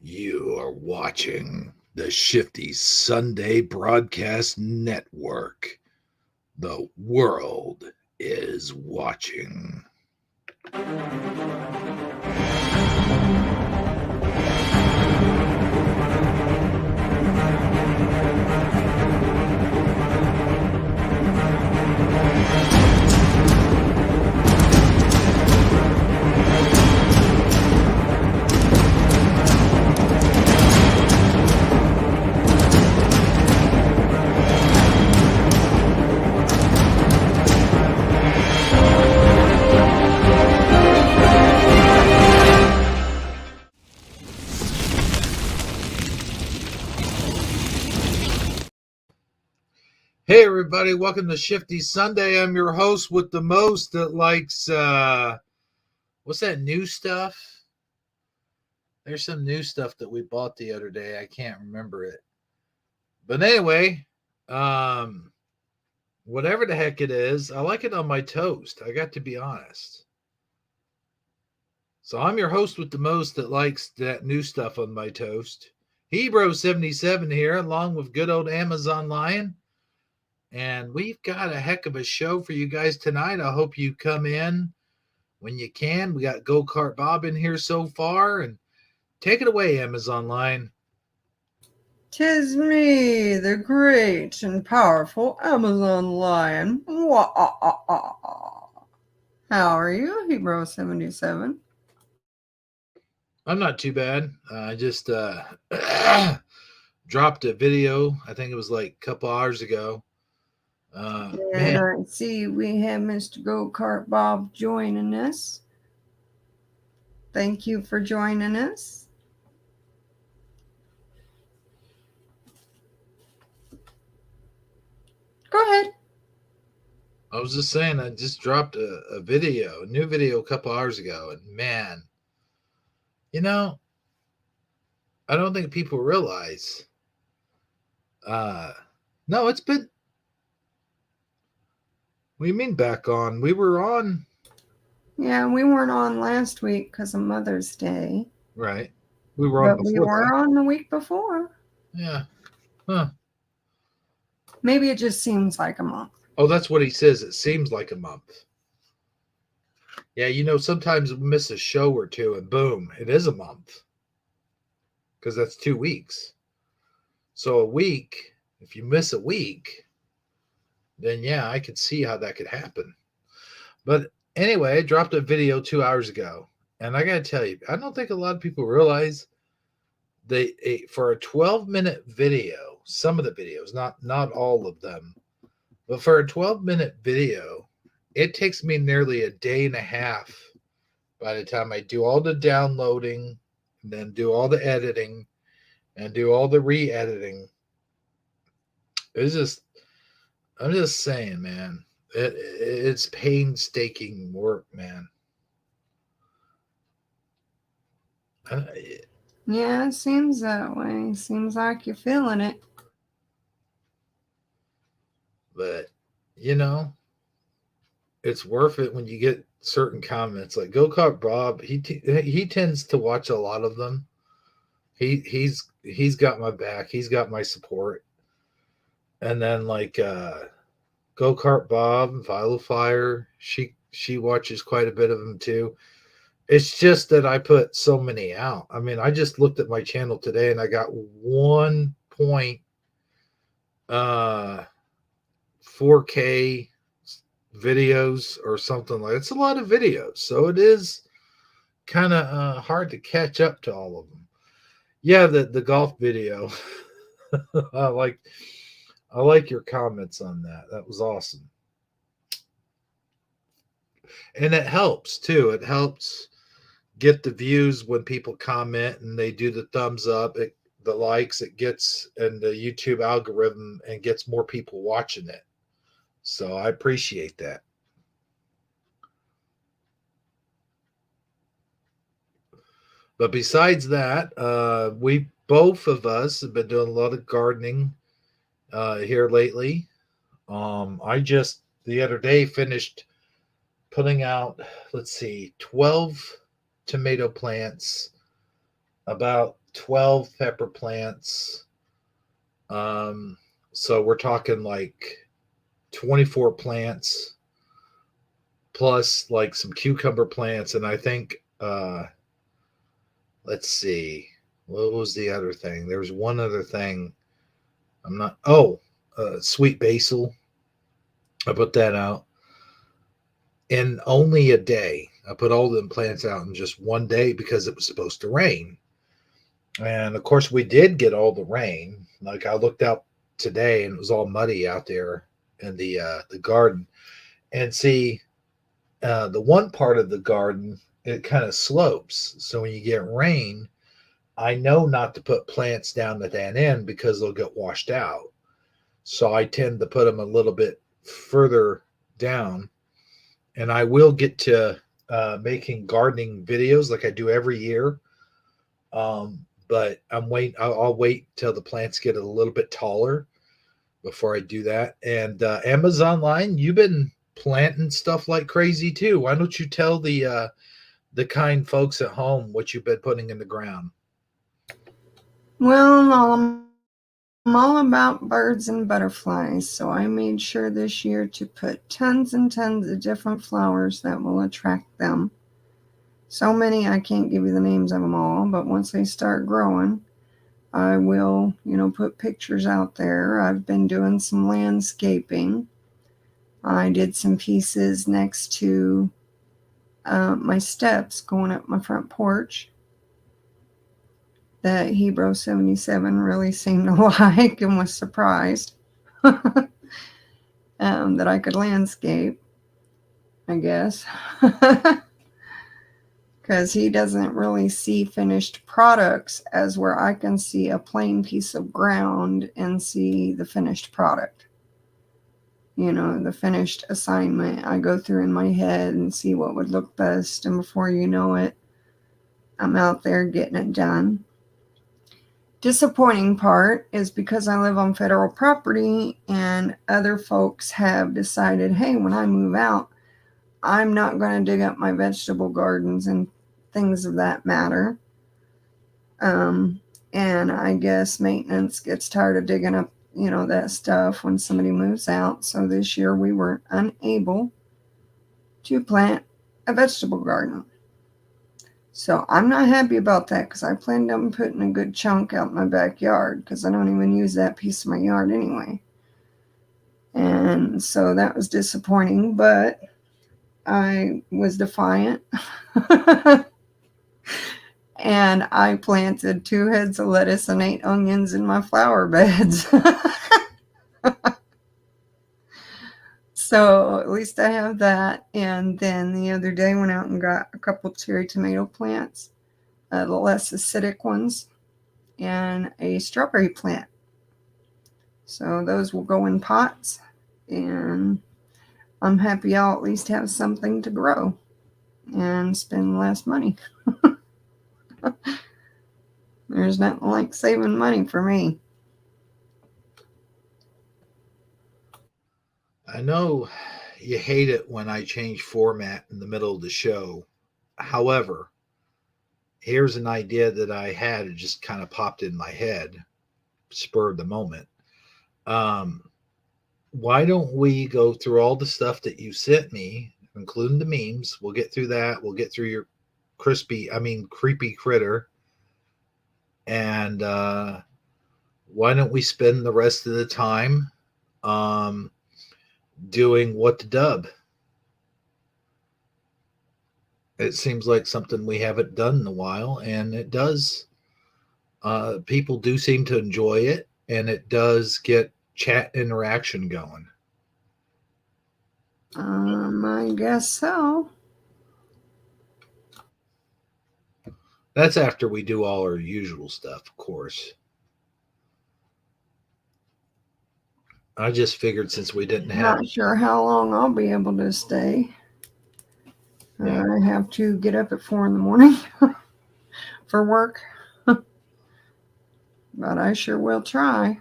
You are watching the Shifty Sunday Broadcast Network. The world is watching. Hey everybody, welcome to Shifty Sunday. I'm your host with the most that likes what's that new stuff? There's some new stuff that we bought the other day. I can't remember it. But anyway, um whatever the heck it is, I like it on my toast. I got to be honest. So I'm your host with the most that likes that new stuff on my toast. Hebro77 here, along with good old Amazon Lion. And we've got a heck of a show for you guys tonight. I hope you come in when you can. We got Go Kart Bob in here so far. And take it away, Amazon Lion. 'Tis me, the great and powerful Amazon Lion. How are you, Hebro77? I'm not too bad. I just dropped a video. I think it was like a couple hours ago. And I see we have Mr. Go Kart Bob joining us. Thank you for joining us. Go ahead. I was just saying, I just dropped a new video a couple hours ago. And man, you know, I don't think people realize. No, it's been. What do you mean back on? We were on. Yeah, we weren't on last week because of Mother's Day. Right. We were on but we were that. on the week before. Yeah. Huh. Maybe it just seems like a month. Oh, that's what he says. It seems like a month. Yeah, sometimes we miss a show or two and boom, it is a month. Because that's 2 weeks. So a week, if you miss a week, then yeah, I could see how that could happen. But anyway, I dropped a video 2 hours ago. And I got to tell you, I don't think a lot of people realize for a 12-minute video, some of the videos, not all of them, but for a 12-minute video, it takes me nearly a day and a half by the time I do all the downloading, and then do all the editing, and do all the re-editing. I'm just saying, man, it's painstaking work, man. Yeah, it seems that way. Seems like you're feeling it. But, it's worth it when you get certain comments. Like Go Kart Bob, he tends to watch a lot of them. He's got my back. He's got my support. And then like Go Kart Bob, Vilofire, she watches quite a bit of them too. It's just that I put so many out. I mean, I just looked at my channel today and I got 4K videos or something like that. It's a lot of videos. So it is kind of hard to catch up to all of them. Yeah, the golf video. I like your comments on that. That was awesome. And it helps too. It helps get the views when people comment and they do the thumbs up, the likes it gets, and the YouTube algorithm, and gets more people watching it. So I appreciate that. But besides that, we both of us have been doing a lot of gardening here lately. I just the other day finished putting out, let's see, 12 tomato plants, about 12 pepper plants. So we're talking like 24 plants plus like some cucumber plants. And I think, let's see, what was the other thing? There was one other thing. Sweet basil. I put that out in only a day. I put all them plants out in just one day because it was supposed to rain. And of course, we did get all the rain. Like I looked out today, and it was all muddy out there in the garden. And see, the one part of the garden, it kind of slopes. So when you get rain, I know not to put plants down at that end because they'll get washed out. So I tend to put them a little bit further down. And I will get to making gardening videos like I do every year. But I'll wait till the plants get a little bit taller before I do that. And Amazon line, you've been planting stuff like crazy too. Why don't you tell the kind folks at home what you've been putting in the ground? Well, I'm all about birds and butterflies, so I made sure this year to put tons and tons of different flowers that will attract them. So many, I can't give you the names of them all, but once they start growing, I will, put pictures out there. I've been doing some landscaping. I did some pieces next to my steps going up my front porch that Hebrew 77 really seemed to like and was surprised that I could landscape, I guess. Because he doesn't really see finished products as where I can see a plain piece of ground and see the finished product. The finished assignment. I go through in my head and see what would look best, and before you know it, I'm out there getting it done. Disappointing part is because I live on federal property and other folks have decided, hey, when I move out, I'm not going to dig up my vegetable gardens and things of that matter. And I guess maintenance gets tired of digging up, that stuff when somebody moves out. So this year we were unable to plant a vegetable garden. So I'm not happy about that because I planned on putting a good chunk out in my backyard because I don't even use that piece of my yard anyway. And so that was disappointing, but I was defiant. And I planted 2 heads of lettuce and 8 onions in my flower beds. So at least I have that. And then the other day went out and got a couple cherry tomato plants, the less acidic ones, and a strawberry plant. So those will go in pots, and I'm happy I'll at least have something to grow and spend less money. There's nothing like saving money for me. I know you hate it when I change format in the middle of the show. However, here's an idea that I had. It just kind of popped in my head, spur of the moment. Why don't we go through all the stuff that you sent me, including the memes? We'll get through that. We'll get through your creepy critter. And why don't we spend the rest of the time doing what to dub? It seems like something we haven't done in a while, and it does. People do seem to enjoy it, and it does get chat interaction going. I guess so. That's after we do all our usual stuff, of course. I just figured since we didn't have. Not sure how long I'll be able to stay. Yeah. I have to get up at 4 a.m. for work. But I sure will try.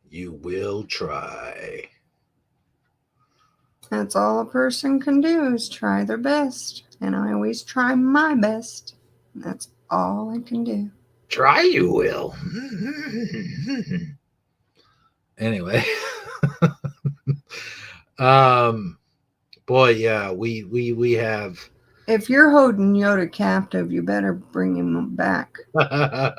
You will try. That's all a person can do is try their best. And I always try my best. That's all I can do. Try you will. Anyway. Boy, yeah, we have If you're holding Yoda captive, you better bring him back. and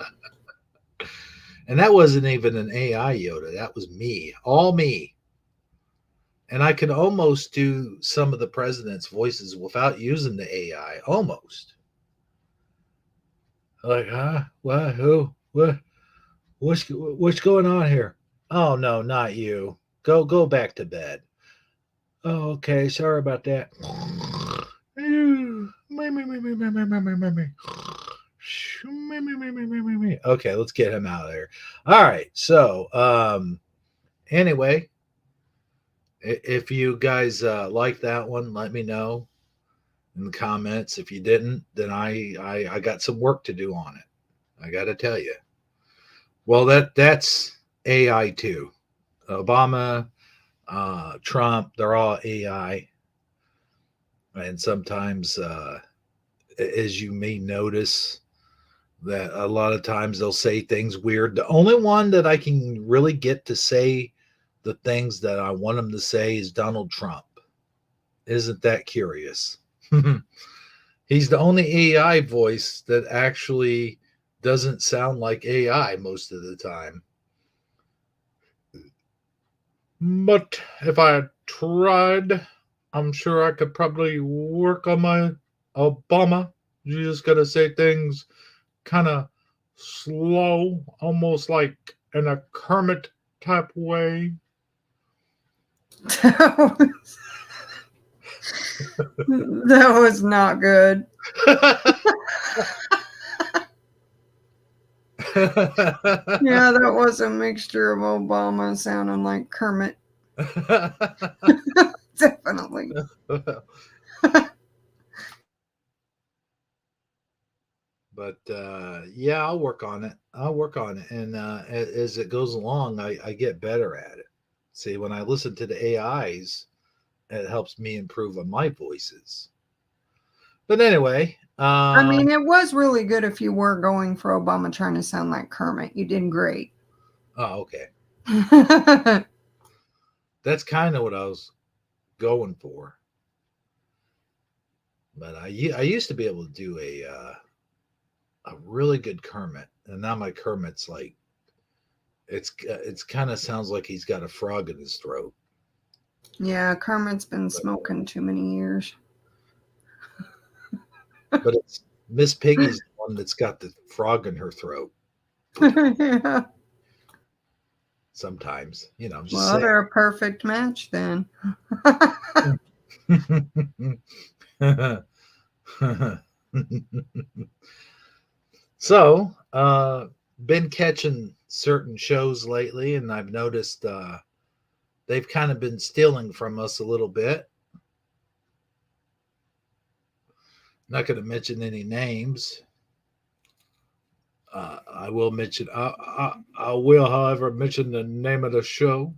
that wasn't even an AI Yoda. That was me. All me. And I could almost do some of the president's voices without using the AI. Almost. Like, huh? What? Who? What? What's going on here? Oh no, not you. Go back to bed. Oh, okay. Sorry about that. Okay, let's get him out of there. All right. So, anyway, if you guys like that one, let me know in the comments. If you didn't, then I got some work to do on it. I got to tell you. Well, that's AI too. Obama, Trump, they're all AI, and sometimes, as you may notice, that a lot of times they'll say things weird. The only one that I can really get to say the things that I want him to say is Donald Trump. Isn't that curious? He's the only AI voice that actually doesn't sound like AI most of the time. But if I tried, I'm sure I could probably work on my Obama. You just gotta say things kind of slow, almost like in a Kermit type way. That was not good. Yeah, that was a mixture of Obama sounding like Kermit. Definitely. But yeah, I'll work on it. I'll work on it, and as it goes along, I get better at it. See, when I listen to the AIs, it helps me improve on my voices. But anyway, I mean, it was really good if you were going for Obama trying to sound like Kermit. You did great. oh, okay, that's kind of what I was going for. But I used to be able to do a really good Kermit, and now my Kermit's like it's kind of sounds like he's got a frog in his throat. Yeah, Kermit's been smoking too many years. But it's Miss Piggy's the one that's got the frog in her throat. Yeah. Sometimes, just Well, say. they're a perfect match then. So, been catching certain shows lately, and I've noticed they've kind of been stealing from us a little bit. Not going to mention any names. I will mention. I will, however, mention the name of the show.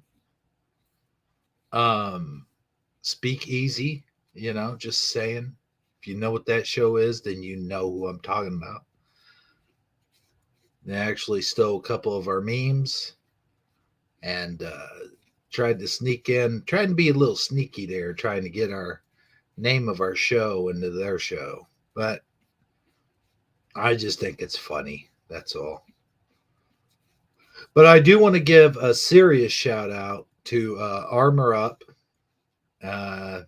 Speak Easy. Just saying. If you know what that show is, then you know who I'm talking about. They actually stole a couple of our memes and tried to sneak in, trying to be a little sneaky there, trying to get our name of our show into their show. But I just think it's funny. That's all. But I do want to give a serious shout out to Armor Up. Uh,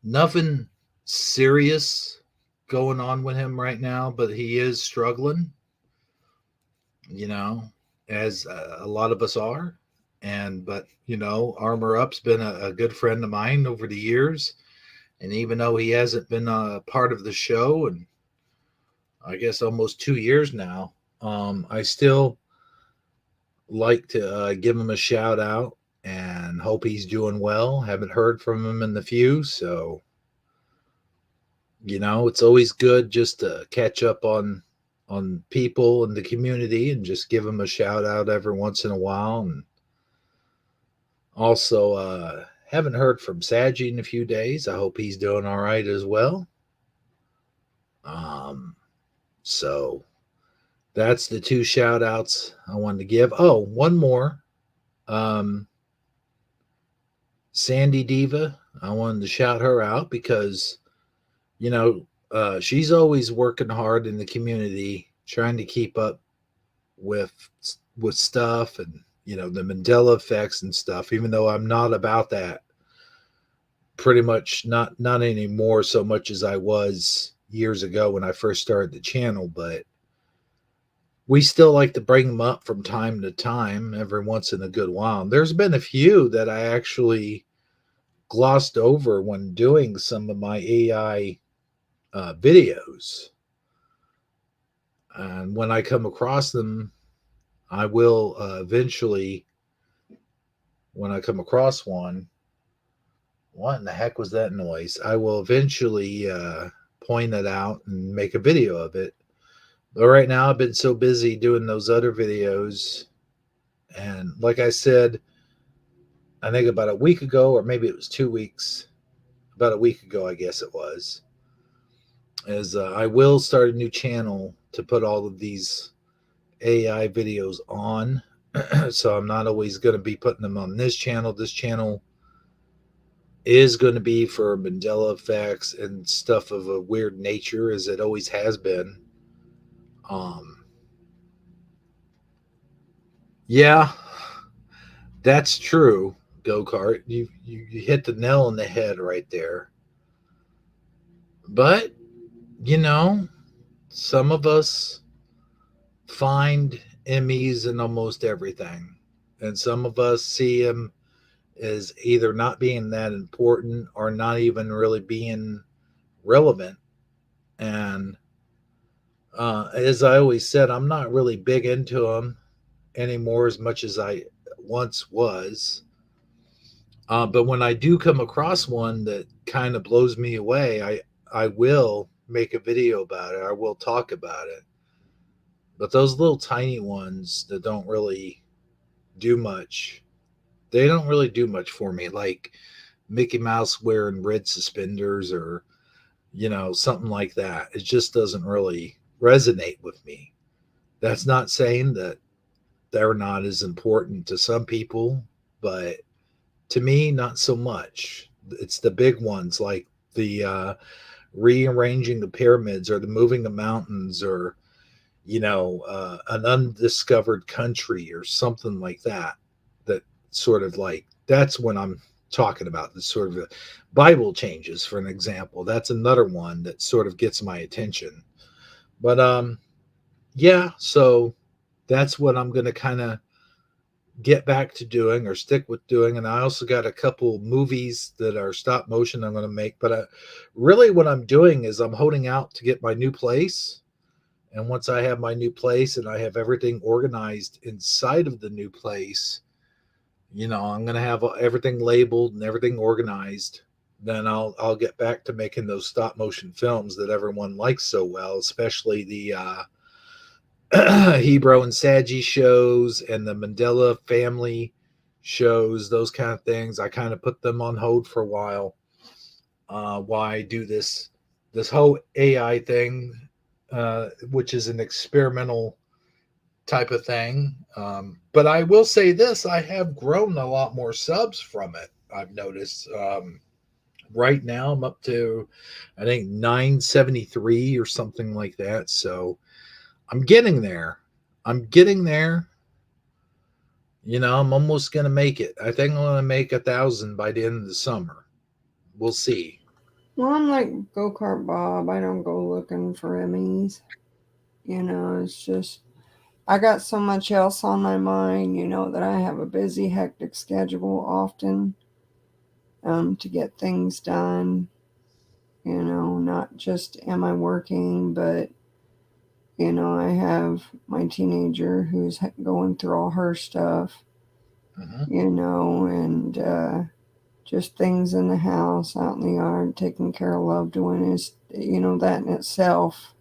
Nothing serious going on with him right now, but he is struggling, you know, as a lot of us are. But Armor Up's been a good friend of mine over the years. And even though he hasn't been a part of the show, and I guess almost 2 years now, I still like to give him a shout out and hope he's doing well. Haven't heard from him in the few, so it's always good just to catch up on people in the community and just give them a shout out every once in a while. And also, haven't heard from Saji in a few days. I hope he's doing all right as well. Um, so that's the two shout outs I wanted to give. Oh, one more. Um, Sandy Diva. I wanted to shout her out because, you know, she's always working hard in the community, trying to keep up with with stuff and the Mandela effects and stuff. Even though I'm not about that, pretty much not anymore so much as I was years ago when I first started the channel, but we still like to bring them up from time to time, every once in a good while. There's been a few that I actually glossed over when doing some of my AI videos. And when I come across them, I will eventually, when I come across one, what in the heck was that noise? I will eventually point it out and make a video of it. But right now, I've been so busy doing those other videos. And like I said, I think about a week ago, or maybe it was 2 weeks, about a week ago, I guess it was, is I will start a new channel to put all of these AI videos on. So I'm not always going to be putting them on this channel. This channel is going to be for Mandela effects and stuff of a weird nature, as it always has been. Um, yeah, that's true. Go kart, you hit the nail on the head right there. But you know, some of us find Emmys in almost everything, and some of us see them as either not being that important or not even really being relevant. And as I always said, I'm not really big into them anymore as much as I once was. But when I do come across one that kind of blows me away, I will make a video about it. I will talk about it. But those little tiny ones that don't really do much, they don't really do much for me. Like Mickey Mouse wearing red suspenders, or something like that. It just doesn't really resonate with me. That's not saying that they're not as important to some people, but to me, not so much. It's the big ones like the rearranging the pyramids, or the moving the mountains, or an undiscovered country or something like that. That sort of like, that's when I'm talking about the sort of Bible changes, for an example. That's another one that sort of gets my attention. But yeah, so that's what I'm going to kind of get back to doing, or stick with doing. And I also got a couple movies that are stop motion I'm going to make. But really what I'm doing is I'm holding out to get my new place. And once I have my new place and I have everything organized inside of the new place, I'm going to have everything labeled and everything organized. Then I'll get back to making those stop motion films that everyone likes so well, especially the Hebrew and Sadji shows and the Mandela family shows, those kind of things. I kind of put them on hold for a while. Why do this whole AI thing, which is an experimental type of thing. But I will say this: I have grown a lot more subs from it. I've noticed. Right now, I'm up to, I think, 973 or something like that. So I'm getting there. I'm getting there. I'm almost gonna make it. I think I'm gonna make 1,000 by the end of the summer. We'll see. Well, I'm like Go Kart Bob. I don't go looking for Emmys. It's just, I got so much else on my mind, that I have a busy, hectic schedule often, to get things done. Not just am I working, but, I have my teenager who's going through all her stuff, Mhm. and just things in the house, out in the yard, taking care of loved ones, that in itself,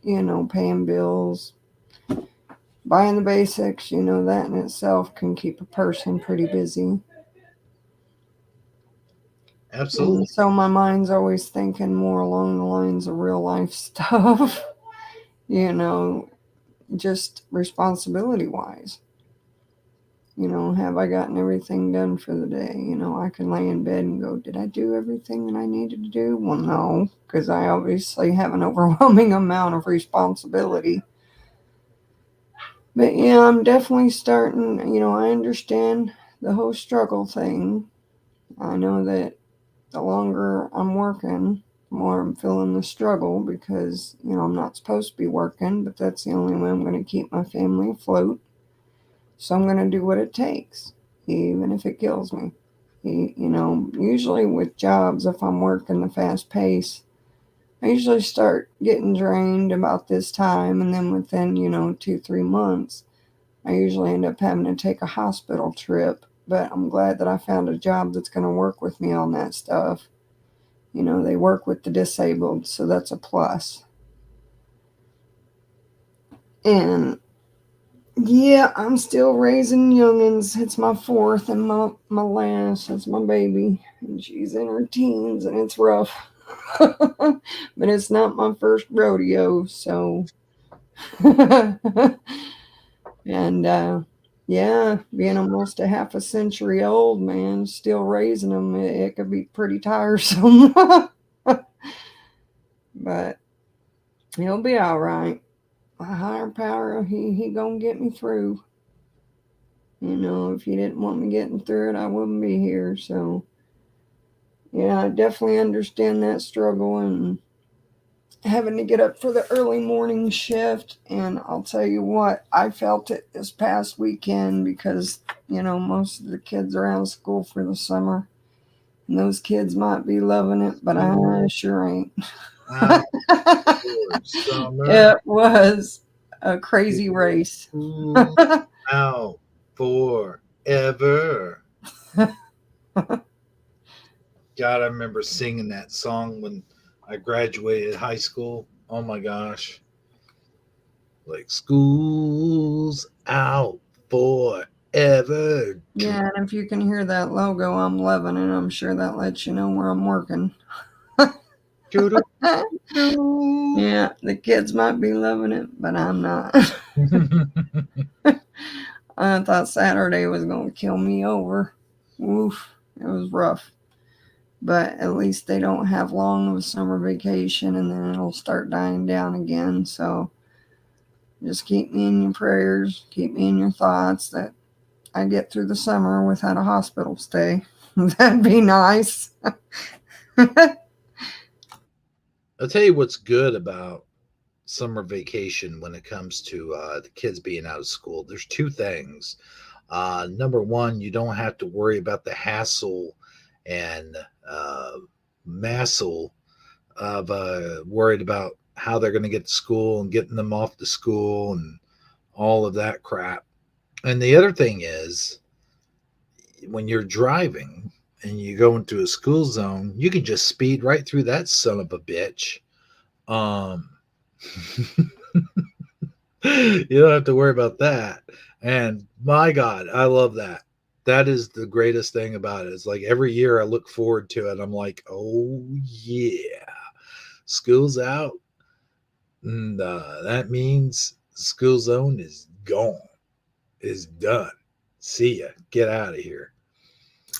paying bills, buying the basics, that in itself can keep a person pretty busy. Absolutely. And so my mind's always thinking more along the lines of real life stuff, you know, just responsibility wise. Have I gotten everything done for the day? I can lay in bed and go, did I do everything that I needed to do? Well, no, because I obviously have an overwhelming amount of responsibility. But yeah, I'm definitely starting, I understand the whole struggle thing. I know that the longer I'm working, the more I'm feeling the struggle because, I'm not supposed to be working, but that's the only way I'm going to keep my family afloat. So I'm going to do what it takes, even if it kills me. Usually with jobs, if I'm working the fast pace, I usually start getting drained about this time. And then within, 2, 3 months, I usually end up having to take a hospital trip. But I'm glad that I found a job that's going to work with me on that stuff. They work with the disabled, so that's a plus. And yeah, I'm still raising youngins. It's my fourth and my last. It's my baby. And she's in her teens and it's rough. But it's not my first rodeo, so and yeah, being almost a half a century old, man, still raising them, it could be pretty tiresome. But he'll be all right. A higher power, he gonna get me through. If you didn't want me getting through it, I wouldn't be here. So, yeah, I definitely understand that struggle and having to get up for the early morning shift. And I'll tell you what, I felt it this past weekend because, most of the kids are out of school for the summer. And those kids might be loving it, but I sure ain't. Out for summer. It was a crazy race. Out forever. God, I remember singing that song when I graduated high school. Oh my gosh. Like, school's out forever. Yeah, and if you can hear that logo, I'm loving it. I'm sure that lets you know where I'm working. Yeah, the kids might be loving it, but I'm not. I thought Saturday was going to kill me over. Oof, it was rough. But at least they don't have long of a summer vacation and then it'll start dying down again. So just keep me in your prayers, keep me in your thoughts that I get through the summer without a hospital stay. That'd be nice. I'll tell you what's good about summer vacation when it comes to the kids being out of school. There's two things. Number one, you don't have to worry about the hassle and massle of worried about how they're going to get to school and getting them off to school and all of that crap. And the other thing is, when you're driving and you go into a school zone, you can just speed right through that son of a bitch. You don't have to worry about that. And my God, I love that. That is the greatest thing about it. It's like every year I look forward to it. I'm like, oh yeah, school's out. And that means the school zone is gone, is done. See ya. Get out of here.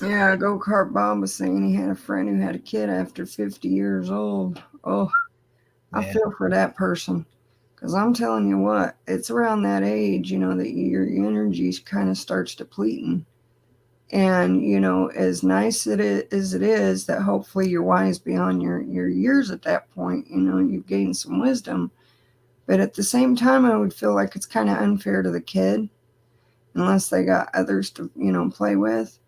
Yeah, Go Kart Bob was saying he had a friend who had a kid after 50 years old. Oh, I Man, feel for that person. Because I'm telling you what, it's around that age, that your energy kind of starts depleting. And, as nice as it is that hopefully you're wise beyond your years at that point, you've gained some wisdom. But at the same time, I would feel like it's kind of unfair to the kid unless they got others to, play with.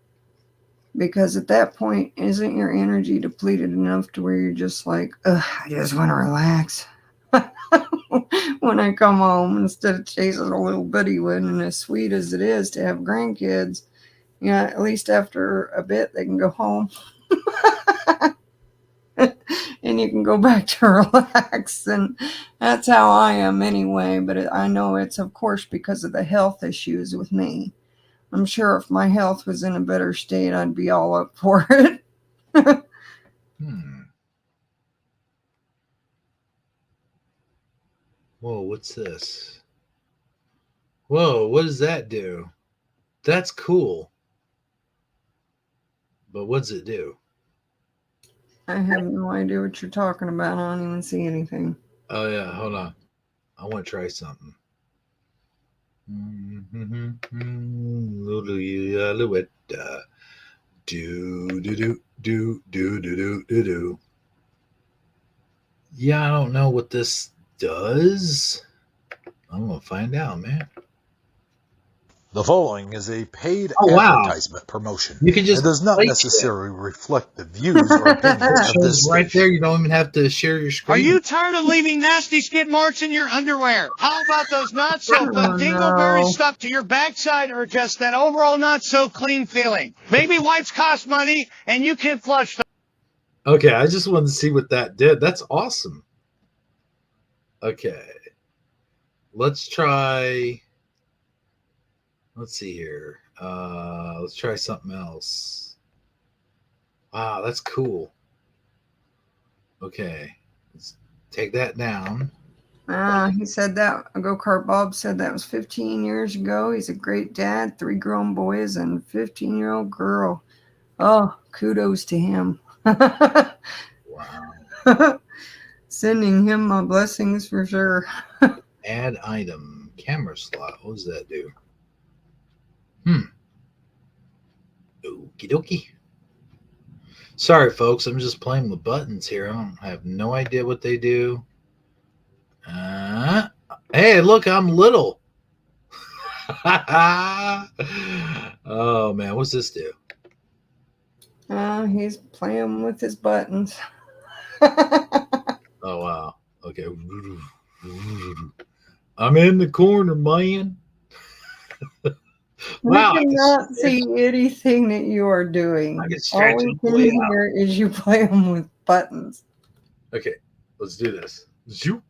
Because at that point, isn't your energy depleted enough to where you're just like, ugh, I just want to relax when I come home instead of chasing a little bitty one. And as sweet as it is to have grandkids, at least after a bit they can go home and you can go back to relax. And that's how I am anyway. But I know it's, of course, because of the health issues with me. I'm sure if my health was in a better state, I'd be all up for it. Whoa, what's this? Whoa, what does that do? That's cool. But what does it do? I have no idea what you're talking about. I don't even see anything. Oh, yeah, hold on. I want to try something. Do. Yeah, I don't know what this does. I'm gonna find out, man. The following is a paid Oh wow! advertisement promotion. You can It just does not play it. necessarily reflect the views or opinions It of shows this right there. station. You don't even have to share your Are screen. you tired of leaving nasty skid marks in your underwear? How about those not so Oh, fun dingleberries no. stuck to your backside, or just that overall not so clean feeling? Maybe wipes cost money and you can flush them. Okay, I just wanted to see what that did. That's awesome. Okay, let's try. Let's see here. Let's try something else. Wow, that's cool. Okay, let's take that down. He said that. Go-Kart Bob said that was 15 years ago. He's a great dad, 3 grown boys and 15-year-old girl. Oh, kudos to him. Wow. Sending him my blessings for sure. Add item. Camera slot. What does that do? Okie dokie. Sorry, folks. I'm just playing with buttons here. I have no idea what they do. Hey, look, I'm little. Oh, man. What's this do? He's playing with his buttons. Oh, wow. Okay. I'm in the corner, man. Wow. We cannot see anything that you are doing. I can stretch All we it can way hear is you playing with buttons. Okay, let's do this. Zoop.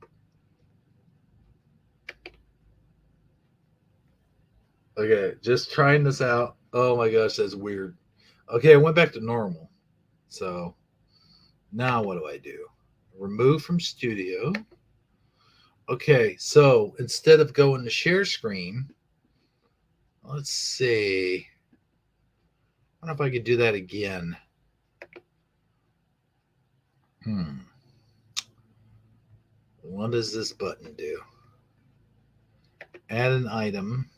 Okay, just trying this out. Oh my gosh, that's weird. Okay, I went back to normal. So now what do I do? Remove from studio. Okay, so instead of going to share screen, let's see. I wonder if I could do that again. What does this button do? Add an item.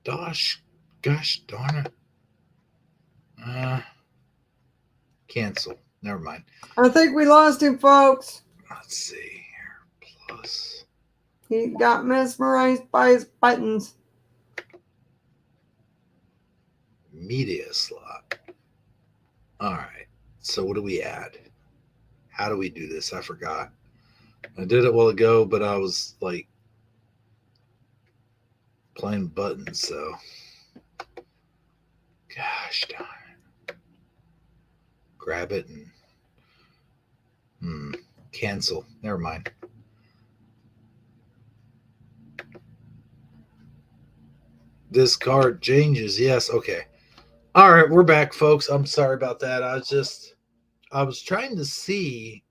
Gosh darn it. Cancel. Never mind. I think we lost him, folks. Let's see here. Plus. He got mesmerized by his buttons. Media slot. All right. So what do we add? How do we do this? I forgot. I did it a while ago, but I was like playing buttons, so gosh darn it. Grab it and cancel. Never mind. This card changes. Yes, okay. All right, we're back, folks. I'm sorry about that. I was trying to see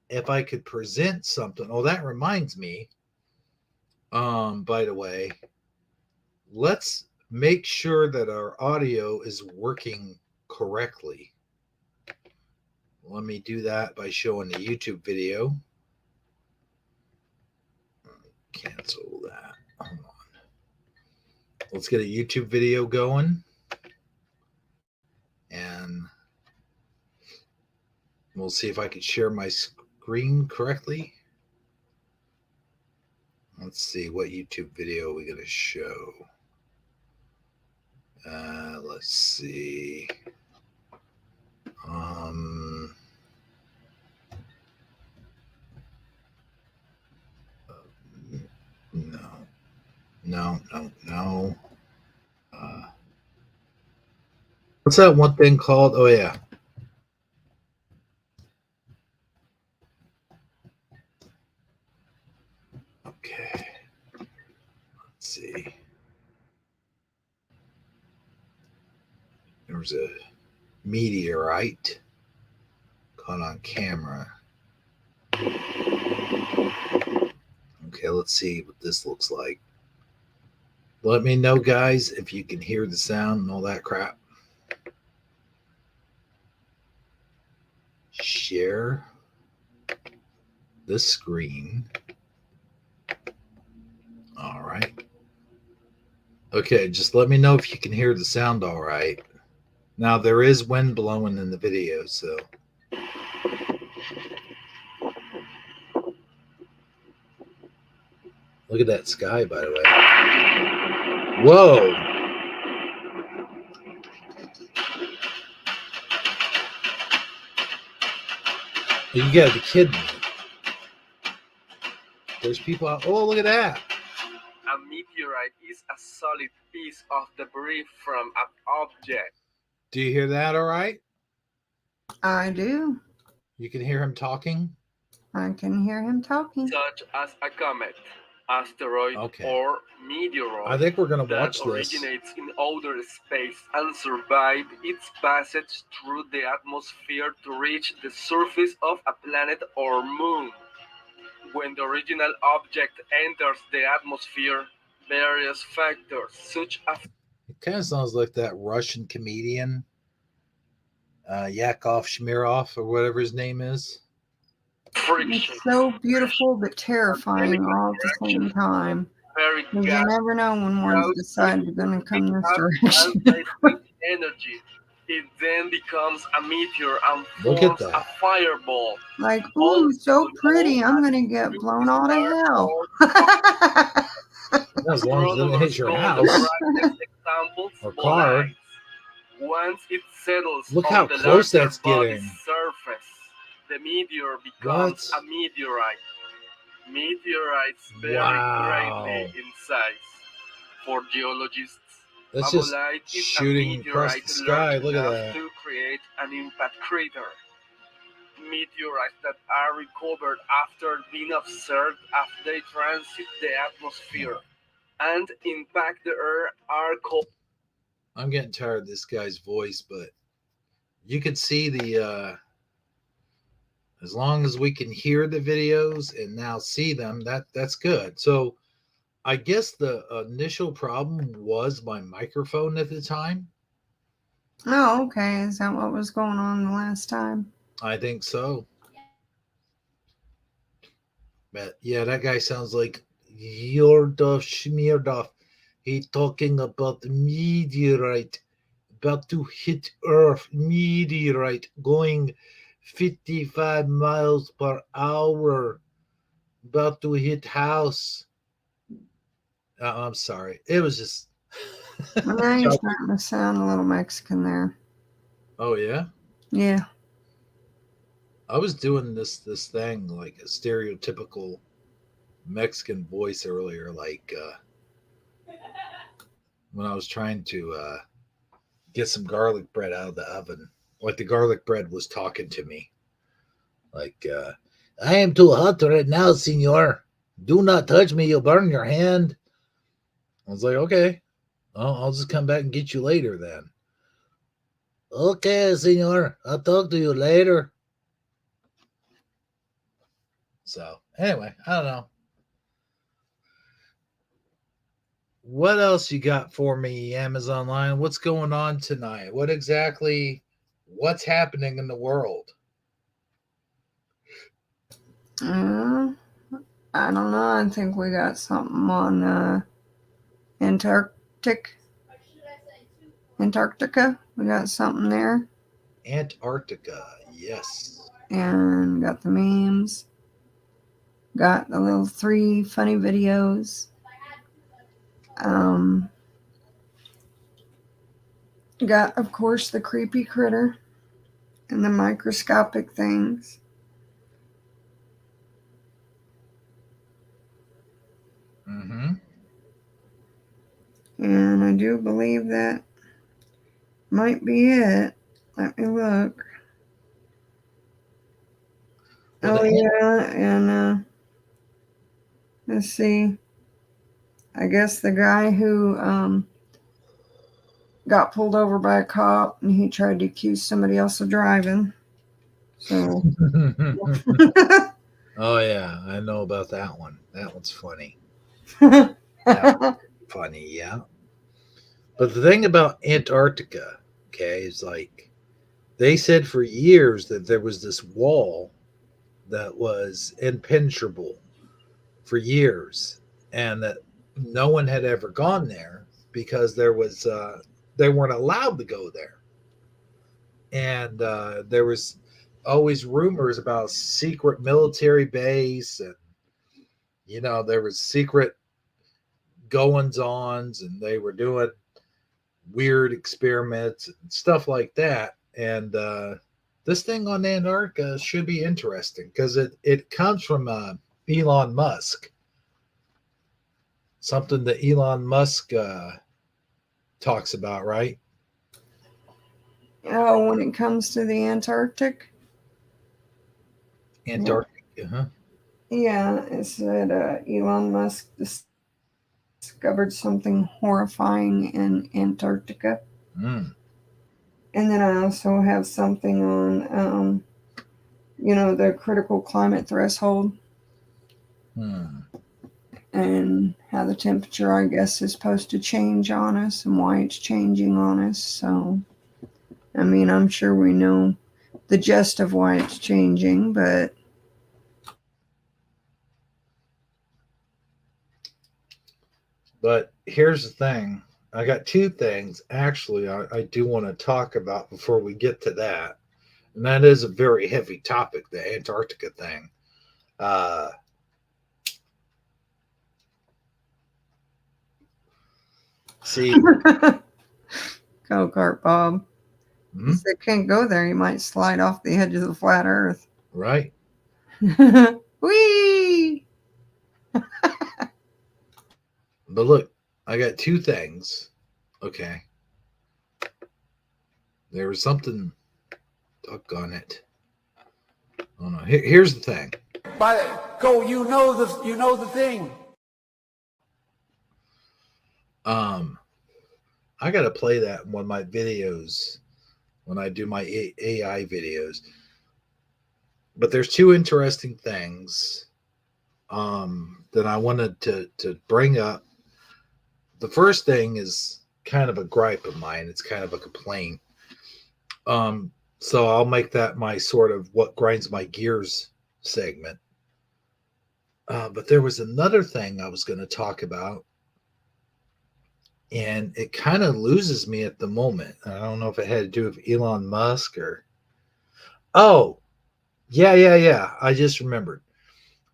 if I could present something. Oh, that reminds me. By the way, let's make sure that our audio is working correctly. Let me do that by showing the YouTube video. Cancel that. Hold on. Let's get a YouTube video going. And we'll see if I can share my screen correctly. Let's see, what YouTube video are we going to show? Let's see. No. What's that one thing called? Oh, yeah. Okay. Let's see. There was a meteorite. caught on camera. Okay, let's see what this looks like. Let me know, guys, if you can hear the sound and all that crap. Share the screen. All right. Okay, just let me know if you can hear the sound all right. Now, there is wind blowing in the video, so. Look at that sky, by the way. Whoa. You gotta be kidding me. There's people out. Oh, look at that. A meteorite is a solid piece of debris from an object. Do you hear that all right? I do. You can hear him talking? I can hear him talking. Such as a comet, asteroid, or meteoroid. I think we're going to watch that this. Originates in outer space and survive its passage through the atmosphere to reach the surface of a planet or moon. When the original object enters the atmosphere, various factors such as It kind of sounds like that Russian comedian, Yakov Shmirov, or whatever his name is. friction. It's so beautiful but terrifying all at the same time. You never know when one's decided they're going to come this direction. Energy. It then becomes a meteor and Look at forms that. a fireball. Like, ooh, so pretty. I'm going to get blown all to hell. As long as it doesn't hit your house or car. Once it settles Look on how the close larger that's body's getting. surface, the meteor becomes a meteorite. Meteorites vary greatly in size. For geologists, That's just Mammalite is shooting a across meteorite the sky. large Look at enough that. to create an impact crater. Meteorites that are recovered after being observed as they transit the atmosphere and impact the Earth are called. I'm getting tired of this guy's voice, but you can see the as long as we can hear the videos and now see them, that's good. So I guess the initial problem was my microphone at the time. Oh, okay. Is that what was going on the last time? I think so. But yeah, that guy sounds like Yordov Shmirdov. He talking about the meteorite about to hit Earth. Meteorite going 55 miles per hour. About to hit house. I'm sorry. It was just. Now you're starting to sound a little Mexican there. Oh yeah. Yeah. I was doing this thing like a stereotypical Mexican voice earlier, like when I was trying to get some garlic bread out of the oven. Like the garlic bread was talking to me. Like, I am too hot right now, senor. Do not touch me. You'll burn your hand. I was like, okay. I'll just come back and get you later then. Okay, senor. I'll talk to you later. So, anyway, I don't know. What else you got for me, Amazon Line? What's going on tonight? What's happening in the world? I don't know. I think we got something on Antarctica. We got something there. Antarctica, yes. And got the memes. Got the little 3 funny videos. Got, of course, the creepy critter and the microscopic things. Mm-hmm. And I do believe that might be it. Let me look. Oh, yeah, and let's see. I guess the guy who got pulled over by a cop and he tried to accuse somebody else of driving. So, Oh yeah, I know about that one. That one's funny. Funny, yeah. But the thing about Antarctica, okay, is like they said for years that there was this wall that was impenetrable for years, and that no one had ever gone there because they weren't allowed to go there, and there was always rumors about secret military base, and there was secret goings ons, and they were doing weird experiments and stuff like that. And this thing on Antarctica should be interesting because it comes from Elon Musk, something that Elon Musk talks about, right? oh, when it comes to the Antarctic, Antarctica, huh? yeah, it said Elon Musk discovered something horrifying in Antarctica. Mm. And then I also have something on, the critical climate threshold and how the temperature, I guess, is supposed to change on us and why it's changing on us. So, I mean, I'm sure we know the gist of why it's changing, but But here's the thing. I got two things actually I do want to talk about before we get to that. And that is a very heavy topic, the Antarctica thing. See, go kart Bob. hmm? They can't go there. You might slide off the edge of the flat earth. Right? Whee! But look, I got two things. Okay. There was something, doggone it. Oh no. Here's the thing. Go, you know the thing. I gotta play that in one of my videos when I do my AI videos. But there's two interesting things that I wanted to bring up. The first thing is kind of a gripe of mine. It's kind of a complaint. So I'll make that my sort of what grinds my gears segment. But there was another thing I was going to talk about, and it kind of loses me at the moment. I don't know if it had to do with Elon Musk or. Oh, yeah. I just remembered.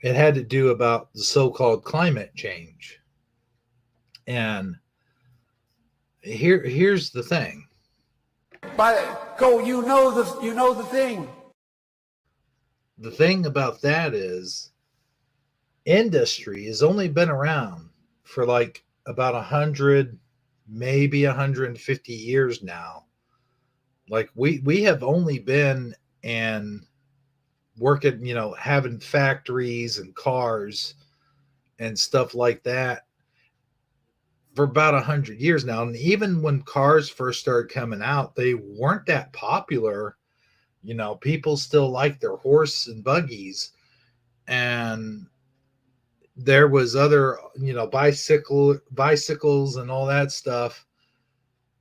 It had to do about the so-called climate change. And here's the thing. Go, you know the thing. The thing about that is industry has only been around for like about 100, maybe 150 years now. Like we have only been and working, having factories and cars and stuff like that for about 100 years now. And even when cars first started coming out, they weren't that popular. People still like their horse and buggies, and there was other, bicycles and all that stuff.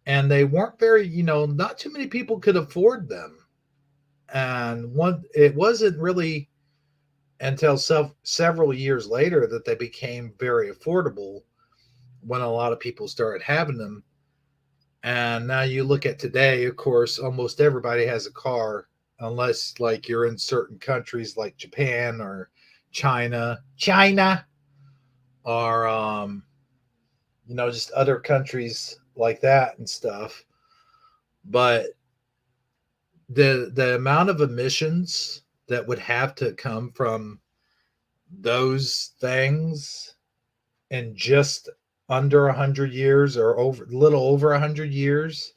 And they weren't very, not too many people could afford them. And it wasn't really until several years later that they became very affordable when a lot of people started having them. And now you look at today, of course, almost everybody has a car, unless like you're in certain countries like Japan or China, or just other countries like that and stuff. But the amount of emissions that would have to come from those things in just under 100 years or a little over 100 years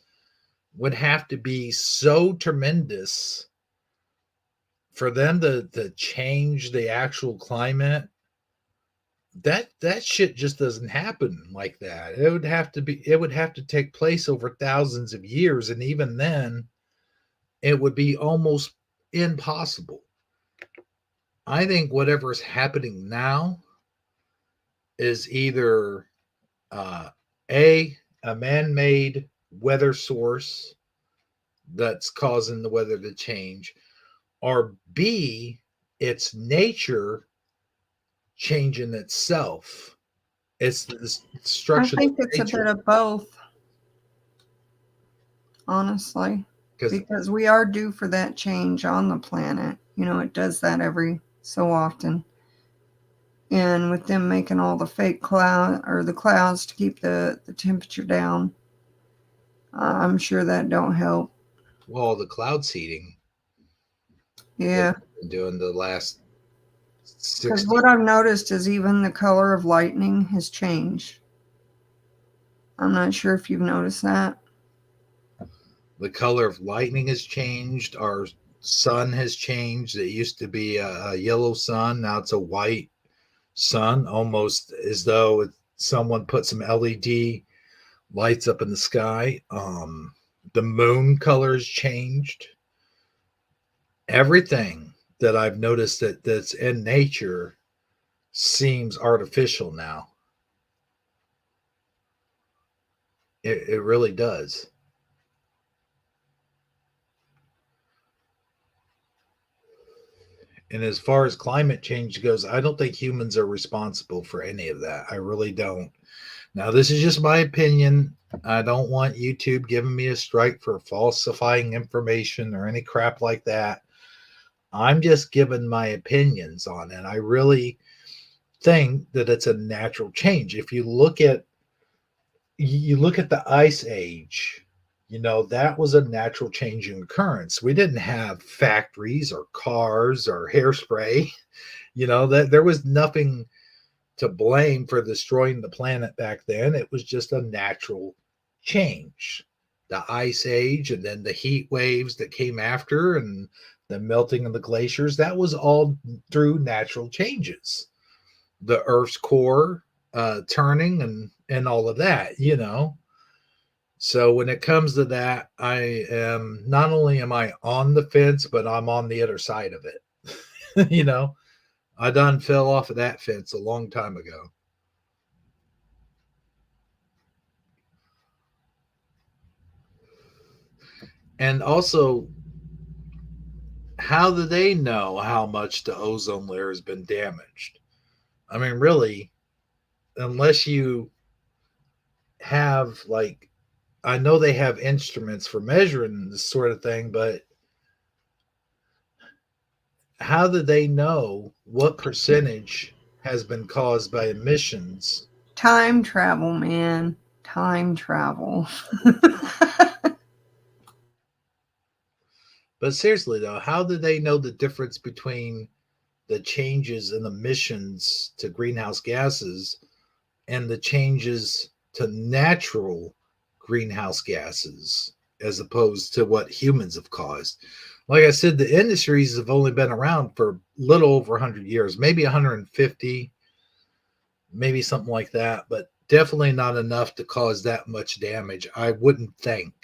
would have to be so tremendous for them to change the actual climate. That shit just doesn't happen like that. It would have to take place over thousands of years, and even then it would be almost impossible. I think whatever is happening now is either a man-made weather source that's causing the weather to change, or B, it's nature changing itself. It's the I destruction think of it's a nature. bit of both, honestly, Because because we are due for that change on the planet. You know, it does that every so often. And with them making all the fake the clouds to keep the temperature down, I'm sure that don't help. well, the cloud seeding Yeah, been doing the last because 60. what I've noticed is even the color of lightning has changed. I'm not sure if you've noticed that. The color of lightning has changed. Our sun has changed. It used to be a yellow sun. Now it's a white sun, almost as though someone put some LED lights up in the sky. The moon color has changed. Everything that I've noticed that's in nature seems artificial now. It really does. And as far as climate change goes, I don't think humans are responsible for any of that. I really don't. Now, this is just my opinion. I don't want YouTube giving me a strike for falsifying information or any crap like that. I'm just giving my opinions on it. I really think that it's a natural change. If you look at the ice age, that was a natural changing occurrence. We didn't have factories or cars or hairspray. That there was nothing to blame for destroying the planet back then. It was just a natural change. The ice age, and then the heat waves that came after, and the melting of the glaciers, that was all through natural changes. The Earth's core turning and all of that. So when it comes to that, I am not only am I on the fence, but I'm on the other side of it. I done fell off of that fence a long time ago. And also, how do they know how much the ozone layer has been damaged? I mean, really, unless you have, like, I know they have instruments for measuring this sort of thing, but how do they know what percentage has been caused by emissions? Time travel, man. Time travel. But seriously, though, how do they know the difference between the changes in emissions to greenhouse gases and the changes to natural greenhouse gases as opposed to what humans have caused? Like I said, the industries have only been around for a little over 100 years, maybe 150, maybe something like that, but definitely not enough to cause that much damage, I wouldn't think.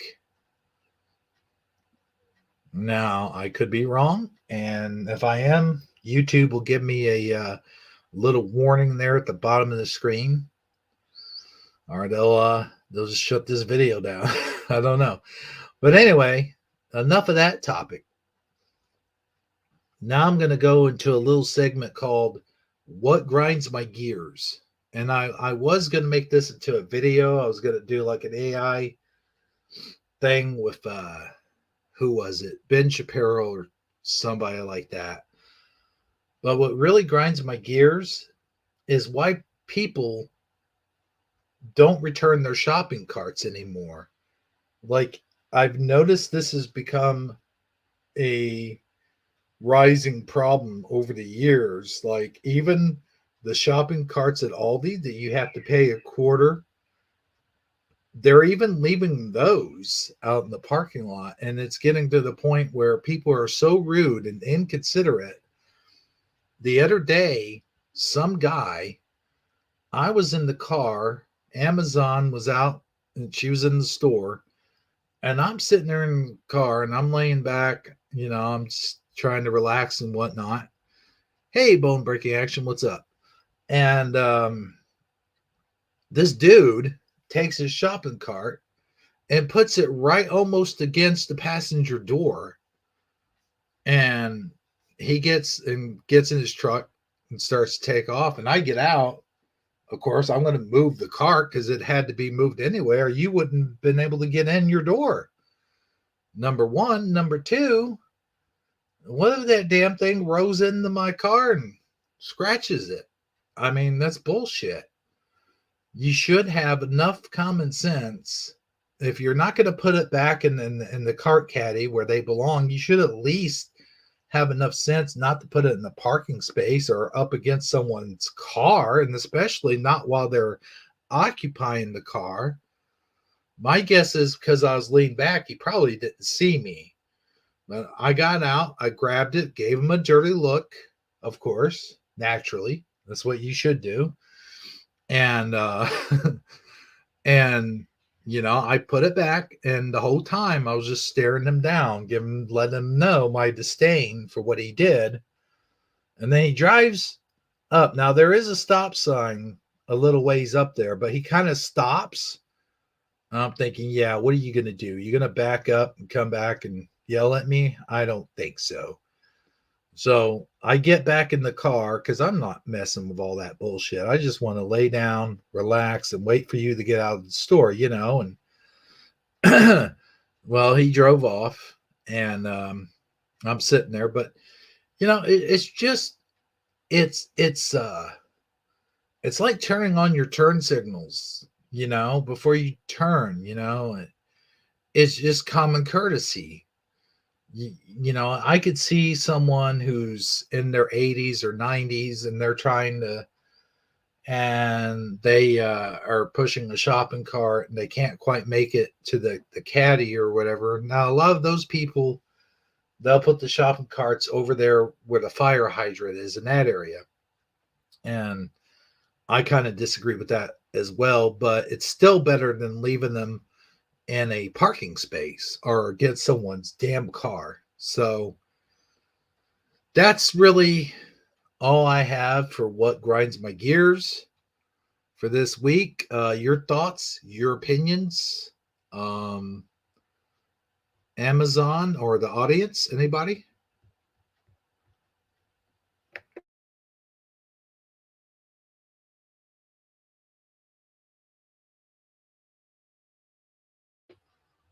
Now, I could be wrong, and if I am, YouTube will give me a little warning there at the bottom of the screen, or they'll just shut this video down. I don't know, but anyway, enough of that topic. Now I'm going to go into a little segment called "What Grinds My Gears," and I was going to make this into a video. I was going to do like an AI thing with who was it? Ben Shapiro or somebody like that. But what really grinds my gears is why people don't return their shopping carts anymore. Like, I've noticed this has become a rising problem over the years. Like, even the shopping carts at Aldi that you have to pay a quarter, they're even leaving those out in the parking lot. And it's getting to the point where people are so rude and inconsiderate. The other day, some guy, I was in the car, Amazon was out, and she was in the store, and I'm sitting there in the car and I'm laying back, I'm just trying to relax and whatnot. Hey, bone breaking action, what's up? And this dude takes his shopping cart and puts it right almost against the passenger door. And he gets in his truck and starts to take off. And I get out. Of course, I'm going to move the cart because it had to be moved anyway, or you wouldn't have been able to get in your door. Number one. Number two, what if that damn thing rolls into my car and scratches it? I mean, that's bullshit. You should have enough common sense. If you're not going to put it back in the cart caddy where they belong, you should at least have enough sense not to put it in the parking space or up against someone's car, and especially not while they're occupying the car. My guess is because I was leaned back, he probably didn't see me. But I got out, I grabbed it, gave him a dirty look, of course, naturally. That's what you should do. And and I put it back, and the whole time I was just staring him down, letting him know my disdain for what he did. And then he drives up. Now there is a stop sign a little ways up there, but he kind of stops. I'm thinking, yeah, what are you going to do? You're going to back up and come back and yell at me? I don't think so. So I get back in the car because I'm not messing with all that bullshit. I just want to lay down, relax, and wait for you to get out of the store, And well, he drove off, and I'm sitting there. But it's just it's like turning on your turn signals, before you turn. It's just common courtesy. I could see someone who's in their 80s or 90s and they are pushing a shopping cart and they can't quite make it to the caddy or whatever. Now, a lot of those people, they'll put the shopping carts over there where the fire hydrant is in that area. And I kind of disagree with that as well, but it's still better than leaving them in a parking space or get someone's damn car. So that's really all I have for what grinds my gears for this week. Your thoughts, your opinions, Amazon or the audience, anybody?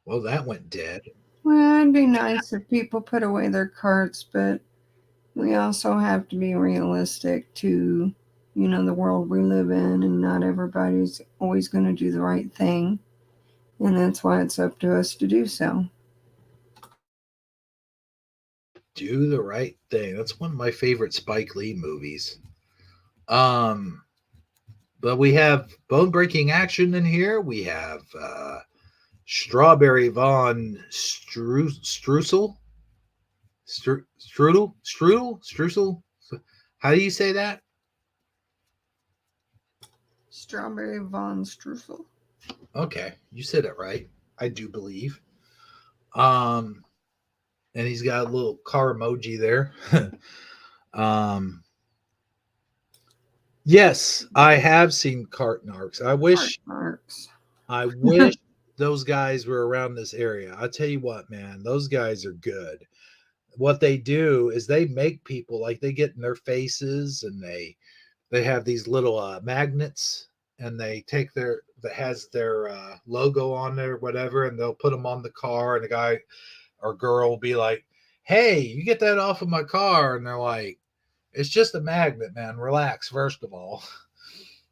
Well, that went dead. Well, it'd be nice if people put away their carts, but we also have to be realistic to, the world we live in, and not everybody's always going to do the right thing. And that's why it's up to us to do so. Do the right thing. That's one of my favorite Spike Lee movies. But we have bone breaking action in here. We have Strawberry Von Streusel. Streusel. How do you say that? Strawberry Von Streusel. Okay, you said it right. I do believe. And he's got a little car emoji there. Yes, I have seen cart narcs. I wish those guys were around this area. I tell you what, man, those guys are good. What they do is they make people, like, they get in their faces, and they have these little magnets, and they take that has their logo on there or whatever, and they'll put them on the car, and the guy or girl will be like, "Hey, you get that off of my car," and they're like, "It's just a magnet, man. Relax, first of all."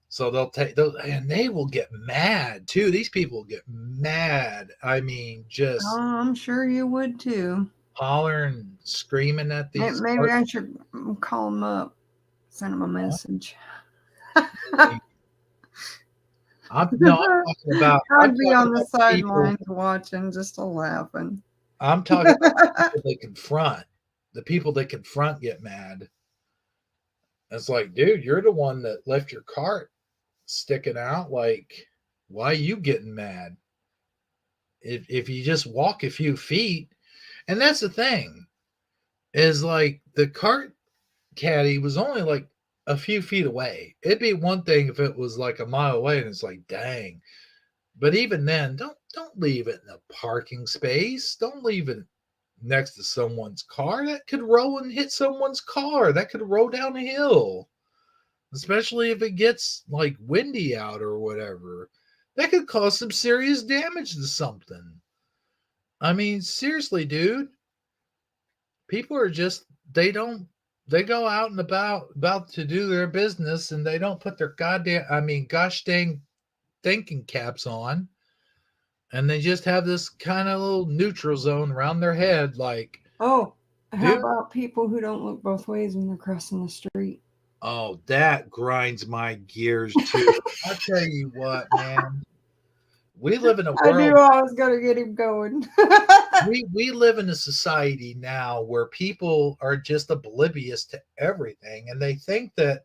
So they'll take those, and they will get mad too. These people get mad. I mean, just I'm sure you would too. Hollering and screaming at these. Maybe I should call them up, send them a message. I'm talking about. I'd be on the sidelines watching, just laughing. I'm talking about people they confront. The people they confront get mad. It's like, dude, you're the one that left your cart sticking out. Like, why are you getting mad? If you just walk a few feet, and that's the thing. is like the cart caddy was only like a few feet away. It'd be one thing if it was like a mile away and it's like, dang. But even then, don't leave it in a parking space. Don't leave it next to someone's car. That could roll and hit someone's car. That could roll down a hill. Especially if it gets like windy out or whatever. That could cause some serious damage to something. I mean, seriously, dude. People are just they go out and about to do their business and they don't put their gosh dang thinking caps on, and they just have this kind of little neutral zone around their head like, Oh, how dude, about people who don't look both ways when they're crossing the street? oh, that grinds my gears too. I tell you what, man, we live in a I knew world I was going to get him going. we live in a society now where people are just oblivious to everything, and they think that,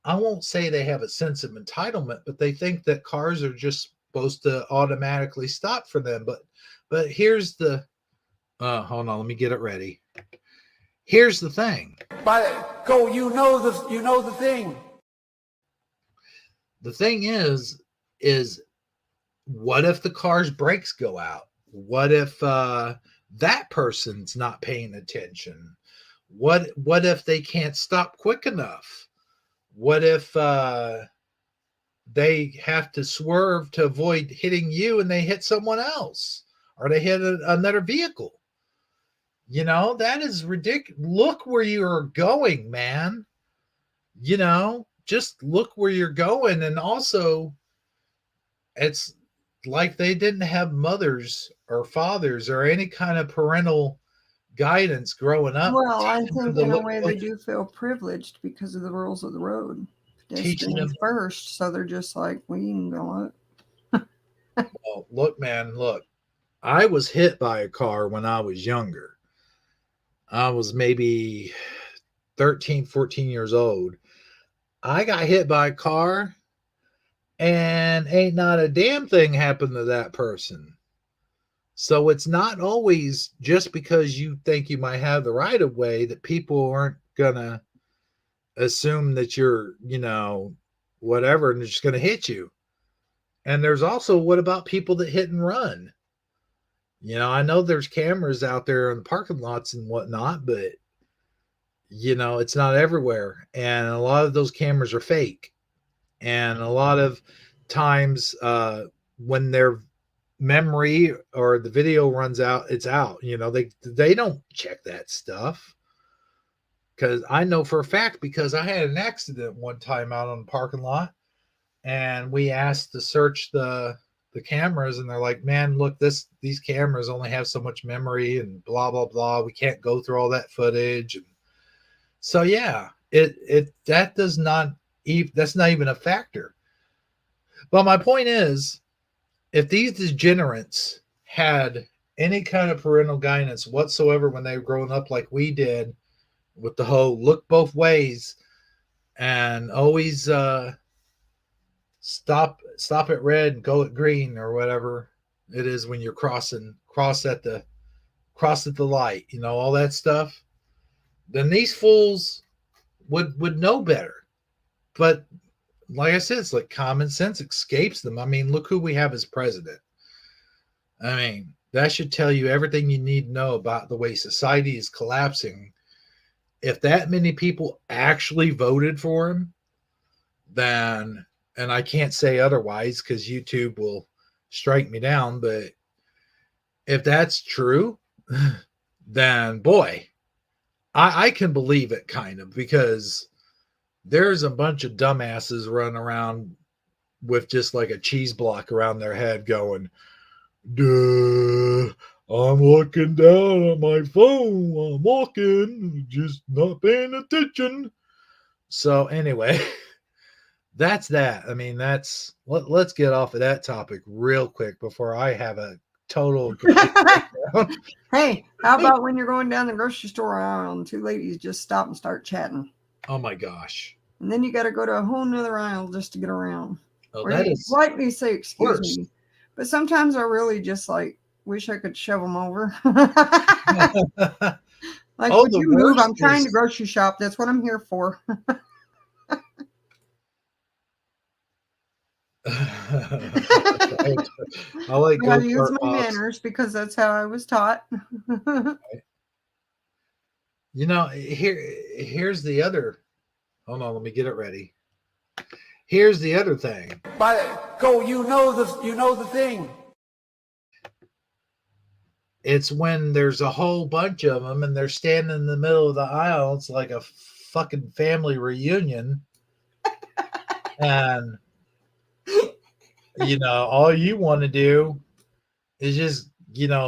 I won't say they have a sense of entitlement, but they think that cars are just supposed to automatically stop for them. But here's the hold on, let me get it ready. Here's the thing. Go, you know the thing. The thing is what if the car's brakes go out? What if that person's not paying attention? What if they can't stop quick enough? What if they have to swerve to avoid hitting you and they hit someone else, or they hit another vehicle? You know, that is ridiculous. Look where you're going, man. You know, just look where you're going. And also, it's like they didn't have mothers or fathers or any kind of parental guidance growing up. Well, I think in a way they like, do feel privileged because of the rules of the road. teaching them first, so they're just like, we can go up. well, look, man, look. I was hit by a car when I was younger. I was maybe 13, 14 years old. I got hit by a car and ain't not a damn thing happened to that person. So it's not always just because you think you might have the right of way that people aren't gonna assume that you're, whatever, and they're just gonna hit you. And there's also, what about people that hit and run? I know there's cameras out there in the parking lots and whatnot, but it's not everywhere. And a lot of those cameras are fake. And a lot of times when their memory or the video runs out, it's out. They don't check that stuff. Because I know for a fact, because I had an accident one time out on the parking lot, and we asked to search the cameras, and they're like, man, look, these cameras only have so much memory and blah blah blah, we can't go through all that footage. And so yeah, that's not even a factor. But my point is, if these degenerates had any kind of parental guidance whatsoever when they were growing up like we did, with the whole look both ways and always stop at red and go at green, or whatever it is when you're cross at the light, all that stuff, then these fools would know better. But like I said, it's like common sense escapes them. I mean, look who we have as president. I mean, that should tell you everything you need to know about the way society is collapsing. If that many people actually voted for him, then, and I can't say otherwise because YouTube will strike me down, but if that's true, then boy, I can believe it, kind of, because there's a bunch of dumbasses running around with just like a cheese block around their head going, duh, I'm looking down at my phone while I'm walking, just not paying attention. So anyway, that's that. I mean, let's get off of that topic real quick before I have a total Hey, how about when you're going down the grocery store aisle and two ladies just stop and start chatting? Oh my gosh. And then you got to go to a whole nother aisle just to get around. Oh, or that you is politely say, excuse worse. me. But sometimes I really just like wish I could shove them over. Like, Oh, would the you move? worst I'm trying to is grocery shop. That's what I'm here for. I like I use go-kart my moms. manners because that's how I was taught. You know, here's the other. Hold on, let me get it ready. Here's the other thing. Go, you know the thing. It's when there's a whole bunch of them and they're standing in the middle of the aisle. It's like a fucking family reunion. And, all you want to do is just,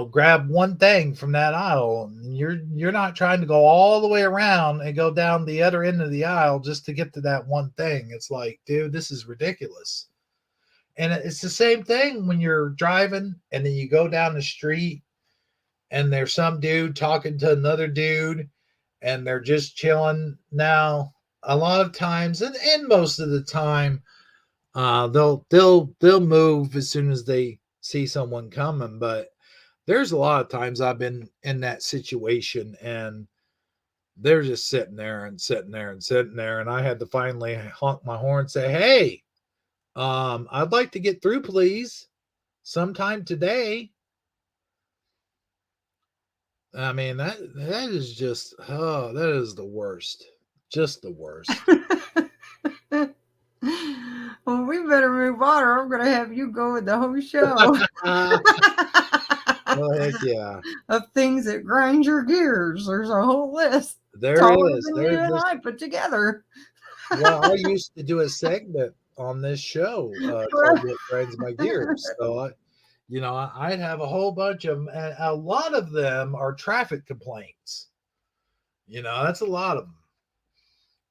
grab one thing from that aisle. And you're not trying to go all the way around and go down the other end of the aisle just to get to that one thing. It's like, dude, this is ridiculous. And it's the same thing when you're driving and then you go down the street and there's some dude talking to another dude and they're just chilling. Now, a lot of times, and most of the time, they'll move as soon as they see someone coming. But there's a lot of times I've been in that situation and they're just sitting there and sitting there and sitting there, and I had to finally honk my horn and say, "Hey, I'd like to get through, please, sometime today." I mean, that is just, that is the worst. Just the worst. Well, we better move on, or I'm going to have you go with the whole show Oh, heck yeah. of things that grind your gears. There's a whole list There taller is. than There's you and this. I put together. Well, I used to do a segment on this show called "What Grinds My Gears." So I'd have a whole bunch of them, and a lot of them are traffic complaints. That's a lot of them.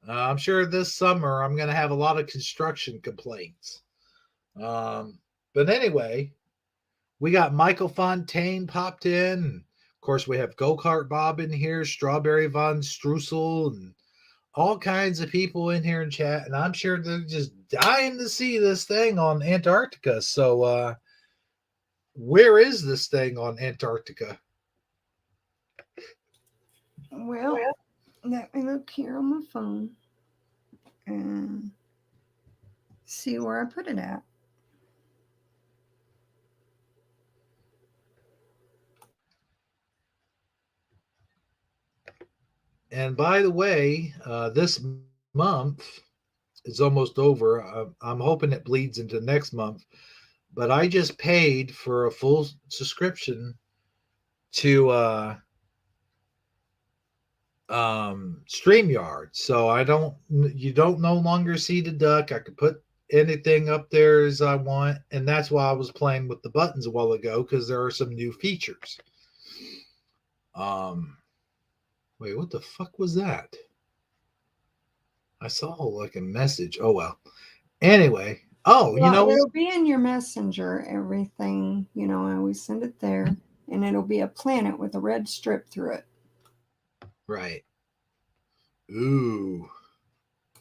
I'm sure this summer I'm going to have a lot of construction complaints. But anyway, we got Michael Fontaine popped in. And of course, we have Go-Kart Bob in here, Strawberry Von Streusel, and all kinds of people in here in chat. And I'm sure they're just dying to see this thing on Antarctica. So, where is this thing on Antarctica? Well, let me look here on my phone and see where I put it at. And by the way, this month is almost over. I'm hoping it bleeds into next month. But I just paid for a full subscription to StreamYard. So you don't no longer see the duck. I could put anything up there as I want. And that's why I was playing with the buttons a while ago, because there are some new features. Wait, what the fuck was that? I saw like a message. Oh well. Anyway, It'll be in your messenger, everything, I always send it there, and it'll be a planet with a red strip through it. Right. Ooh.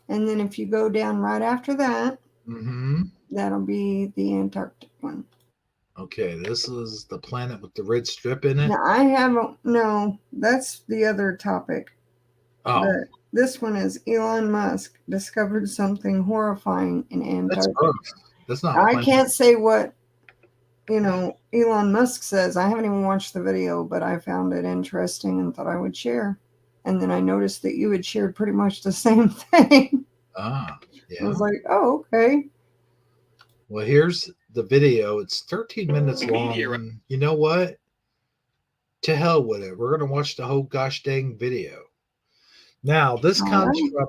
And then if you go down right after that, that'll be the Antarctic one. Okay, this is the planet with the red strip in it. Now, no, that's the other topic. Oh. But this one is Elon Musk discovered something horrifying in Antarctica. That's not. I can't say what, Elon Musk says. I haven't even watched the video, but I found it interesting and thought I would share. And then I noticed that you had shared pretty much the same thing. Yeah. I was like, oh, okay. Well, here's the video. It's 13 minutes long. And you know what? To hell with it. We're going to watch the whole gosh dang video. Now, this comes from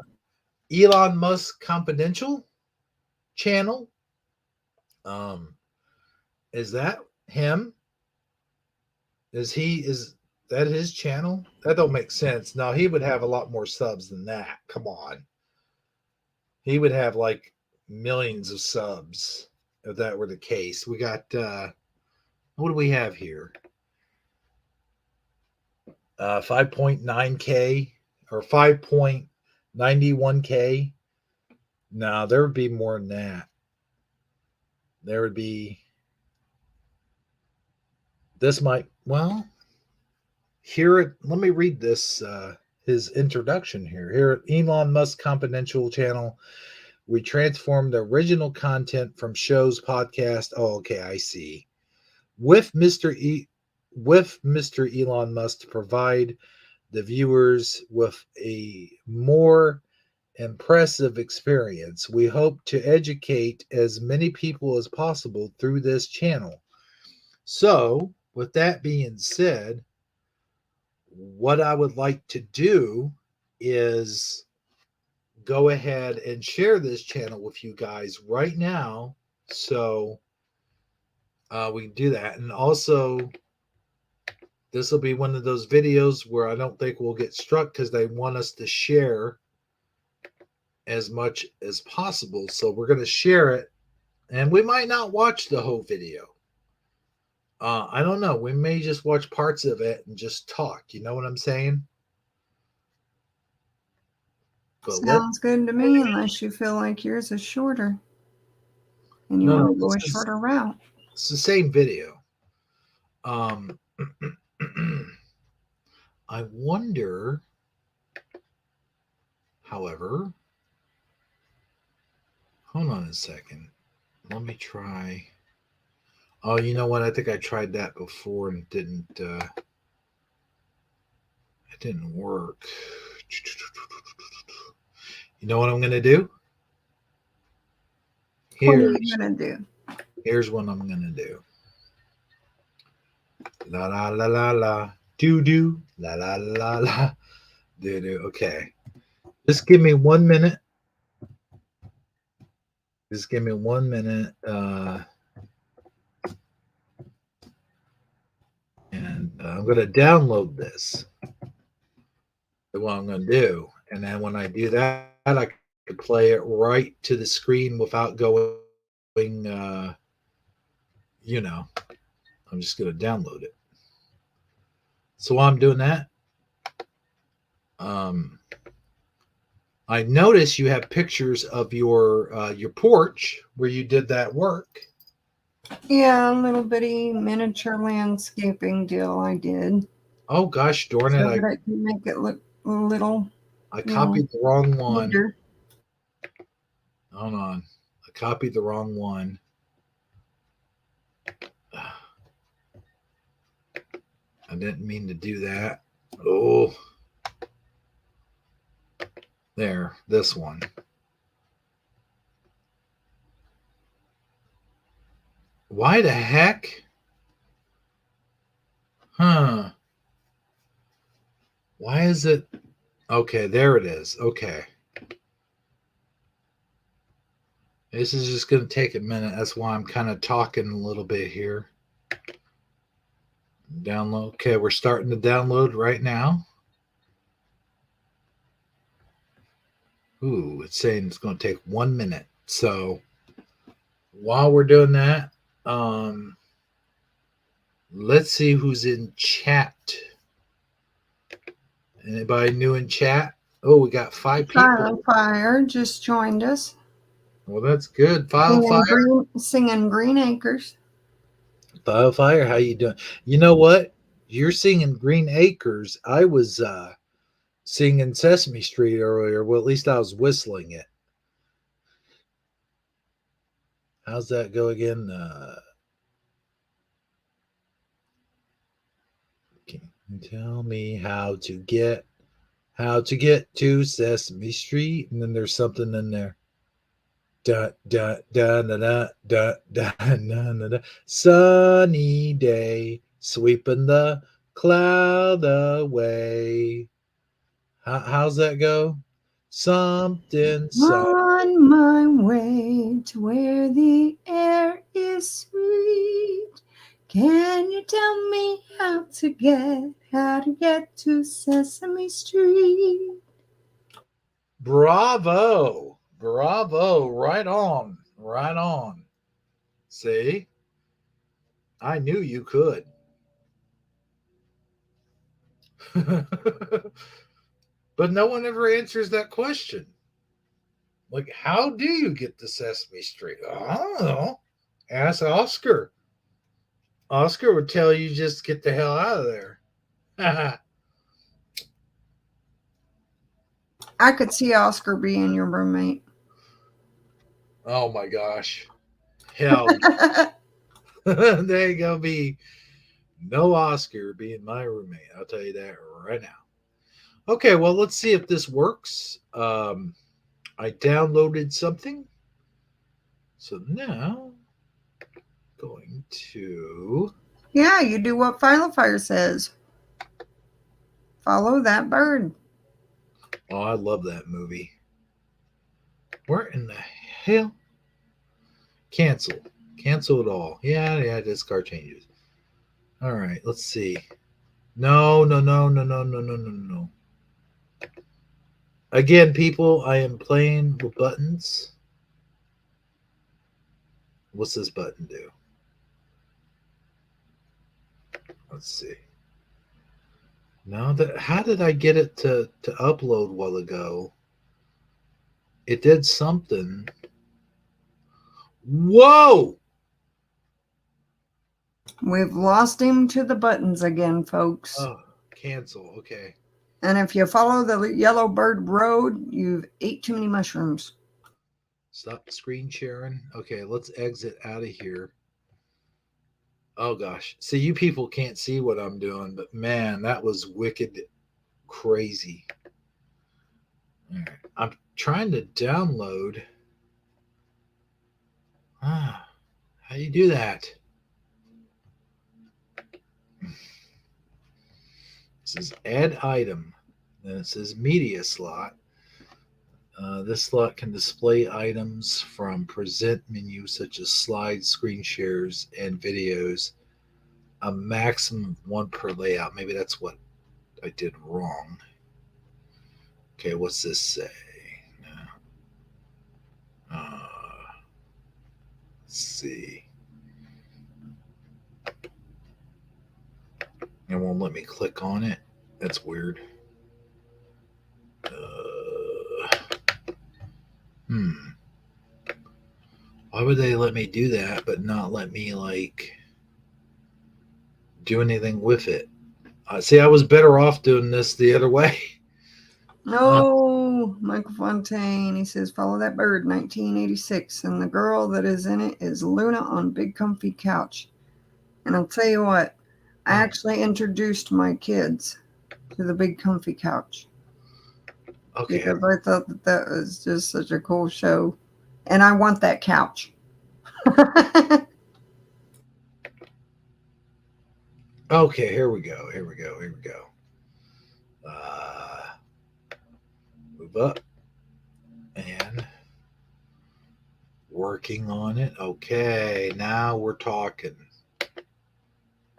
Elon Musk Confidential channel. Is that him? Is that his channel? That don't make sense. No, he would have a lot more subs than that. Come on. He would have like millions of subs if that were the case. We got what do we have here? 5.9K or 5.91K. No, there would be more than that. There would be here, let me read this, his introduction here. Here at Elon Musk Confidential channel, we transform the original content from shows, podcast. Oh, okay, I see. With Mr. Elon Musk to provide the viewers with a more impressive experience. We hope to educate as many people as possible through this channel. So, with that being said, what I would like to do is go ahead and share this channel with you guys right now. So we can do that. And also, this will be one of those videos where I don't think we'll get struck because they want us to share as much as possible. So we're going to share it, and we might not watch the whole video. I don't know. We may just watch parts of it and just talk. You know what I'm saying? But Sounds good to me, unless you feel like yours is shorter and you No, want to go a this is- shorter route. It's the same video. I wonder, however, hold on a second. Let me try. Oh, you know what? I think I tried that before and it didn't work. You know what I'm going to do? What are you going to do? Here's what I'm going to do. La la la la la. Do do. La la la la. Do do. Okay. Just give me 1 minute. Just give me 1 minute. And I'm going to download this. That's what I'm going to do. And then when I do that, I can play it right to the screen without going, I'm just going to download it. So while I'm doing that, I notice you have pictures of your porch where you did that work. Yeah, a little bitty miniature landscaping deal I did. Oh gosh darn So it! that I can make it look a little. I copied the wrong one. Neater. Hold on, I copied the wrong one. I didn't mean to do that. Oh, there, this one. Why the heck? Huh. Why is it? Okay, there it is. Okay. This is just going to take a minute. That's why I'm kind of talking a little bit here. Download. Okay, we're starting to download right now. Ooh, it's saying it's going to take 1 minute. So while we're doing that, let's see who's in chat. Anybody new in chat? Oh, we got 5 people. Fire just joined us. Well, that's good. Singing Green Acres. Fire, how you doing? You know what? You're singing Green Acres. I was singing Sesame Street earlier. Well, at least I was whistling it. How's that go again? Can you tell me how to get to Sesame Street? And then there's something in there. Da da da da da da da da da. Sunny day, sweeping the cloud away. How's that go? Something. On my way to where the air is sweet. Can you tell me how to get to Sesame Street? Bravo. Bravo. Right on. Right on. See? I knew you could. But no one ever answers that question. Like, how do you get to Sesame Street? I don't know. Ask Oscar. Oscar would tell you just get the hell out of there. I could see Oscar being your roommate. Oh my gosh. Hell, there ain't gonna be no Oscar being my roommate. I'll tell you that right now. Okay, well, let's see if this works. I downloaded something. So now, going to... Yeah, you do what Fire says. Follow that bird. Oh, I love that movie. Where in the hell? Cancel. Cancel it all. Yeah, discard changes. All right, let's see. No. Again, people, I am playing with buttons. What's this button do? Let's see. No, how did I get it to upload a while ago? It did something. Whoa! We've lost him to the buttons again, folks. Oh, cancel. Okay. And if you follow the yellow bird road, you've ate too many mushrooms. Stop screen sharing. Okay, let's exit out of here. Oh gosh. See, you people can't see what I'm doing, but man, that was wicked crazy. All right. I'm trying to download. How do you do that? This is add item. Then it says media slot. This slot can display items from present menu such as slides, screen shares, and videos. A maximum of one per layout. Maybe that's what I did wrong. Okay, what's this say? Let's see. It won't let me click on it. That's weird. Why would they let me do that but not let me like do anything with it? See, I was better off doing this the other way. No, Michael Fontaine. He says, follow that bird, 1986. And the girl that is in it is Luna on Big Comfy Couch. And I'll tell you what, I actually introduced my kids to the Big Comfy Couch. Okay. Because I thought that was just such a cool show. And I want that couch. Okay, here we go. Move up. And working on it. Okay, now we're talking.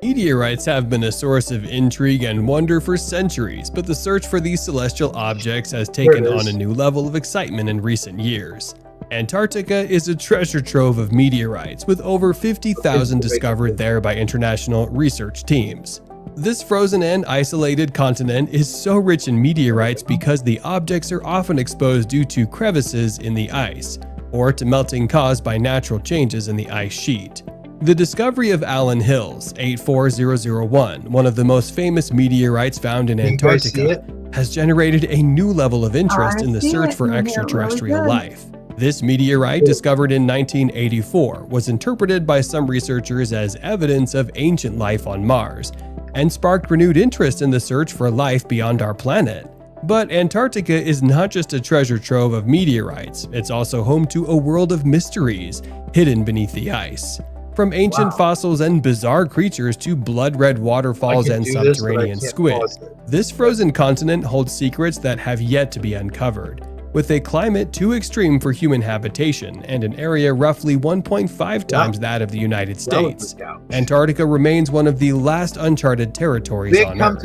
Meteorites have been a source of intrigue and wonder for centuries, but the search for these celestial objects has taken on a new level of excitement in recent years. Antarctica is a treasure trove of meteorites, with over 50,000 discovered there by international research teams. This frozen and isolated continent is so rich in meteorites because the objects are often exposed due to crevices in the ice, or to melting caused by natural changes in the ice sheet. The discovery of Allen Hills 84001, one of the most famous meteorites found in Antarctica, has generated a new level of interest in the search for extraterrestrial life. This meteorite, discovered in 1984, was interpreted by some researchers as evidence of ancient life on Mars, and sparked renewed interest in the search for life beyond our planet. But Antarctica is not just a treasure trove of meteorites, it's also home to a world of mysteries hidden beneath the ice. From ancient fossils and bizarre creatures to blood-red waterfalls and subterranean squid, this frozen continent holds secrets that have yet to be uncovered. With a climate too extreme for human habitation and an area roughly 1.5 times that of the United States, Antarctica remains one of the last uncharted territories on Earth.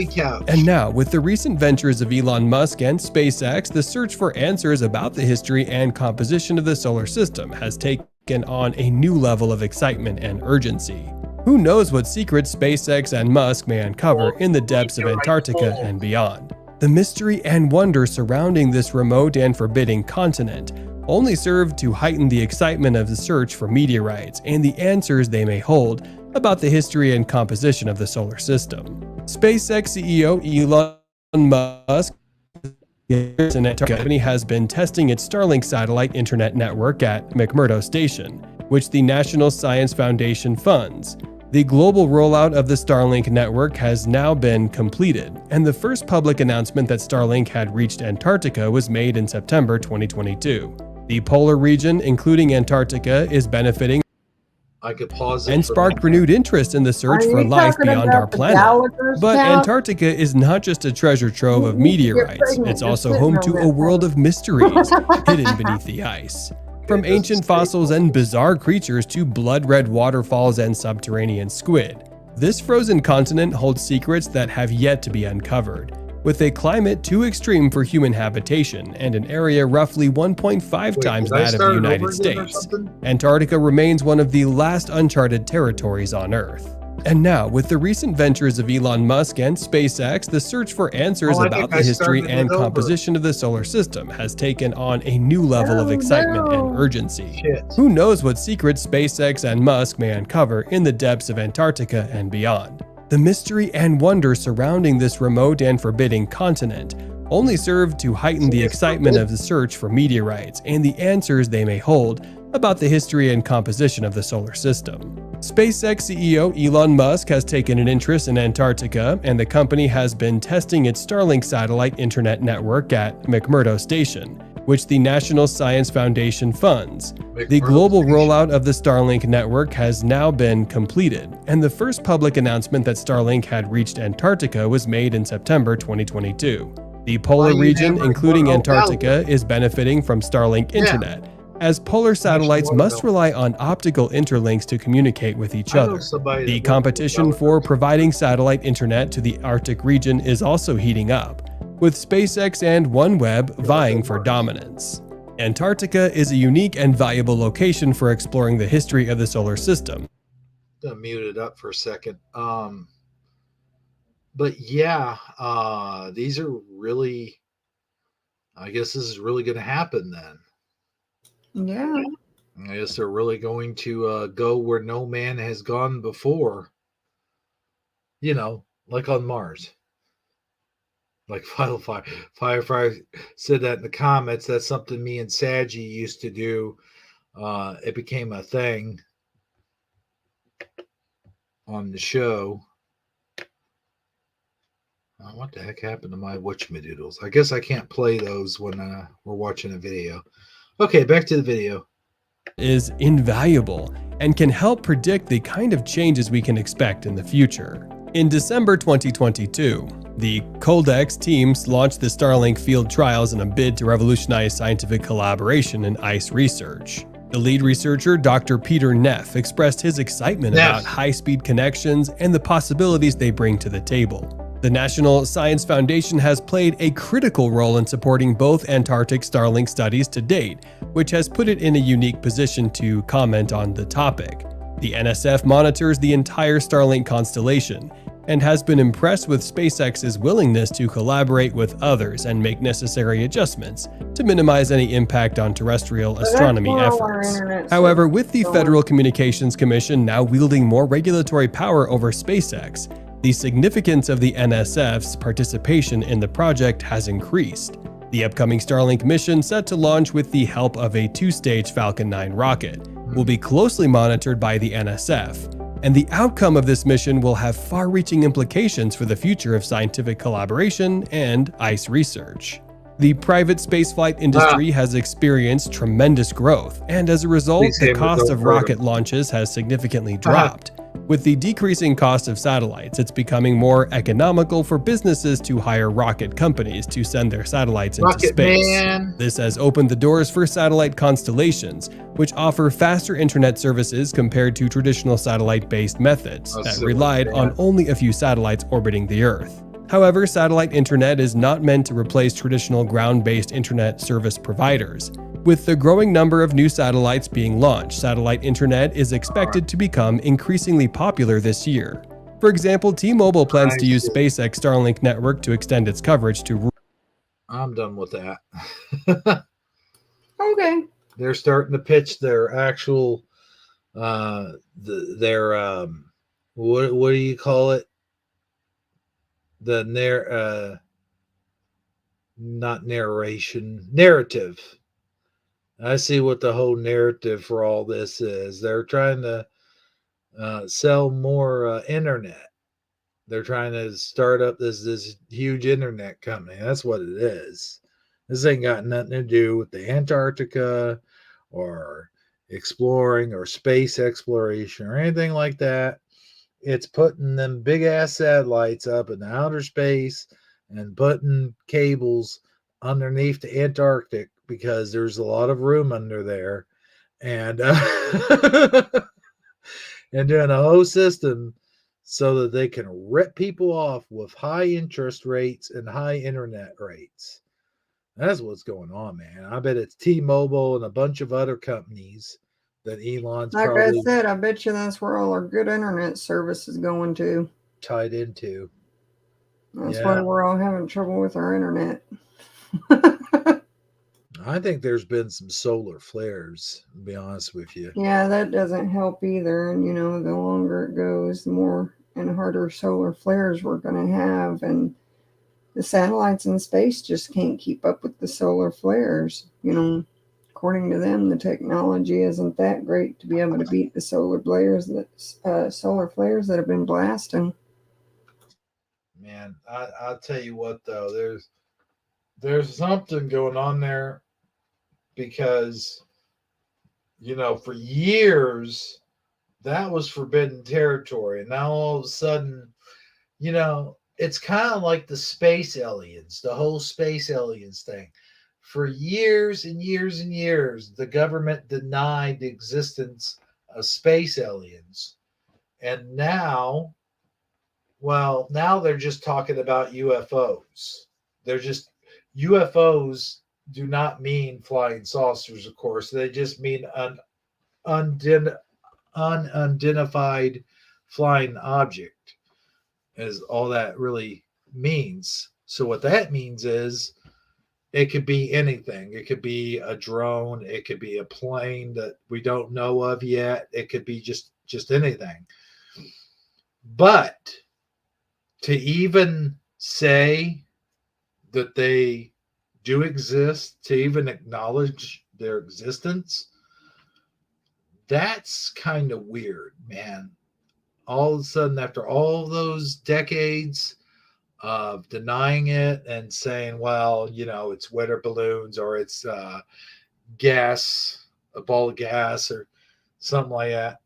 And now, with the recent ventures of Elon Musk and SpaceX, the search for answers about the history and composition of the solar system has taken on a new level of excitement and urgency. Who knows what secrets SpaceX and Musk may uncover in the depths of Antarctica and beyond? The mystery and wonder surrounding this remote and forbidding continent only serve to heighten the excitement of the search for meteorites and the answers they may hold about the history and composition of the solar system. SpaceX CEO Elon Musk company has been testing its Starlink satellite internet network at McMurdo Station, which the National Science Foundation funds. The global rollout of the Starlink network has now been completed, and the first public announcement that Starlink had reached Antarctica was made in September 2022. The polar region, including Antarctica, is benefiting I could pause it and for sparked renewed interest in the search Are for you life talking beyond about our the planet. Gallagher's But couch? Antarctica is not just a treasure trove of You need to get meteorites, pregnant it's just also sitting home on to that a world thing. of mysteries hidden beneath the ice. From It doesn't ancient stay fossils cold. and bizarre creatures to blood-red waterfalls and subterranean squid, this frozen continent holds secrets that have yet to be uncovered. With a climate too extreme for human habitation and an area roughly 1.5 Wait, times did I that of the start it United over again or States, something? Antarctica remains one of the last uncharted territories on Earth. And now, with the recent ventures of Elon Musk and SpaceX, the search for answers Oh, I about think the I history started and it over. composition of the solar system has taken on a new level of Oh, excitement no. and urgency. Shit. Who knows what secrets SpaceX and Musk may uncover in the depths of Antarctica and beyond? The mystery and wonder surrounding this remote and forbidding continent only serve to heighten the excitement of the search for meteorites and the answers they may hold about the history and composition of the solar system. SpaceX CEO Elon Musk has taken an interest in Antarctica, and the company has been testing its Starlink satellite internet network at McMurdo Station, which the National Science Foundation funds. The global rollout of the Starlink network has now been completed, and the first public announcement that Starlink had reached Antarctica was made in September 2022. The polar region, including Antarctica, is benefiting from Starlink internet, as polar satellites must rely on optical interlinks to communicate with each other. The competition for providing satellite internet to the Arctic region is also heating up, with SpaceX and OneWeb vying for dominance. Antarctica is a unique and valuable location for exploring the history of the solar system. Gonna mute it up for a second. But yeah, these are really, I guess this is really going to happen then. Yeah. I guess they're really going to go where no man has gone before. You know, like on Mars. Like Firefly said that in the comments. That's something me and Saji used to do. It became a thing on the show. What the heck happened to my whatchamadoodles? I guess I can't play those when we're watching a video. Okay, back to the video. Is invaluable and can help predict the kind of changes we can expect in the future. In December 2022, the Coldex teams launched the Starlink field trials in a bid to revolutionize scientific collaboration in ice research. The lead researcher, Dr. Peter Neff, expressed his excitement about high-speed connections and the possibilities they bring to the table. The National Science Foundation has played a critical role in supporting both Antarctic Starlink studies to date, which has put it in a unique position to comment on the topic. The NSF monitors the entire Starlink constellation and has been impressed with SpaceX's willingness to collaborate with others and make necessary adjustments to minimize any impact on terrestrial astronomy efforts. However, with the Federal Communications Commission now wielding more regulatory power over SpaceX, the significance of the NSF's participation in the project has increased. The upcoming Starlink mission, set to launch with the help of a two-stage Falcon 9 rocket, will be closely monitored by the NSF, and the outcome of this mission will have far-reaching implications for the future of scientific collaboration and ice research. The private spaceflight industry has experienced tremendous growth, and as a result, the cost of rocket launches has significantly dropped. With the decreasing cost of satellites, it's becoming more economical for businesses to hire rocket companies to send their satellites into space. This has opened the doors for satellite constellations, which offer faster internet services compared to traditional satellite-based methods that relied on only a few satellites orbiting the Earth. However, satellite internet is not meant to replace traditional ground-based internet service providers. With the growing number of new satellites being launched, satellite internet is expected to become increasingly popular this year. For example, T-Mobile plans to use SpaceX Starlink network to extend its coverage to. I'm done with that. Okay. They're starting to pitch their actual, what do you call it? the narrative. I see what the whole narrative for all this is. They're trying to sell more internet. They're trying to start up this huge internet company. That's what it is. This ain't got nothing to do with the Antarctica or exploring or space exploration or anything like that. It's putting them big ass satellites up in outer space and putting cables underneath the Antarctic because there's a lot of room under there, and and doing a whole system so that they can rip people off with high interest rates and high internet rates. That's what's going on, man. I bet it's T-Mobile and a bunch of other companies that Elon's Like probably I said, I bet you that's where all our good internet service is going to. tied into. That's Yeah. why we're all having trouble with our internet. I think there's been some solar flares, to be honest with you. Yeah, that doesn't help either. And, the longer it goes, the more and harder solar flares we're going to have. And the satellites in space just can't keep up with the solar flares. According to them, the technology isn't that great to be able to beat the solar flares that have been blasting. Man, I'll tell you what, though, there's something going on there because, for years, that was forbidden territory. And now all of a sudden, it's kind of like the space aliens, the whole space aliens thing. For years and years and years, the government denied the existence of space aliens. And now they're just talking about UFOs. UFOs do not mean flying saucers, of course. They just mean unidentified flying object, is all that really means. So what that means is it could be anything. It could be a drone. It could be a plane that we don't know of yet. It could be just anything. But to even say that they do exist, to even acknowledge their existence, that's kind of weird, man. All of a sudden, after all those decades of denying it and saying, well, it's weather balloons or it's gas, a ball of gas or something like that,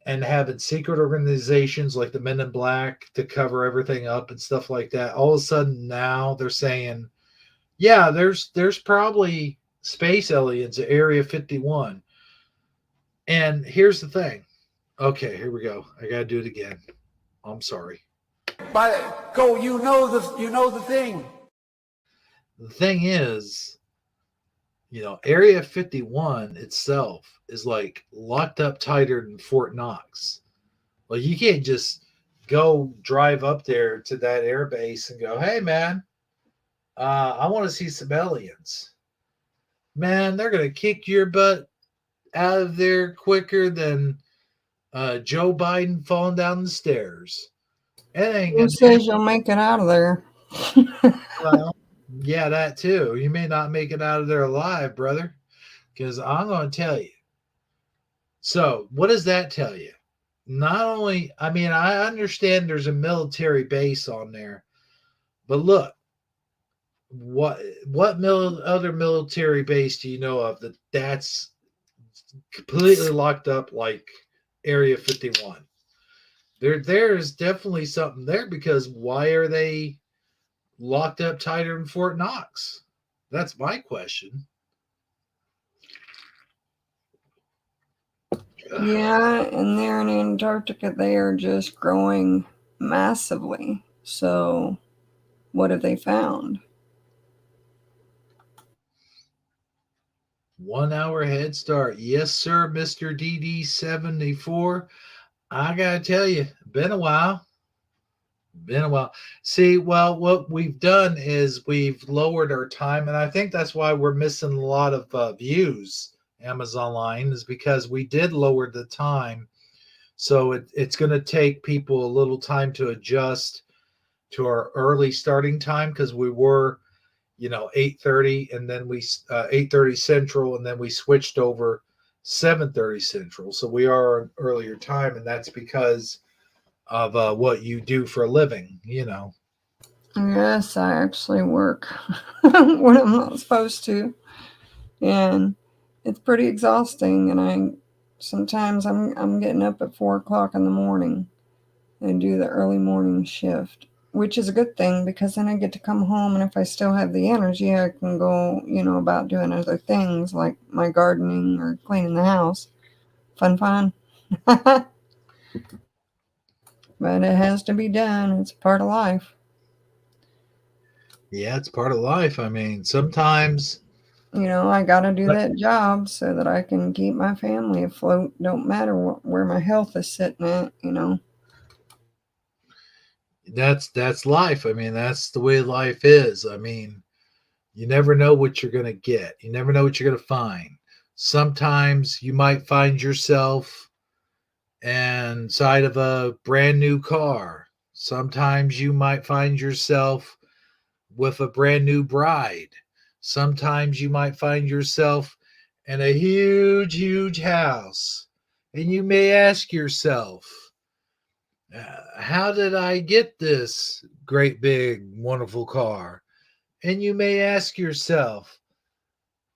and having secret organizations like the Men in Black to cover everything up and stuff like that. All of a sudden now they're saying, yeah, there's probably space aliens at Area 51. And here's the thing. Okay, here we go. I gotta do it again. I'm sorry. You know the thing. The thing is, Area 51 itself is like locked up tighter than Fort Knox. Like you can't just go drive up there to that air base and go, hey man, I want to see some aliens. Man, they're gonna kick your butt out of there quicker than Joe Biden falling down the stairs. It ain't Who says you'll make it out of there? Well, yeah, that too. You may not make it out of there alive, brother, because I'm going to tell you. So, what does that tell you? Not only, I understand there's a military base on there, but look, what other military base do you know of that's completely locked up like Area 51? There's definitely something there, because why are they locked up tighter than Fort Knox? That's my question. Yeah, and there in Antarctica, they are just growing massively. So, what have they found? 1 hour head start. Yes, sir, Mr. DD74. I gotta tell you, been a while. See, well, what we've done is we've lowered our time, and I think that's why we're missing a lot of views. Amazon line is because we did lower the time, so it's going to take people a little time to adjust to our early starting time because we were, 8:30, and then we 8:30 Central, and then we switched over 7:30 Central. So we are an earlier time, and that's because of what you do for a living. Yes, I actually work when I'm not supposed to, and it's pretty exhausting. And sometimes I'm getting up at 4 o'clock in the morning and do the early morning shift, which is a good thing because then I get to come home, and if I still have the energy, I can go, about doing other things like my gardening or cleaning the house. Fun. But it has to be done. It's part of life. Yeah, it's part of life. I mean, sometimes. I got to do that job so that I can keep my family afloat. Don't matter where my health is sitting at. That's life. I mean, that's the way life is. I mean, you never know what you're going to get. You never know what you're going to find. Sometimes you might find yourself inside of a brand new car. Sometimes you might find yourself with a brand new bride. Sometimes you might find yourself in a huge house. And you may ask yourself, how did I get this great big wonderful car? And you may ask yourself,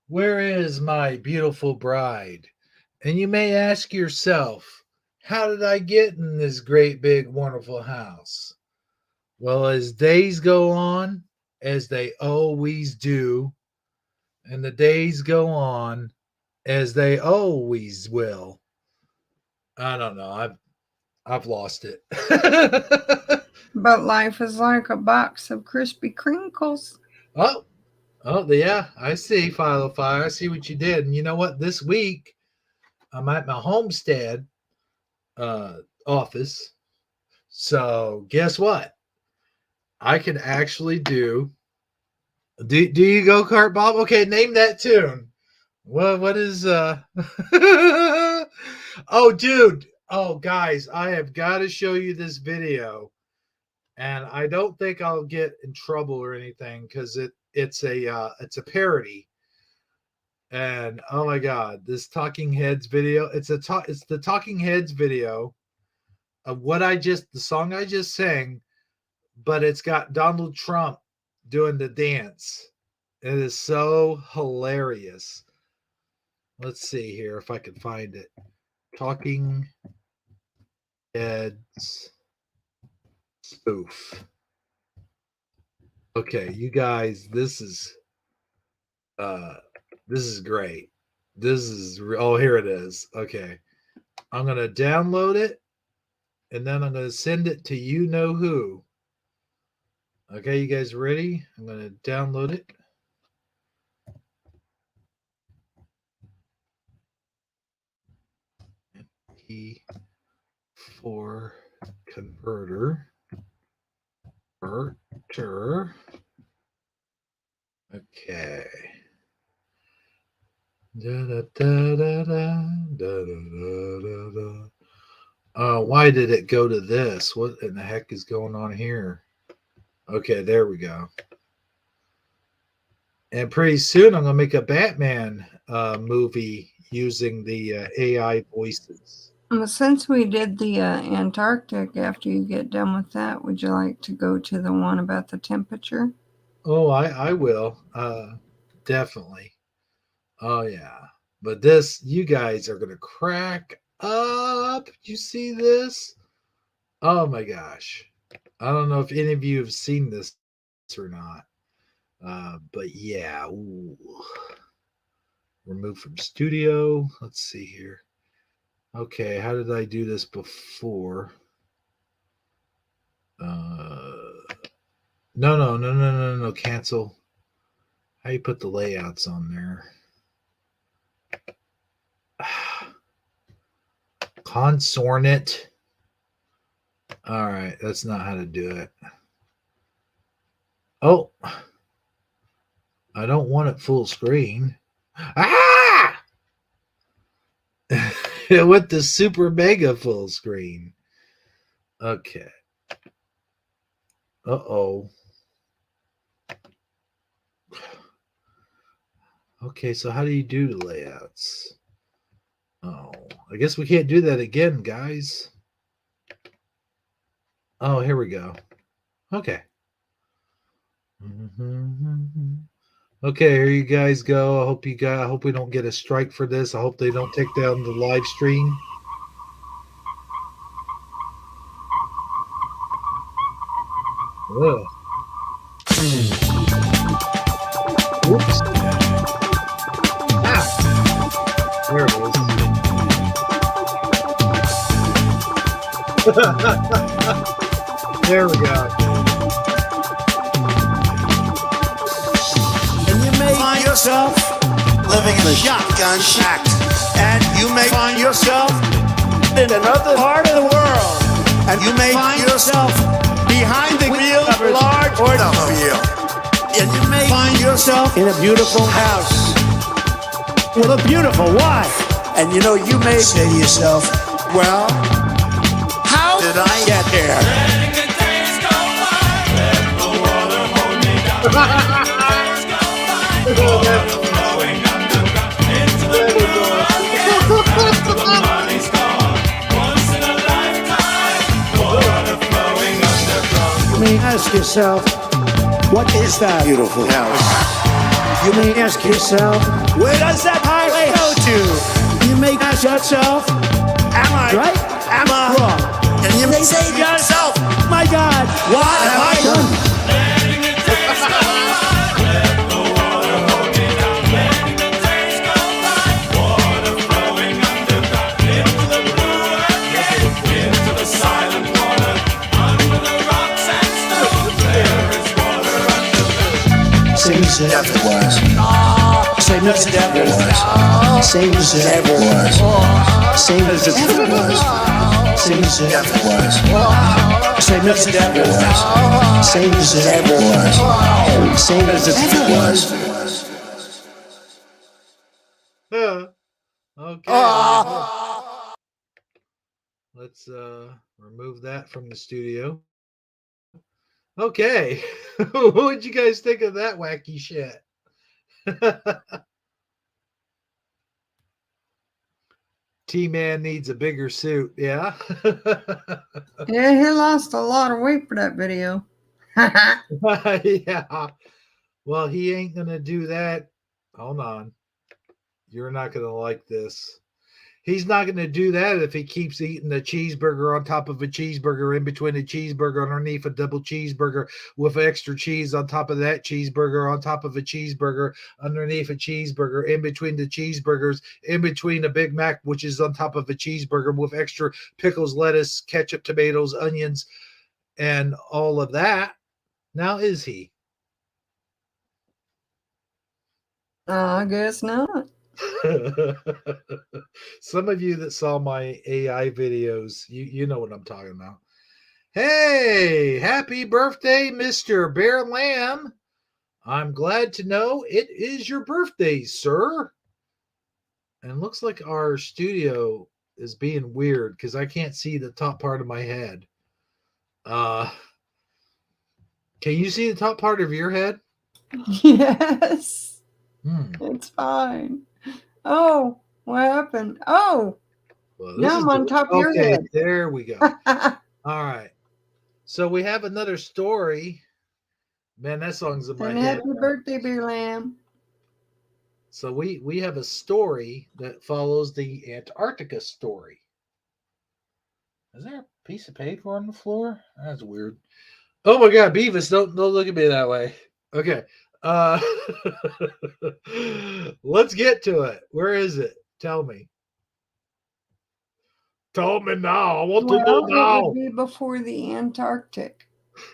where is my beautiful bride? And you may ask yourself, how did I get in this great big wonderful house? Well, as days go on, as they always do, and the days go on as they always will. I don't know. I've lost it. But life is like a box of Krispy Krinkles. Oh, yeah. I see, Philo Fire. I see what you did. And you know what? This week, I'm at my homestead office. So guess what? I can actually do. Do you go kart, Bob? Okay, name that tune. What is Oh, dude. Oh, guys, I have got to show you this video. And I don't think I'll get in trouble or anything because it's a parody. And oh my god, this Talking Heads video. It's the Talking Heads video of the song I just sang, but it's got Donald Trump doing the dance. It is so hilarious. Let's see here if I can find it. Talking Heads spoof. Okay, you guys, this is great. Here it is. Okay. I'm going to download it and then I'm going to send it to you know who. Okay, you guys ready? I'm going to download it. P4 converter. Okay. Why did it go to this? What in the heck is going on here? Okay, there we go. And pretty soon I'm going to make a Batman movie using the AI voices. Since we did the Antarctic, after you get done with that, would you like to go to the one about the temperature? Oh, I will. Definitely. Oh, yeah. But this, you guys are going to crack up. You see this? Oh, my gosh. I don't know if any of you have seen this or not. But yeah. Ooh. Remove from studio. Let's see here. Okay, how did I do this before? No, cancel. How you put the layouts on there? Consornate. All right, that's not how to do it. Oh, I don't want it full screen. Ah! It went to super mega full screen. Okay. Uh-oh. Okay, so how do you do the layouts? Oh, I guess we can't do that again, guys. Oh, here we go. Okay. Okay, here you guys go. I hope we don't get a strike for this. I hope they don't take down the live stream. Ugh. Oops. Ah. There it is. There we go. And you may find yourself living in a shotgun shack. And you may find yourself in another part of the world. And you may find yourself behind the wheel of a large automobile. And you may find yourself in a beautiful house with a beautiful wife. And you know, you may say to yourself, well, how did I get here? You may ask yourself, what is that beautiful house? You may ask yourself, where does that highway go to? You may ask yourself, am I right? Am I wrong? And you may say to yourself, my God, what have I done? Same as it ever was. Same as it ever was. Same as it ever was. Same as it ever was. Same as it ever was. Same as it ever was. Same as it ever was. Same as it ever was. Okay. Let's remove that from the studio. Okay. What'd you guys think of that wacky shit? T-Man needs a bigger suit, yeah? Yeah, he lost a lot of weight for that video. Yeah. Well, he ain't gonna do that. Hold on. You're not gonna like this. He's not going to do that if he keeps eating a cheeseburger on top of a cheeseburger, in between a cheeseburger, underneath a double cheeseburger, with extra cheese on top of that cheeseburger, on top of a cheeseburger, underneath a cheeseburger, in between the cheeseburgers, in between a Big Mac, which is on top of a cheeseburger, with extra pickles, lettuce, ketchup, tomatoes, onions, and all of that. Now, is he? I guess not. Some of you that saw my AI videos, you know what I'm talking about. Hey, happy birthday, Mr. Bear Lamb. I'm glad to know it is your birthday, sir. And looks like our studio is being weird because I can't see the top part of my head. Can you see the top part of your head? Yes. It's fine. Oh, what happened? Oh, well, now I'm on top of your head. There we go. All right. So we have another story. Man, that song's in my And head. happy birthday, Beer Lamb. So we have a story that follows the Antarctica story. Is there a piece of paper on the floor? That's weird. Oh my God, Beavis, don't look at me that way. Okay. Let's get to it. Where is it? Tell me. Tell me now. I want to know now. It would be before the Antarctic.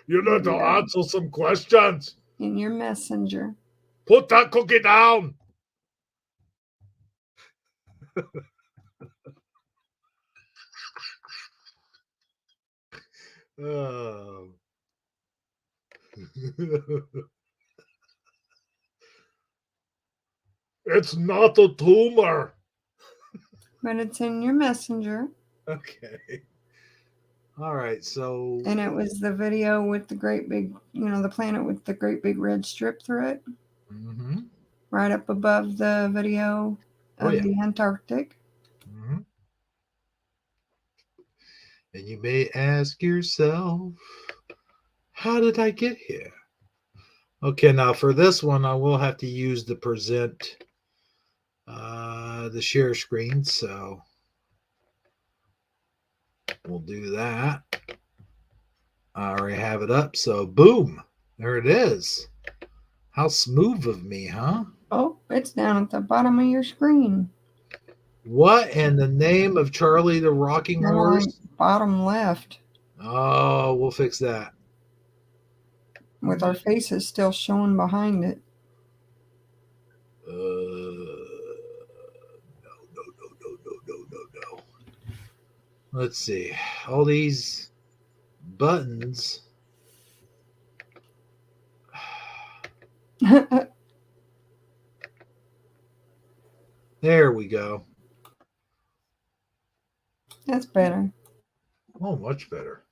You need to answer some questions. In your messenger. Put that cookie down. Oh. It's not a tumor. But it's in your messenger. Okay. All right, so And it was the video with the great big, the planet with the great big red strip through it, mhm. right up above the video Oh of yeah. the Antarctic. Mhm. And you may ask yourself, how did I get here? Okay, now for this one, I will have to use the the share screen. So we'll do that. I already have it up. So boom, there it is. How smooth of me, huh? Oh, it's down at the bottom of your screen. What in the name of Charlie the Rocking Kind of like Horse? bottom left, Oh, we'll fix that. with our faces still showing behind it. No. Let's see. All these buttons. There we go. That's better. Oh, much better.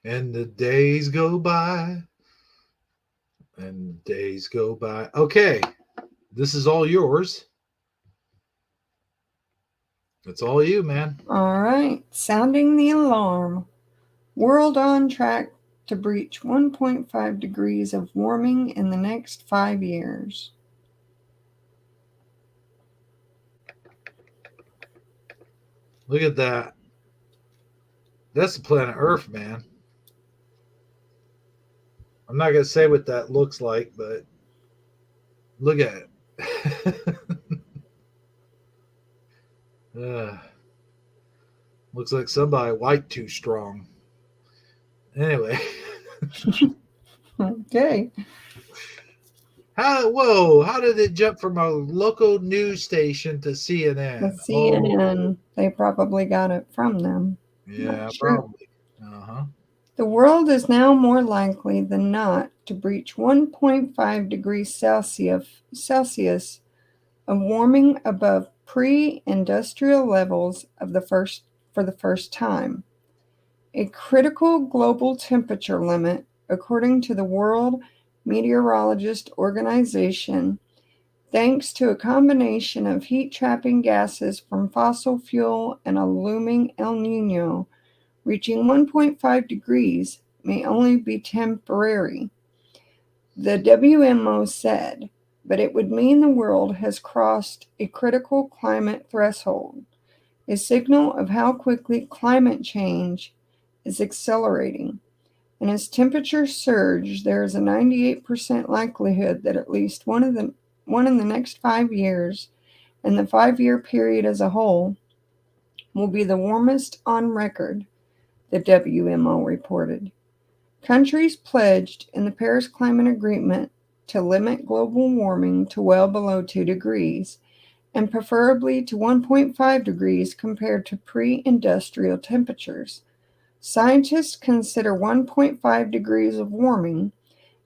And the days go by. And the days go by. Okay. This is all yours. It's all you, man. All right. Sounding the alarm. World on track to breach 1.5 degrees of warming in the next 5 years. Look at that. That's the planet Earth, man. I'm not going to say what that looks like, but look at it. Looks like somebody wiped too strong. Anyway. Okay. How did it jump from a local news station to CNN? The CNN, they probably got it from them. Yeah, Sure. probably. Uh-huh. The world is now more likely than not to breach 1.5 degrees Celsius of warming above pre-industrial levels for the first time. A critical global temperature limit, according to the World Meteorologist Organization, thanks to a combination of heat-trapping gases from fossil fuel and a looming El Niño, reaching 1.5 degrees may only be temporary. The WMO said, but it would mean the world has crossed a critical climate threshold, a signal of how quickly climate change is accelerating. And as temperatures surge, there is a 98% likelihood that at least one in the next 5 years, and the 5-year period as a whole, will be the warmest on record, the WMO reported. Countries pledged in the Paris Climate Agreement to limit global warming to well below 2 degrees, and preferably to 1.5 degrees compared to pre-industrial temperatures. Scientists consider 1.5 degrees of warming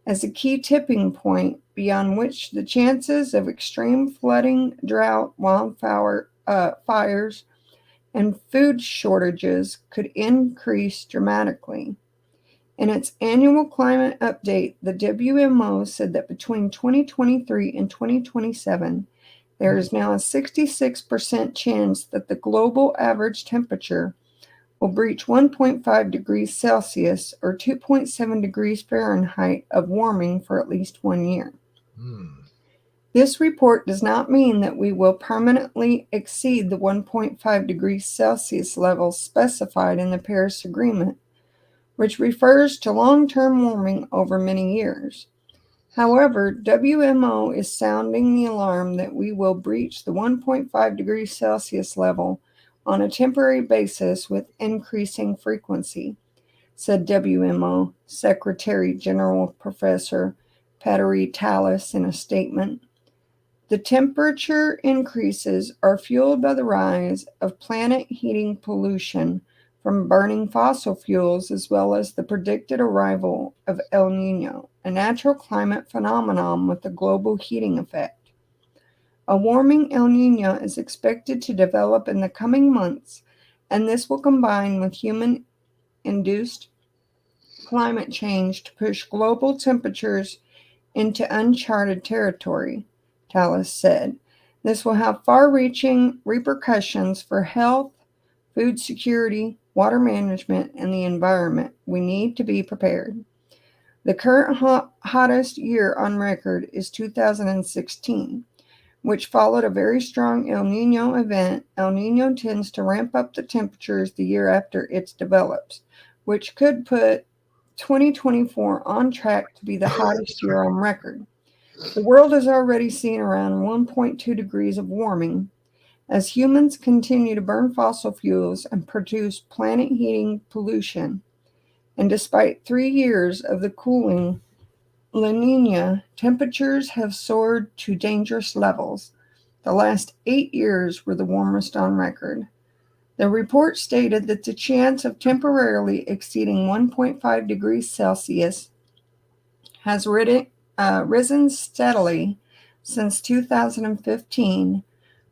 as a key tipping point beyond which the chances of extreme flooding, drought, fires, and food shortages could increase dramatically. In its annual climate update, the WMO said that between 2023 and 2027, there is now a 66% chance that the global average temperature will breach 1.5 degrees Celsius or 2.7 degrees Fahrenheit of warming for at least 1 year. This report does not mean that we will permanently exceed the 1.5 degrees Celsius levels specified in the Paris Agreement, which refers to long-term warming over many years. However, WMO is sounding the alarm that we will breach the 1.5 degrees Celsius level on a temporary basis with increasing frequency, said WMO Secretary General Professor Patry Tallis in a statement. The temperature increases are fueled by the rise of planet heating pollution from burning fossil fuels, as well as the predicted arrival of El Niño, a natural climate phenomenon with a global heating effect. A warming El Nino is expected to develop in the coming months, and this will combine with human-induced climate change to push global temperatures into uncharted territory, Tallis said. This will have far-reaching repercussions for health, food security, water management, and the environment. We need to be prepared. The current hottest year on record is 2016, which followed a very strong El Nino event. El Nino tends to ramp up the temperatures the year after it develops, which could put 2024 on track to be the hottest year on record. The world has already seen around 1.2 degrees of warming as humans continue to burn fossil fuels and produce planet heating pollution. And despite 3 years of the cooling La Nina, temperatures have soared to dangerous levels. The last 8 years were the warmest on record. The report stated that the chance of temporarily exceeding 1.5 degrees Celsius has risen steadily since 2015,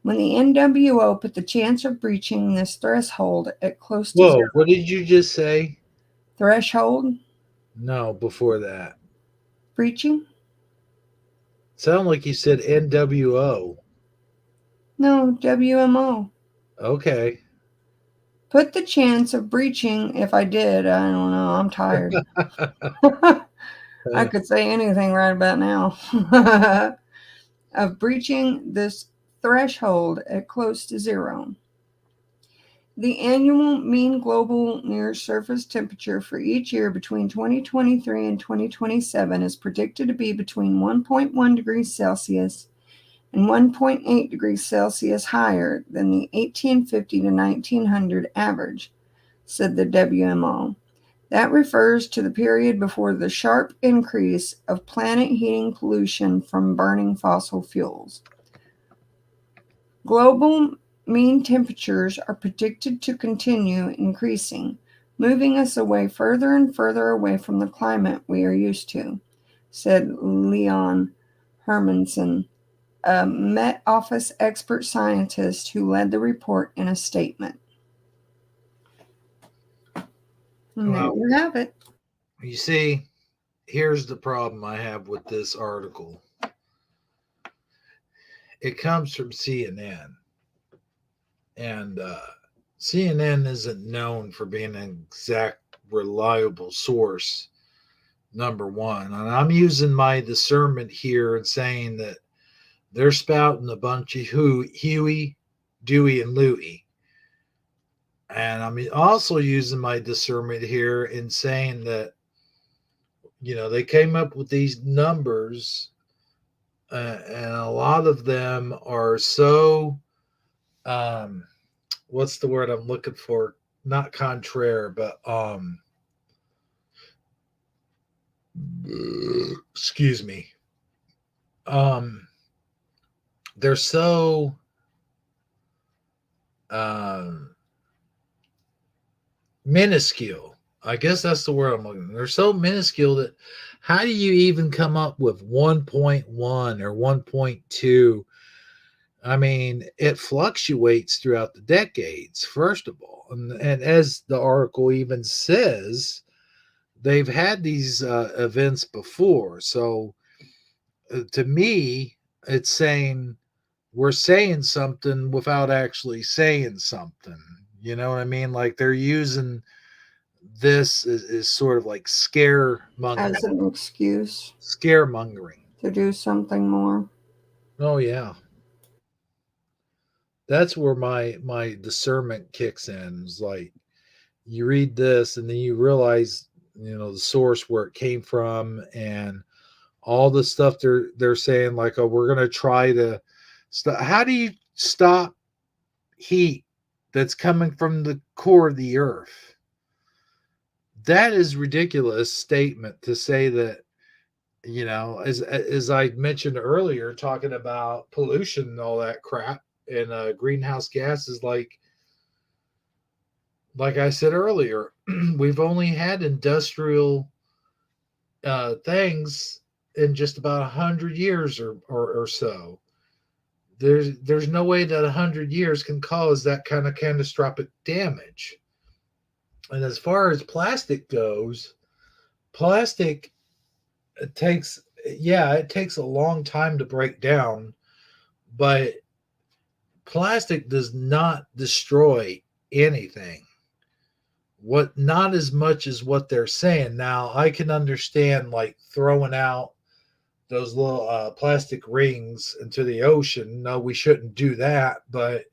when the NWO put the chance of breaching this threshold at close to Whoa, zero. what did you just say? Threshold? No, before that. Breaching? Sound like you said NWO. No, WMO. Okay. Put the chance of breaching, if I did, I don't know, I'm tired. I could say anything right about now. Of breaching this threshold at close to zero. The annual mean global near surface temperature for each year between 2023 and 2027 is predicted to be between 1.1 degrees Celsius and 1.8 degrees Celsius higher than the 1850 to 1900 average, said the WMO. That refers to the period before the sharp increase of planet heating pollution from burning fossil fuels. Global mean temperatures are predicted to continue increasing, moving us further and further away from the climate we are used to, said Leon Hermanson, a Met Office expert scientist who led the report in a statement. And there you have it. You see, here's the problem I have with this article. It comes from CNN. And CNN isn't known for being an exact reliable source, number one. And I'm using my discernment here and saying that they're spouting a bunch of Huey, Dewey, and Louie. And I'm also using my discernment here in saying that, they came up with these numbers, and a lot of them are so, what's the word I'm looking for? Not contraire, but, excuse me. They're so, minuscule. I guess that's the word I'm looking for. They're so minuscule that how do you even come up with 1.1 or 1.2? I mean, it fluctuates throughout the decades, first of all. And as the article even says, they've had these events before. So to me, it's saying we're saying something without actually saying something. You know what I mean? Like they're using this is sort of like scaremongering. As an excuse. Scaremongering. To do something more. Oh, yeah. That's where my discernment kicks in. It's like you read this and then you realize, the source where it came from and all the stuff they're saying, like, oh, we're going to try to stop. How do you stop heat that's coming from the core of the earth? That is ridiculous statement to say that, as I mentioned earlier, talking about pollution and all that crap and greenhouse gases, like I said earlier, we've only had industrial things in just about 100 years or so. there's no way that 100 years can cause that kind of catastrophic damage. And as far as plastic goes, plastic it takes a long time to break down, but plastic does not destroy anything. What not as much as what they're saying. Now I can understand like throwing out those little plastic rings into the ocean. No, we shouldn't do that, but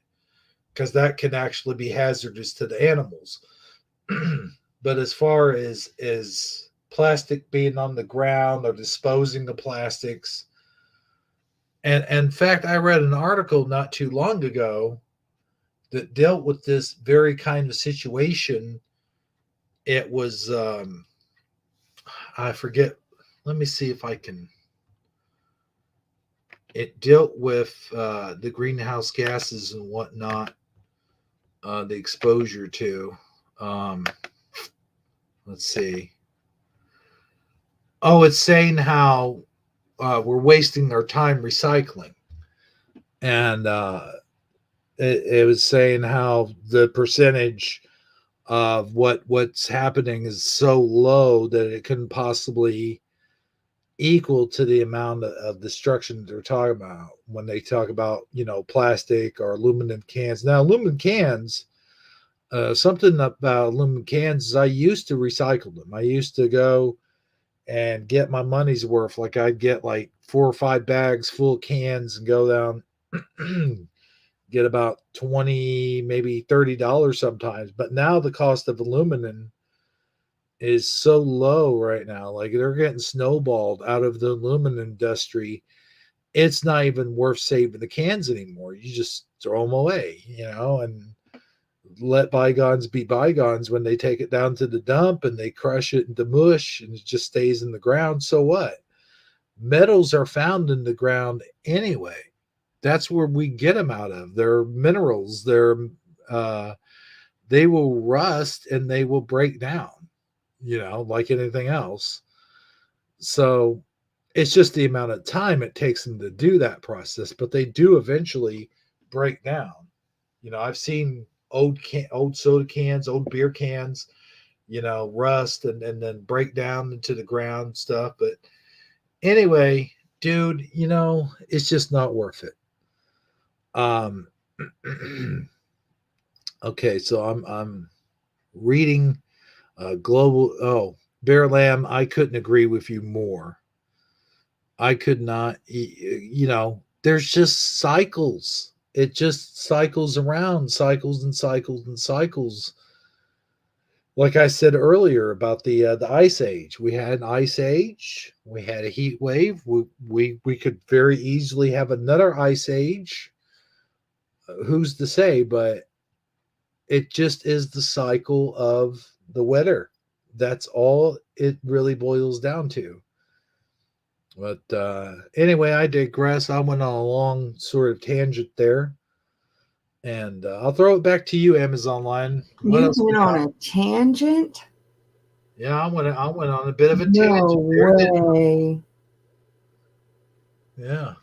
because that can actually be hazardous to the animals. But as far as plastic being on the ground or disposing of plastics, and in fact, I read an article not too long ago that dealt with this very kind of situation. It was I forget. Let me see if I can. It dealt with the greenhouse gases and whatnot, the exposure to. Let's see. Oh, it's saying how we're wasting our time recycling. And it was saying how the percentage of what's happening is so low that it couldn't possibly equal to the amount of destruction they're talking about when they talk about, plastic or aluminum cans. Now, aluminum cans, something about aluminum cans is I used to recycle them. I used to go and get my money's worth. Like I'd get like 4 or 5 bags full of cans and go down, get about $20, maybe $30 sometimes. But now the cost of aluminum is so low right now. Like they're getting snowballed out of the aluminum industry. It's not even worth saving the cans anymore. You just throw them away, and let bygones be bygones. When they take it down to the dump and they crush it into mush and it just stays in the ground, so what? Metals are found in the ground anyway. That's where we get them out of. They're minerals. They will rust and they will break down, like anything else. So it's just the amount of time it takes them to do that process, but they do eventually break down. I've seen old soda cans, old beer cans, rust and then break down into the ground stuff. But anyway, dude, it's just not worth it. Okay, so I'm reading global. Bear Lamb, I couldn't agree with you more. I could not. There's just cycles. It just cycles around, cycles and cycles and cycles. Like I said earlier about the ice age, we had an ice age, we had a heat wave. We could very easily have another ice age. Who's to say? But it just is the cycle of the weather. That's all it really boils down to. But anyway, I digress. I went on a long sort of tangent there. And I'll throw it back to you, Amazon Line. What you went on a tangent? Yeah, I went on a bit of a no tangent. No way. Yeah.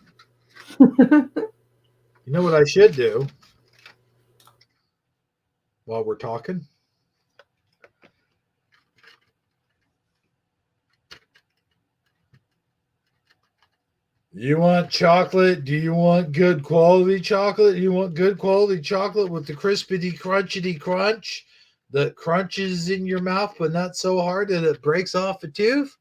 You know what I should do while we're talking? You want chocolate? Do you want good quality chocolate? You want good quality chocolate with the crispity crunchity crunch that crunches in your mouth, but not so hard that it breaks off a tooth?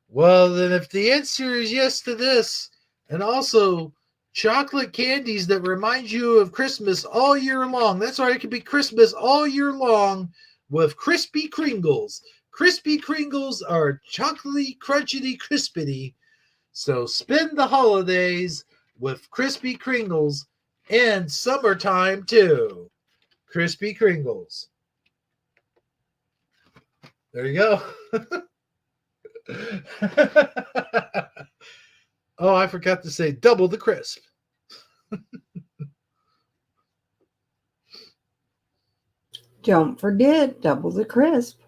Well, then if the answer is yes to this, and also chocolate candies that remind you of Christmas all year long. That's right, it can be Christmas all year long with Crispy Kringles. Crispy Kringles are chocolatey, crunchity, crispity. So spend the holidays with Crispy Kringles and summertime too. Crispy Kringles. There you go. Oh, I forgot to say double the crisp. Don't forget, double the crisp.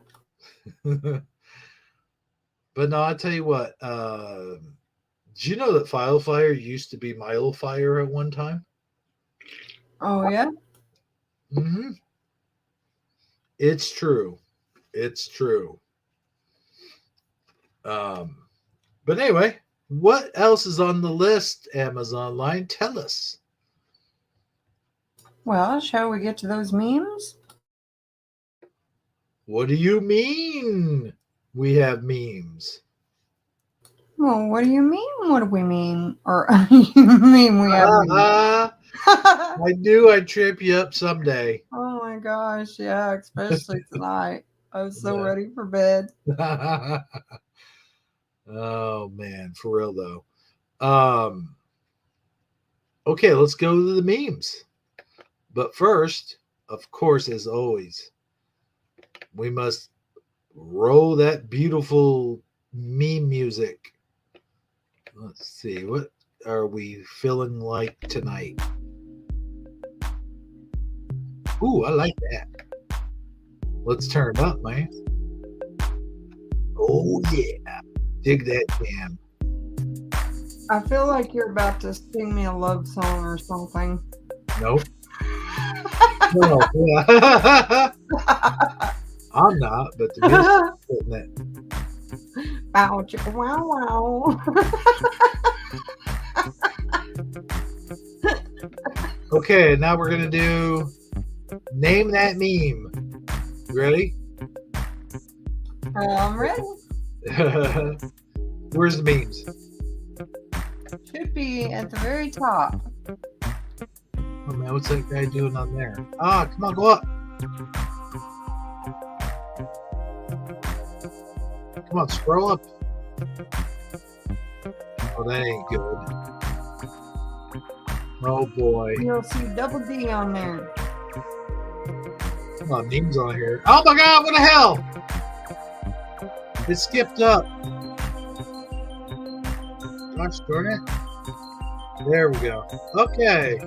But no, I tell you what, Did you know that Filefire used to be Milefire at one time? Oh yeah. Mm-hmm. It's true. It's true. But anyway, what else is on the list, Amazon Line? Tell us. Well, shall we get to those memes? What do you mean we have memes? Well, what do you mean? What do we mean? Or you mean we have memes? I knew I'd trip you up someday. Oh my gosh, yeah, especially tonight. I'm so Yeah. ready for bed. Oh man, for real though. Okay, let's go to the memes. But first, of course, as always, we must roll that beautiful meme music. Let's see, what are we feeling like tonight? Ooh, I like that. Let's turn it up, man. Oh yeah, dig that jam. I feel like you're about to sing me a love song or something. Nope. No, yeah. I'm not, but the music's putting it. Bow, chicka, wow, wow. Okay, now we're gonna do name that meme. You ready? I'm ready. Where's the memes? Should be at the very top. Oh man, what's that guy doing on there? Ah, come on, go up. Come on, scroll up. Oh, that ain't good. Oh boy. You'll see double D on there. Come on, memes on here. Oh my god, what the hell? It skipped up. Gosh darn it. There we go. Okay.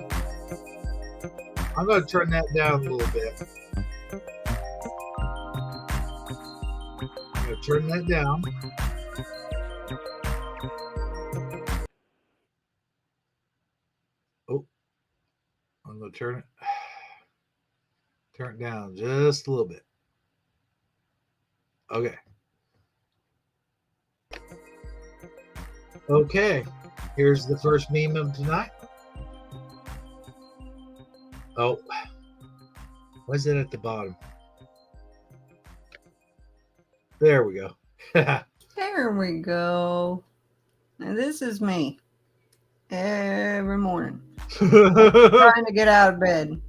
I'm going to turn that down a little bit. I'm going to turn that down. Oh. I'm going to turn it down just a little bit. Okay. Okay, here's the first meme of tonight. Oh, why is it at the bottom? There we go. There we go. Now this is me. Every morning. Trying to get out of bed.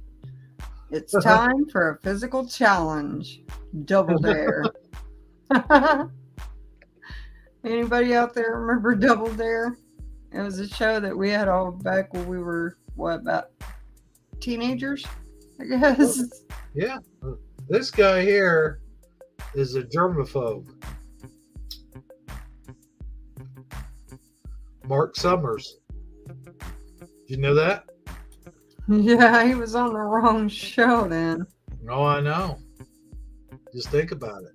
It's time for a physical challenge. Double Dare. Anybody out there remember Double Dare? It was a show that we had all back when we were, about teenagers, I guess. Yeah, this guy here is a germaphobe. Mark Summers. Did you know that? Yeah, he was on the wrong show then. No, I know. Just think about it.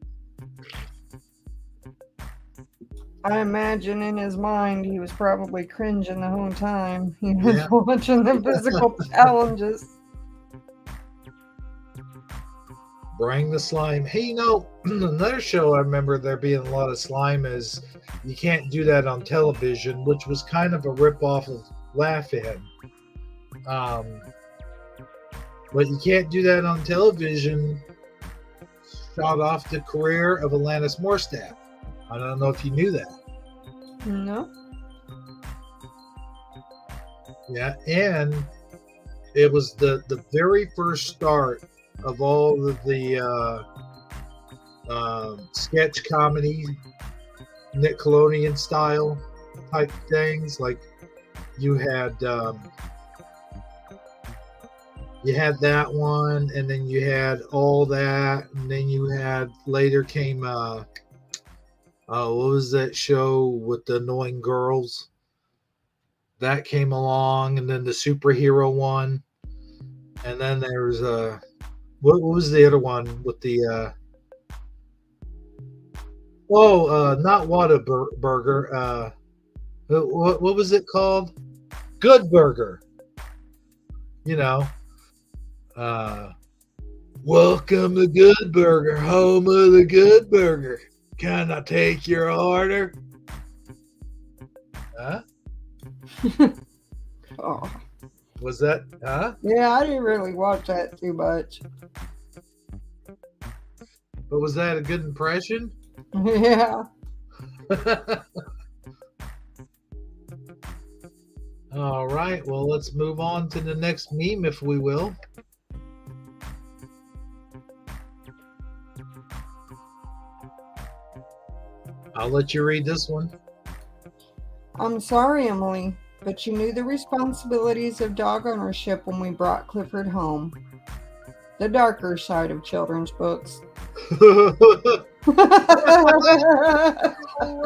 I imagine in his mind he was probably cringing the whole time. He was watching the physical challenges. Bring the slime. Hey, another show I remember there being a lot of slime is You Can't Do That on Television, which was kind of a ripoff of Laugh-In. But You Can't Do That on Television shot off the career of Alanis Morissette. I don't know if you knew that. No. Yeah, and it was the very first start of all of the sketch comedy, Nickelodeon style type things. Like you had that one, and then you had All That, and then you had later came what was that show with the annoying girls? That came along, and then the superhero one, and then there was what was the other one with the not Whataburger, What was it called? Good Burger. You know, welcome to Good Burger, home of the Good Burger. Can I take your order? Huh? Oh. Was that, huh? Yeah, I didn't really watch that too much. But was that a good impression? Yeah. All right, well, let's move on to the next meme, if we will. I'll let you read this one. I'm sorry, Emily, but you knew the responsibilities of dog ownership when we brought Clifford home. The darker side of children's books. All right. Oh,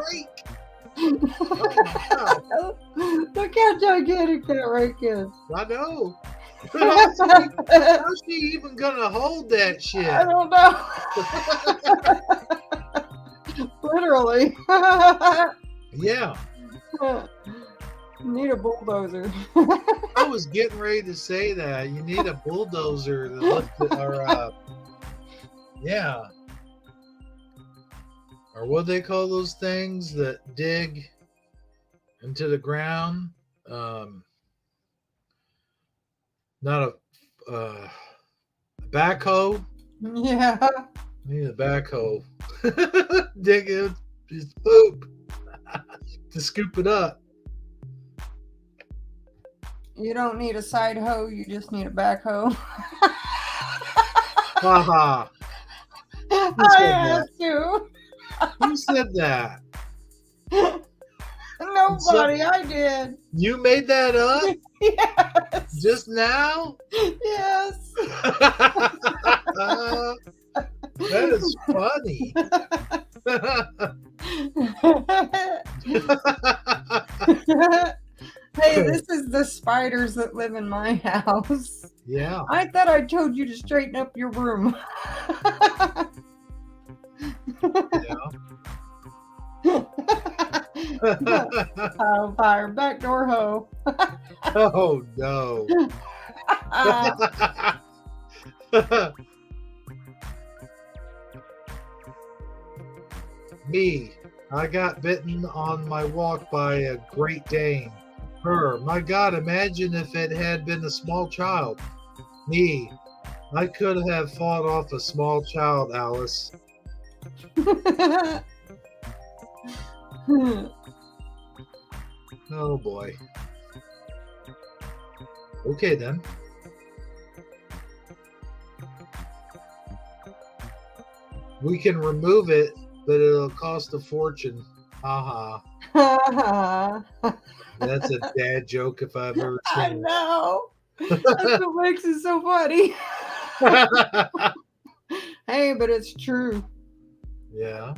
wow. Look how gigantic that rake is. I know. How's she even gonna hold that shit? I don't know. Literally. Yeah. Need a bulldozer. I was getting ready to say that. You need a bulldozer to lift it, or yeah. Or what do they call those things that dig into the ground? Not a backhoe. Yeah. You need a backhoe. Dig it, just poop to scoop it up. You don't need a side hoe, you just need a backhoe. Haha. I asked you. Who said that? Nobody, I did. You made that up? Yes. Just now? Yes. That is funny. Hey, this is the spiders that live in my house. Yeah. I thought I told you to straighten up your room. Fire, backdoor hoe. Oh no. Me, I got bitten on my walk by a Great Dane. Her, my God, imagine if it had been a small child. Me, I could have fought off a small child, Alice. Oh boy. Okay then. We can remove it, but it'll cost a fortune. Haha. That's a dad joke if I've ever I seen know. That's what makes it so funny. it. Hey, but it's true. Yeah.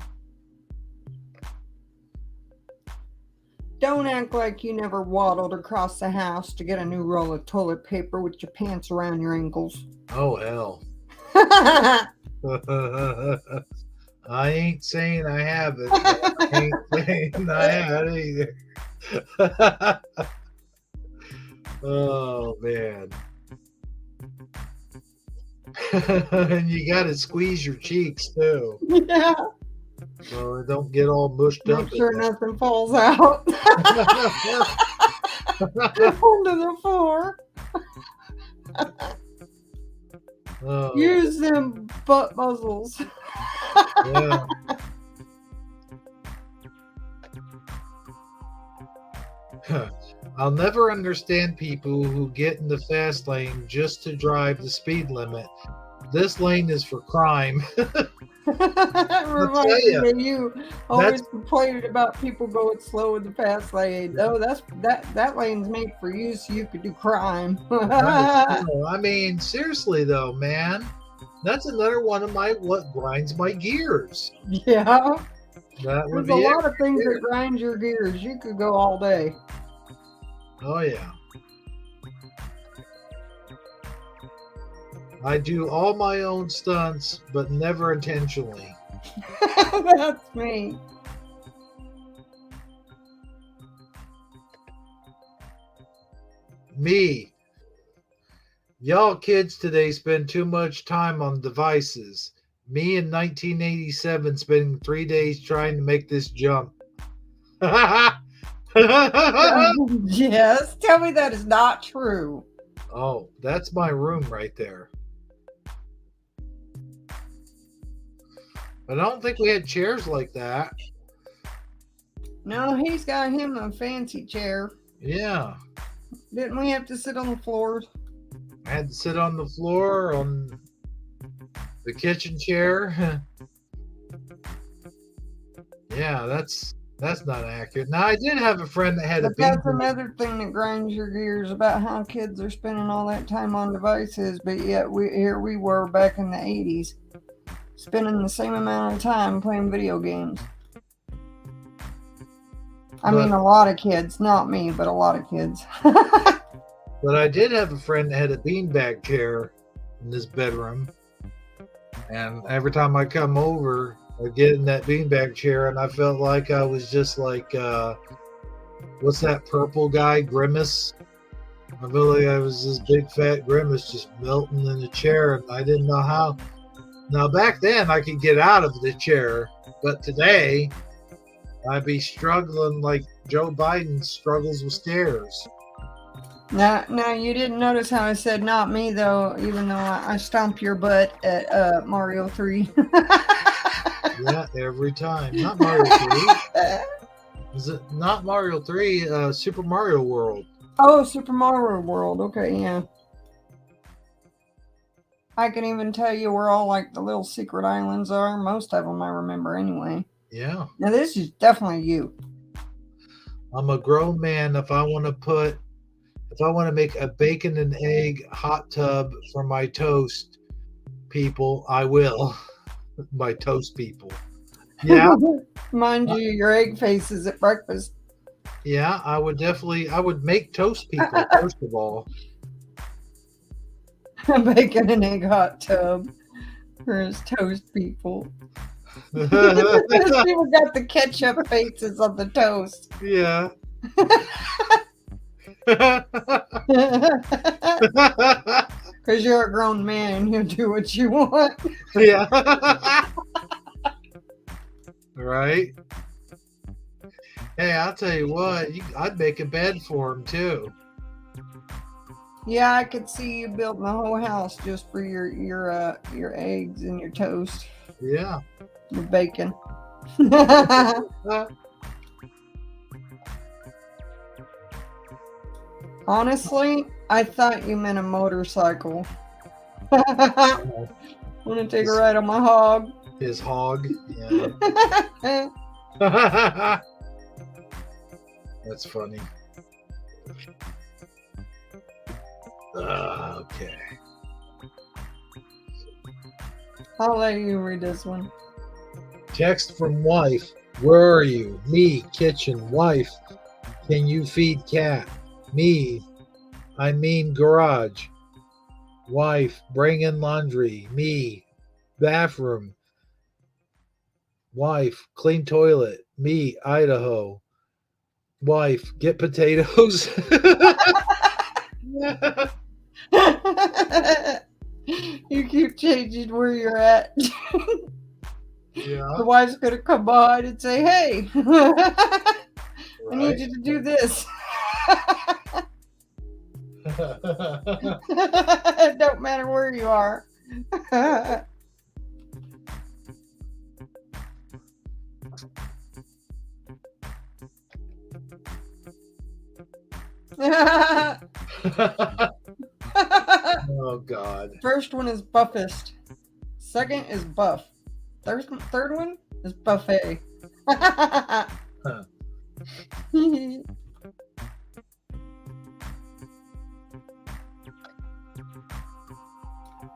Don't act like you never waddled across the house to get a new roll of toilet paper with your pants around your ankles. Oh hell. I ain't saying I haven't. I ain't saying I had either. Oh man. And you gotta squeeze your cheeks too. Yeah. So it don't get all mushed up. Make sure nothing falls out onto the floor. Oh, Use them butt muzzles. yeah. I'll never understand people who get in the fast lane just to drive the speed limit. This lane is for crime. Reminds me ya, of you always complaining about people going slow in the fast lane. No, that lane's made for you so you could do crime. I mean, seriously though, man, that's another one of what grinds my gears. Yeah. That would There's be a lot of things there. that grind your gears. You could go all day. Oh yeah. I do all my own stunts, but never intentionally. That's me. Me. Y'all kids today spend too much time on devices. Me in 1987 spending 3 days trying to make this jump. Yes, tell me that is not true. Oh, that's my room right there. But I don't think we had chairs like that. No, he's got him a fancy chair. Yeah. Didn't we have to sit on the floor? I had to sit on the floor on the kitchen chair. Yeah, that's not accurate. Now I did have a friend that had a But that's beanbag. another thing that grinds your gears about how kids are spending all that time on devices, but yet here we were back in the 80s spending the same amount of time playing video games. I mean, a lot of kids, not me, but a lot of kids. But I did have a friend that had a beanbag chair in this bedroom, and every time I come over, I get in that beanbag chair, and I felt like I was just like, what's that purple guy, Grimace? I felt like I was this big fat Grimace just melting in the chair, and I didn't know how. Now back then I could get out of the chair, but today I'd be struggling like Joe Biden struggles with stairs. Now, you didn't notice how I said not me, though, even though I stomped your butt at Mario 3. Yeah, every time. Not Mario 3. Is it not Mario 3? Super Mario World. Oh, Super Mario World. Okay, yeah. I can even tell you where all like the little secret islands are. Most of them I remember anyway. Yeah. Now this is definitely you. I'm a grown man. If I want to make a bacon and egg hot tub for my toast people, I will. My toast people. Yeah. Mind you, your egg faces at breakfast. Yeah, I would make toast people, first of all. Bacon and egg hot tub for his toast people. People got the ketchup faces on the toast. Yeah. Because you're a grown man, you do what you want. Yeah. Right? Hey, I'll tell you what, I'd make a bed for him too. Yeah, I could see you building the whole house just for your eggs and your toast, Yeah. your bacon. Honestly, I thought you meant a motorcycle. Want to take a ride on my hog? His hog. Yeah. That's funny. Okay. I'll let you read this one. Text from wife. Where are you? Me, kitchen. Wife, can you feed cat? Me, I mean garage. Wife, bring in laundry. Me, bathroom. Wife, clean toilet. Me, Idaho. Wife, get potatoes. You keep changing where you're at. Yeah. The wife's gonna come by and say, "Hey, I need Right. you to do this." It don't matter where you are. Oh God. First one is buffest. Second is buff. Third one is buffet.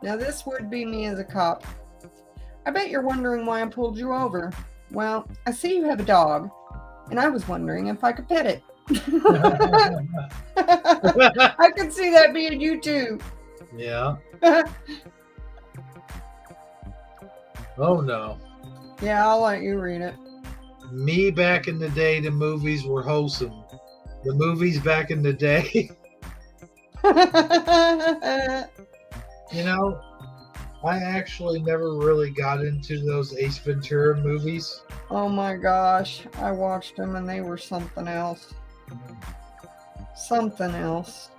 Now this would be me as a cop. I bet you're wondering why I pulled you over. Well, I see you have a dog, and I was wondering if I could pet it. I could see that being you too. Yeah. Oh no. Yeah, I'll let you read it. Me back in the day, the movies were wholesome. The movies back in the day You know, I actually never really got into those Ace Ventura movies. Oh my gosh, I watched them and they were something else. Something else.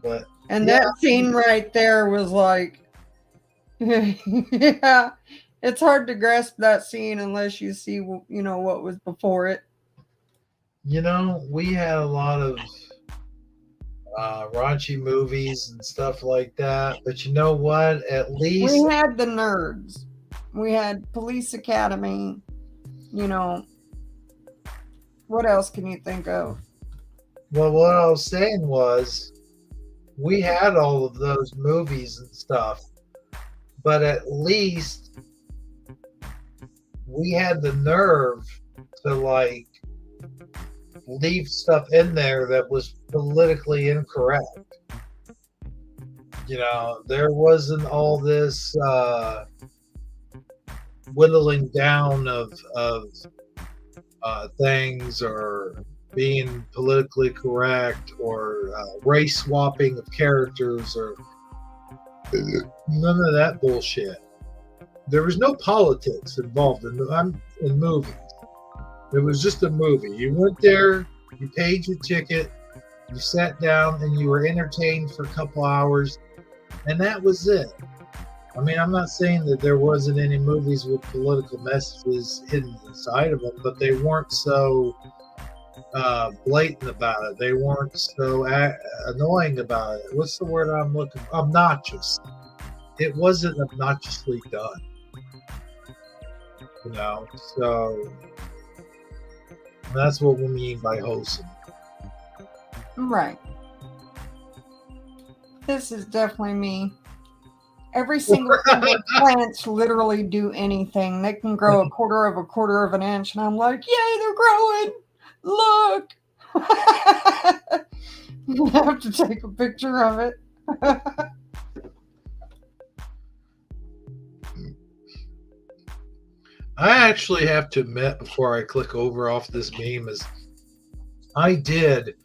But And yeah, that scene right there was like, yeah, it's hard to grasp that scene unless you see, you know, what was before it. you know, we had a lot of raunchy movies and stuff like that. But you know what? At least We had the nerds. We had Police Academy. You know, what else can you think of? well, what I was saying was we had all of those movies and stuff, but at least we had the nerve to like leave stuff in there that was politically incorrect. You know, there wasn't all this whittling down of things or being politically correct or race swapping of characters or none of that bullshit. There was no politics involved in movies. It was just a movie. You went there, you paid your ticket, you sat down, and you were entertained for a couple hours, and that was it. I mean, I'm not saying that there wasn't any movies with political messages hidden inside of them, but they weren't so blatant about it. They weren't so annoying about it. What's the word I'm looking for? Obnoxious. It wasn't obnoxiously done. You know, so that's what we mean by wholesome. Right. This is definitely me. Every single thing with plants literally do anything. They can grow a quarter of an inch, and I'm like, yay, they're growing. Look. I have to take a picture of it. I actually have to admit before I click over off this meme is I did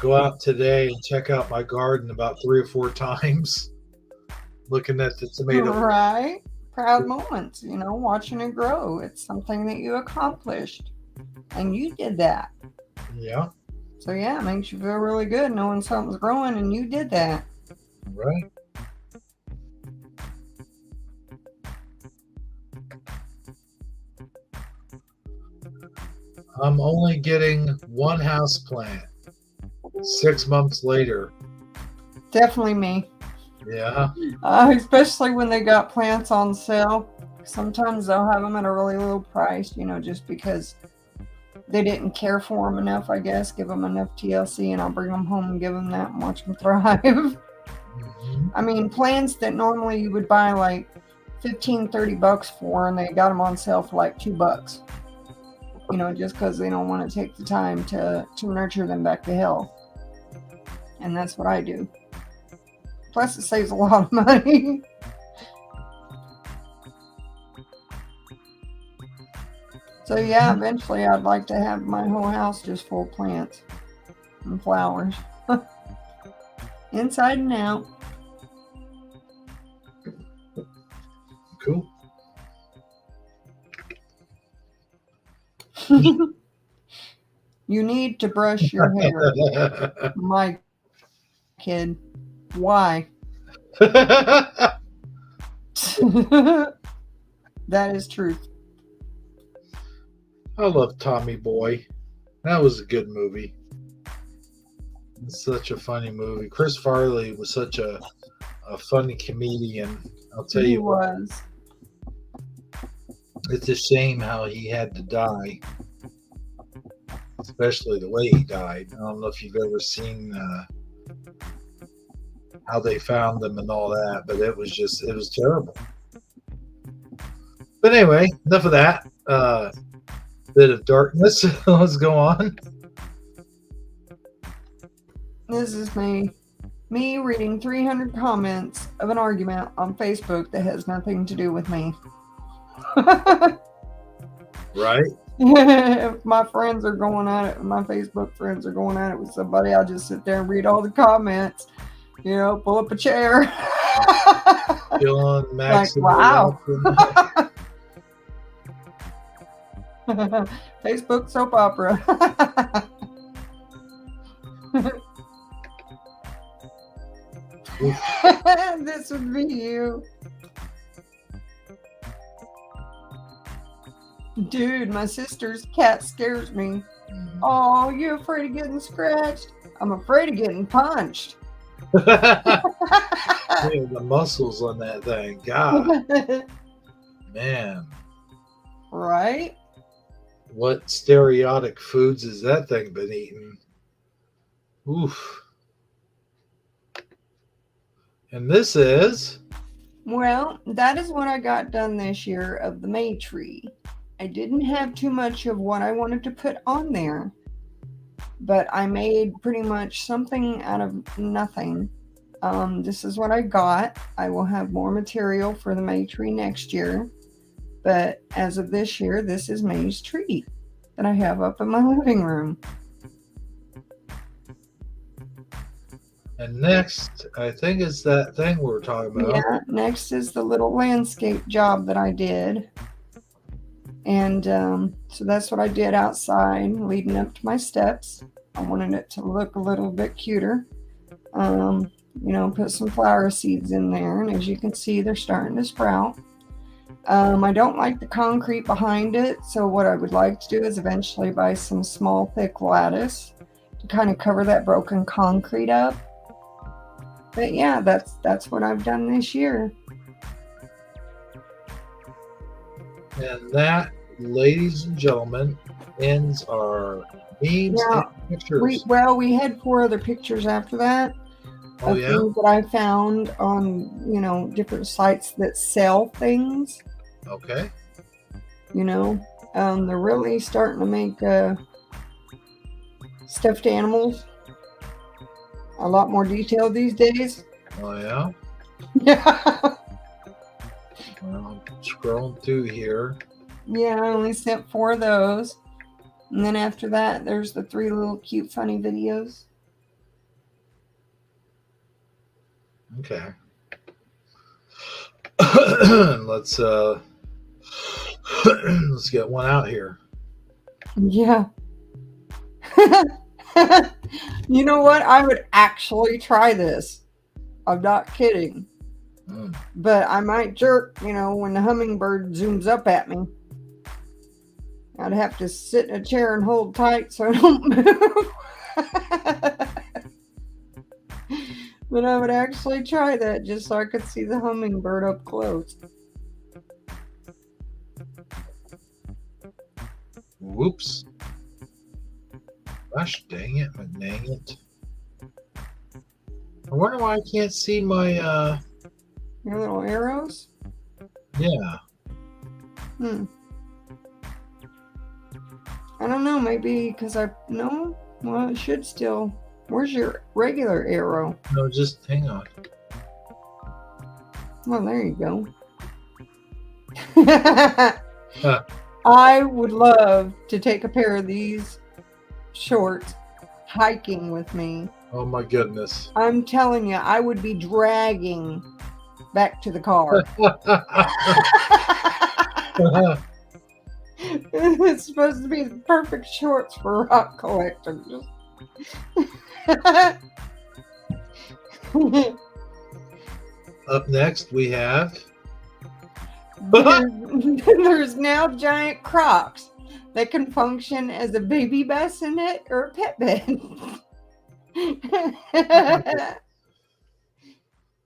go out today and check out my garden about 3 or 4 times looking at the tomato. Right. Proud moments, you know, watching it grow. It's something that you accomplished. And you did that. Yeah. So yeah, it makes you feel really good knowing something's growing and you did that. Right. I'm only getting one house plant 6 months later. Definitely me. Yeah. Especially when they got plants on sale. Sometimes they'll have them at a really low price, you know, just because they didn't care for them enough, I guess. Give them enough TLC and I'll bring them home and give them that and watch them thrive. Mm-hmm. I mean, plants that normally you would buy like $15-$30 for, and they got them on sale for like $2. You know, just because they don't want to take the time to nurture them back to health. And that's what I do. Plus, it saves a lot of money. So yeah, eventually I'd like to have my whole house just full of plants and flowers. Inside and out. Cool. You need to brush your hair. My kid. Why? That is truth. I love Tommy Boy. That was a good movie. It's such a funny movie. Chris Farley was such a funny comedian. I'll tell He you what. was. It's a shame how he had to die. Especially the way he died. I don't know if you've ever seen how they found him and all that, but it was terrible. But anyway, enough of that. Bit of darkness. Let's go on. This is me reading 300 comments of an argument on Facebook that has nothing to do with me. Right? If my friends are going at it, my Facebook friends are going at it with somebody, I'll just sit there and read all the comments. You know, pull up a chair. Feeling Like, maximum. wow. Facebook soap opera. This would be you. Dude, my sister's cat scares me. Oh, you afraid of getting scratched? I'm afraid of getting punched. Dude, the muscles on that thing. God, man. Right? What stereotic foods has that thing been eating? Oof. And this is? Well, that is what I got done this year of the May tree. I didn't have too much of what I wanted to put on there, but I made pretty much something out of nothing. This is what I got. I will have more material for the May tree next year, but as of this year, this is May's tree that I have up in my living room. And next, I think it's that thing we were talking about. Yeah, next is the little landscape job that I did. And so that's what I did outside leading up to my steps. I wanted it to look a little bit cuter. You know, put some flower seeds in there. And as you can see, they're starting to sprout. I don't like the concrete behind it. So what I would like to do is eventually buy some small, thick lattice to kind of cover that broken concrete up. But yeah, that's what I've done this year. And that, ladies and gentlemen, ends our memes and pictures. We had 4 other pictures after that. Oh, of yeah? things that I found on, you know, different sites that sell things. Okay. You know, they're really starting to make stuffed animals a lot more detailed these days. Oh, yeah? Yeah. Well, I'm scrolling through here. Yeah, I only sent 4 of those. And then after that, there's the 3 little cute, funny videos. Okay. let's get one out here. Yeah. You know what? I would actually try this. I'm not kidding. But I might jerk, you know, when the hummingbird zooms up at me. I'd have to sit in a chair and hold tight so I don't move. But I would actually try that just so I could see the hummingbird up close. Whoops. Gosh dang it, dang it. I wonder why I can't see my Your little arrows? yeah. I don't know, maybe because no? Well, it should still. Where's your regular arrow? No, just hang on. Well, there you go. I would love to take a pair of these shorts hiking with me. Oh my goodness. I'm telling you, I would be dragging back to the car. It's supposed to be the perfect shorts for rock collectors. Up next, we have There's now giant Crocs that can function as a baby bassinet or a pet bed.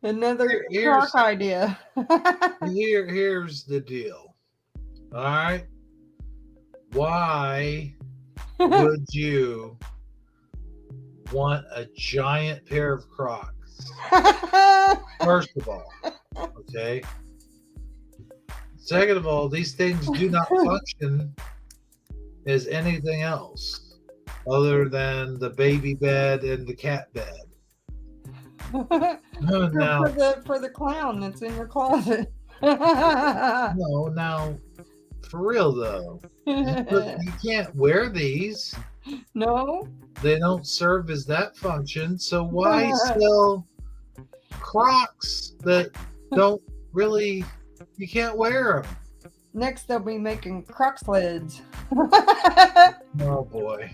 Another Croc idea. Here's the deal. All right. Why would you want a giant pair of Crocs? First of all, okay. Second of all, these things do not function as anything else other than the baby bed and the cat bed. No, For the clown that's in your closet. no, now For real though. You can't wear these. No. They don't serve as that function. So why sell Crocs that don't really, you can't wear them? Next, they'll be making croc sleds. Oh boy.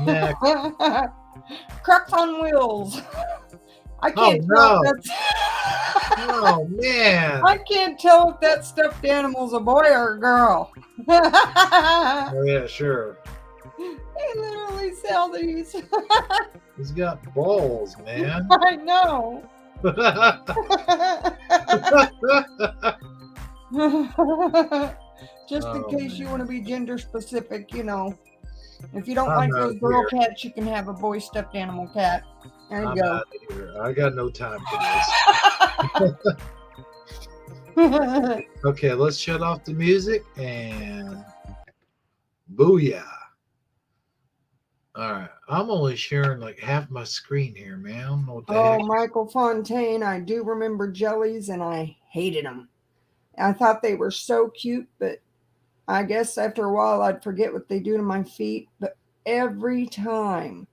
Next. Crocs on wheels. I Oh can't tell no. if that's Oh man. I can't tell if that stuffed animal's a boy or a girl. Oh yeah, sure. They literally sell these. He's got balls, man. I know. Just in Oh, case you man. want to be gender specific, you know. If you don't I'm like out those girl here. cats, you can have a boy stuffed animal cat. There you I'm go. out of here. I got no time for this. Okay, let's shut off the music and booyah. All right, I'm only sharing like half my screen here, man. I don't know what the Oh, heck. Michael Fontaine, I do remember jellies and I hated them. I thought they were so cute, but I guess after a while I'd forget what they do to my feet. But every time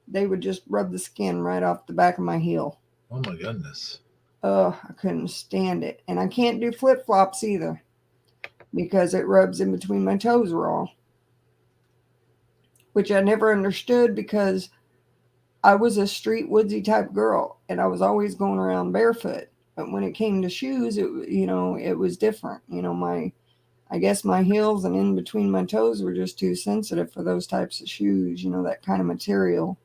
they would just rub the skin right off the back of my heel. Oh my goodness. Oh, I couldn't stand it. And I can't do flip flops either because it rubs in between my toes raw, which I never understood because I was a street woodsy type girl and I was always going around barefoot. But when it came to shoes, it was different. I guess my heels and in between my toes were just too sensitive for those types of shoes, that kind of material.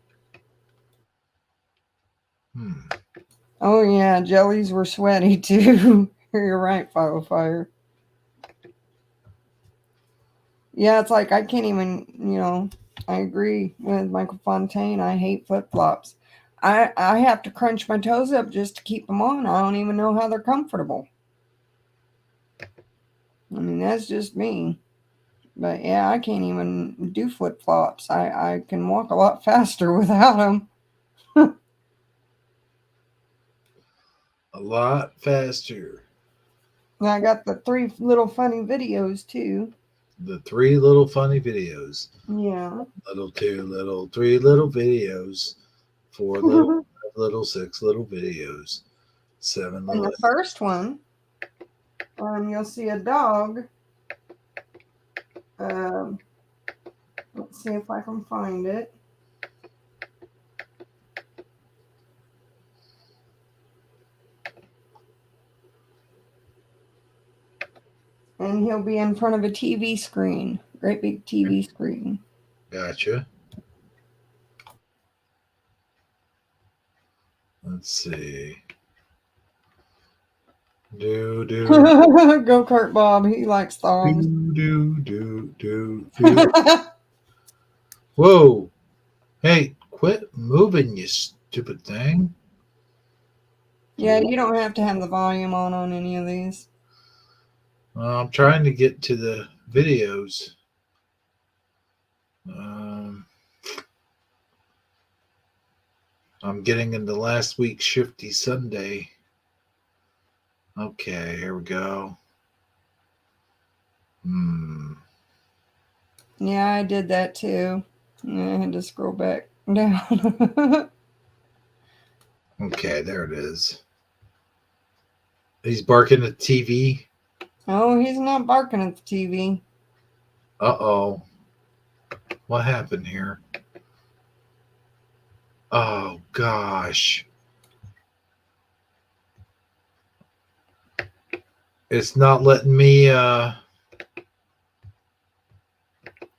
Oh, yeah, jellies were sweaty too. You're right, Fire. Yeah, it's like I can't even, I agree with Michael Fontaine. I hate flip-flops. I have to crunch my toes up just to keep them on. I don't even know how they're comfortable. I mean, that's just me. But yeah, I can't even do flip-flops. I can walk a lot faster without them. A lot faster. And I got the 3 little funny videos too. The 3 little funny videos. Yeah. Little 2 little 3 little videos. 4 little 5 little 6 little videos. 7 And little. the first one, you'll see a dog. Let's see if I can find it. And he'll be in front of a TV screen, great big TV screen. Gotcha. Let's see. Do. Go-kart Bob, he likes thongs. Do. Whoa. Hey, quit moving, you stupid thing. Yeah, you don't have to have the volume on any of these. I'm trying to get to the videos. I'm getting into last week's Shifty Sunday. Okay, here we go. Yeah, I did that too. I had to scroll back down. Okay, there it is. He's barking at the TV. Oh, he's not barking at the TV. Uh-oh. What happened here? Oh, gosh. It's not letting me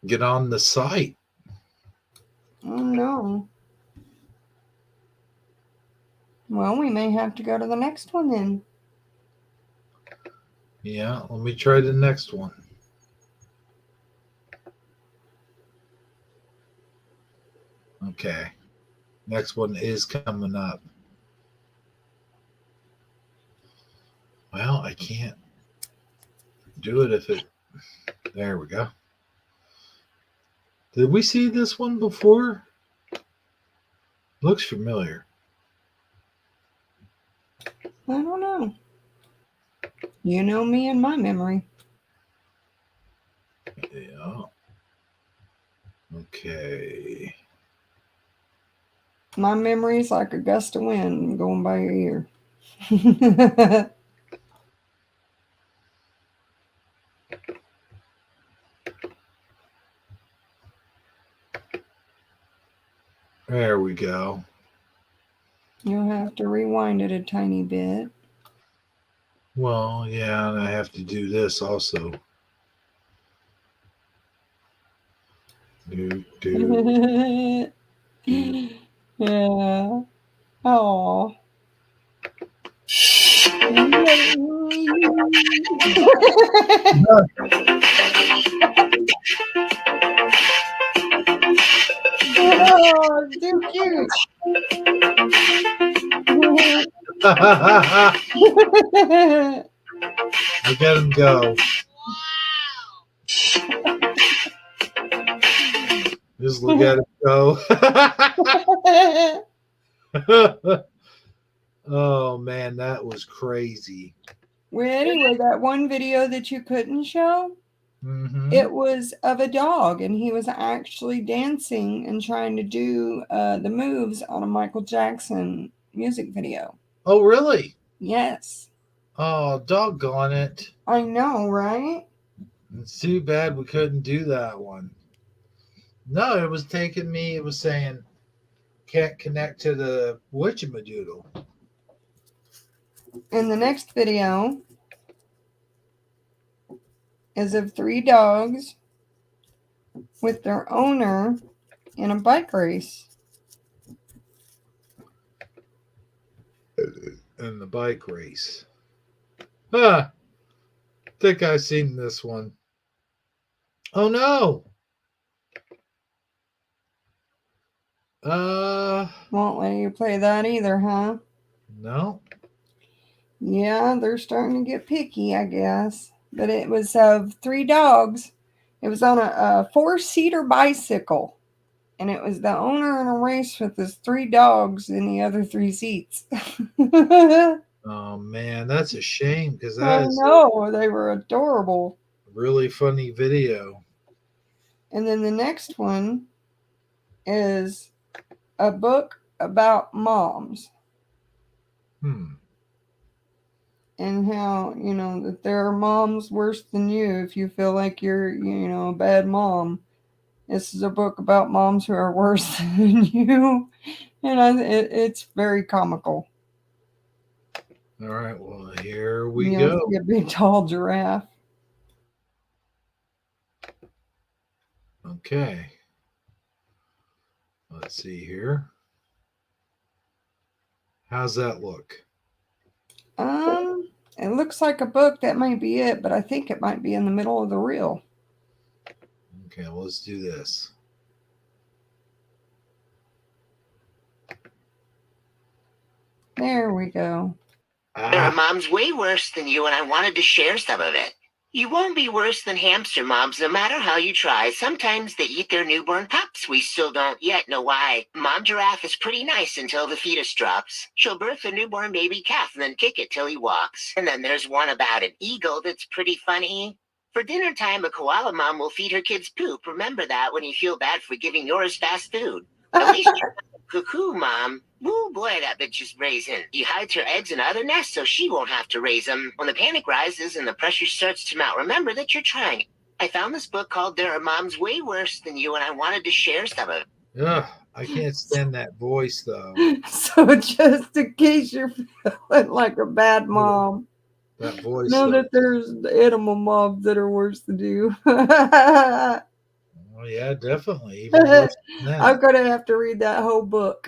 get on the site. Oh, no. Well, we may have to go to the next one then. Yeah, let me try the next one. Okay. Next one is coming up. Well, I can't do it if it... There we go. Did we see this one before? Looks familiar. I don't know. You know me and my memory. Yeah. Okay. My memory's like a gust of wind going by your ear. There we go. You'll have to rewind it a tiny bit. Well, yeah, and I have to do this also. Do, do, do. Yeah. Oh. Oh, too cute. Look at him go. Just look at him go. Oh man, that was crazy. Well, anyway, that one video that you couldn't show, Mm-hmm. it was of a dog, and he was actually dancing and trying to do the moves on a Michael Jackson music video. Oh, really? Yes. Oh, doggone it. I know, right? It's too bad we couldn't do that one. No, it was taking me, it was saying can't connect to the witchamadoodle. And the next video is of 3 dogs with their owner in a bike race. In the bike race. Huh. Think I've seen this one. Oh no. Won't let you play that either, huh? No. Yeah, they're starting to get picky, I guess. But it was of 3 dogs. It was on a 4-seater bicycle. And it was the owner in a race with his 3 dogs in the other 3 seats. Oh man, that's a shame because I that is know, they were adorable. a really funny video. And then the next one is a book about moms. Hmm. And how, that there are moms worse than you if you feel like you're, a bad mom. This is a book about moms who are worse than you. And it's very comical. All right, well, here we You go. see a big, tall giraffe. Okay. Let's see here. How's that look? It looks like a book. That might be it, but I think it might be in the middle of the reel. Okay, well, let's do this. There we go. There are moms way worse than you, and I wanted to share some of it. You won't be worse than hamster moms no matter how you try. Sometimes they eat their newborn pups. We still don't yet know why. Mom giraffe is pretty nice until the fetus drops. She'll birth a newborn baby calf and then kick it till he walks. And then there's one about an eagle that's pretty funny. For dinner time, a koala mom will feed her kids poop. Remember that when you feel bad for giving yours fast food. At least you're cuckoo mom. Woo boy, that bitch is raising. He hides her eggs in other nests so she won't have to raise them. When the panic rises and the pressure starts to mount, remember that you're trying. I found this book called There Are Moms Way Worse Than You, and I wanted to share some of it. Ugh, I can't stand that voice though. So just in case you're feeling like a bad mom, That voice. know though. that there's animal moms that are worse than you. Oh yeah, definitely. Even worse than that. I'm gonna have to read that whole book.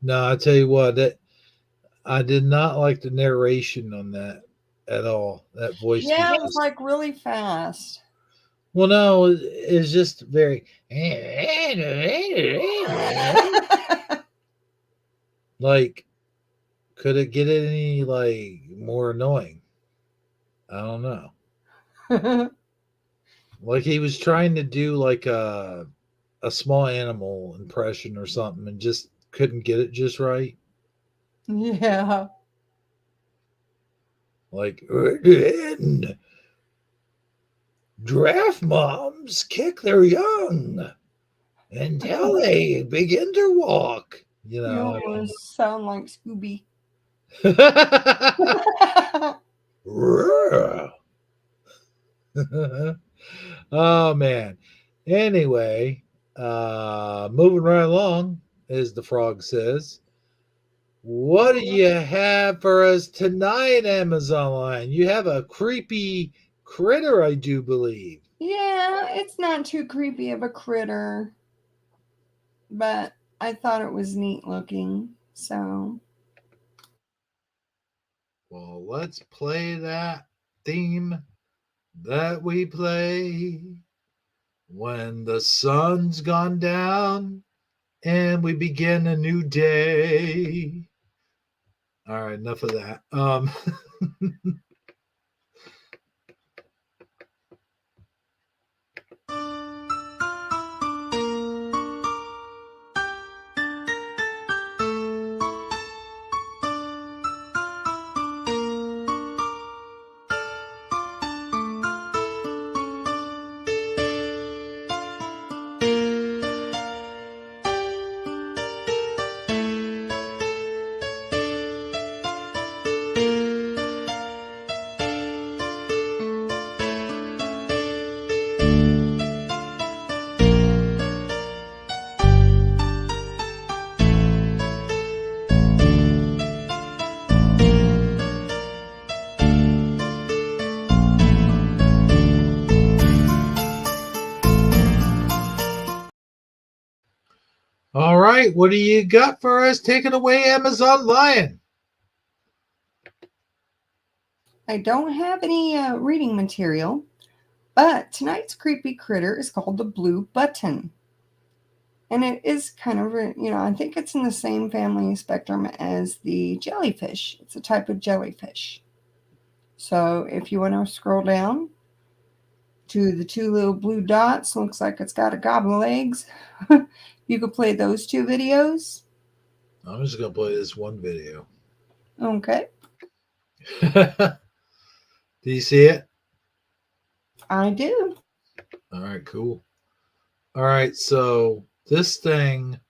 No, I tell you what, that I did not like the narration on that at all. That voice. Yeah, it was was like really fast. well, no, it's just very like. Could it get any like more annoying? I don't know. Like he was trying to do like a small animal impression or something and just couldn't get it just right. Yeah. Like Giraffe moms kick their young until they begin to walk. You You know. almost sound like Scooby. Oh man. Anyway, moving right along, as the frog says. What do you have for us tonight, Amazon Line? You have a creepy critter, I do believe. Yeah, it's not too creepy of a critter, but I thought it was neat looking. So, Well, let's play that theme that we play when the sun's gone down and we begin a new day. All right, enough of that. All right, what do you got for us? Take it away, Amazon Lion. I don't have any reading material, but tonight's creepy critter is called the blue button. And it is kind of, I think it's in the same family spectrum as the jellyfish. It's a type of jellyfish. So if you want to scroll down to the two little blue dots, looks like it's got a gobble of eggs. You could play those two videos. I'm just going to play this one video. Okay. Do you see it? I do. All right, cool. All right, so this thing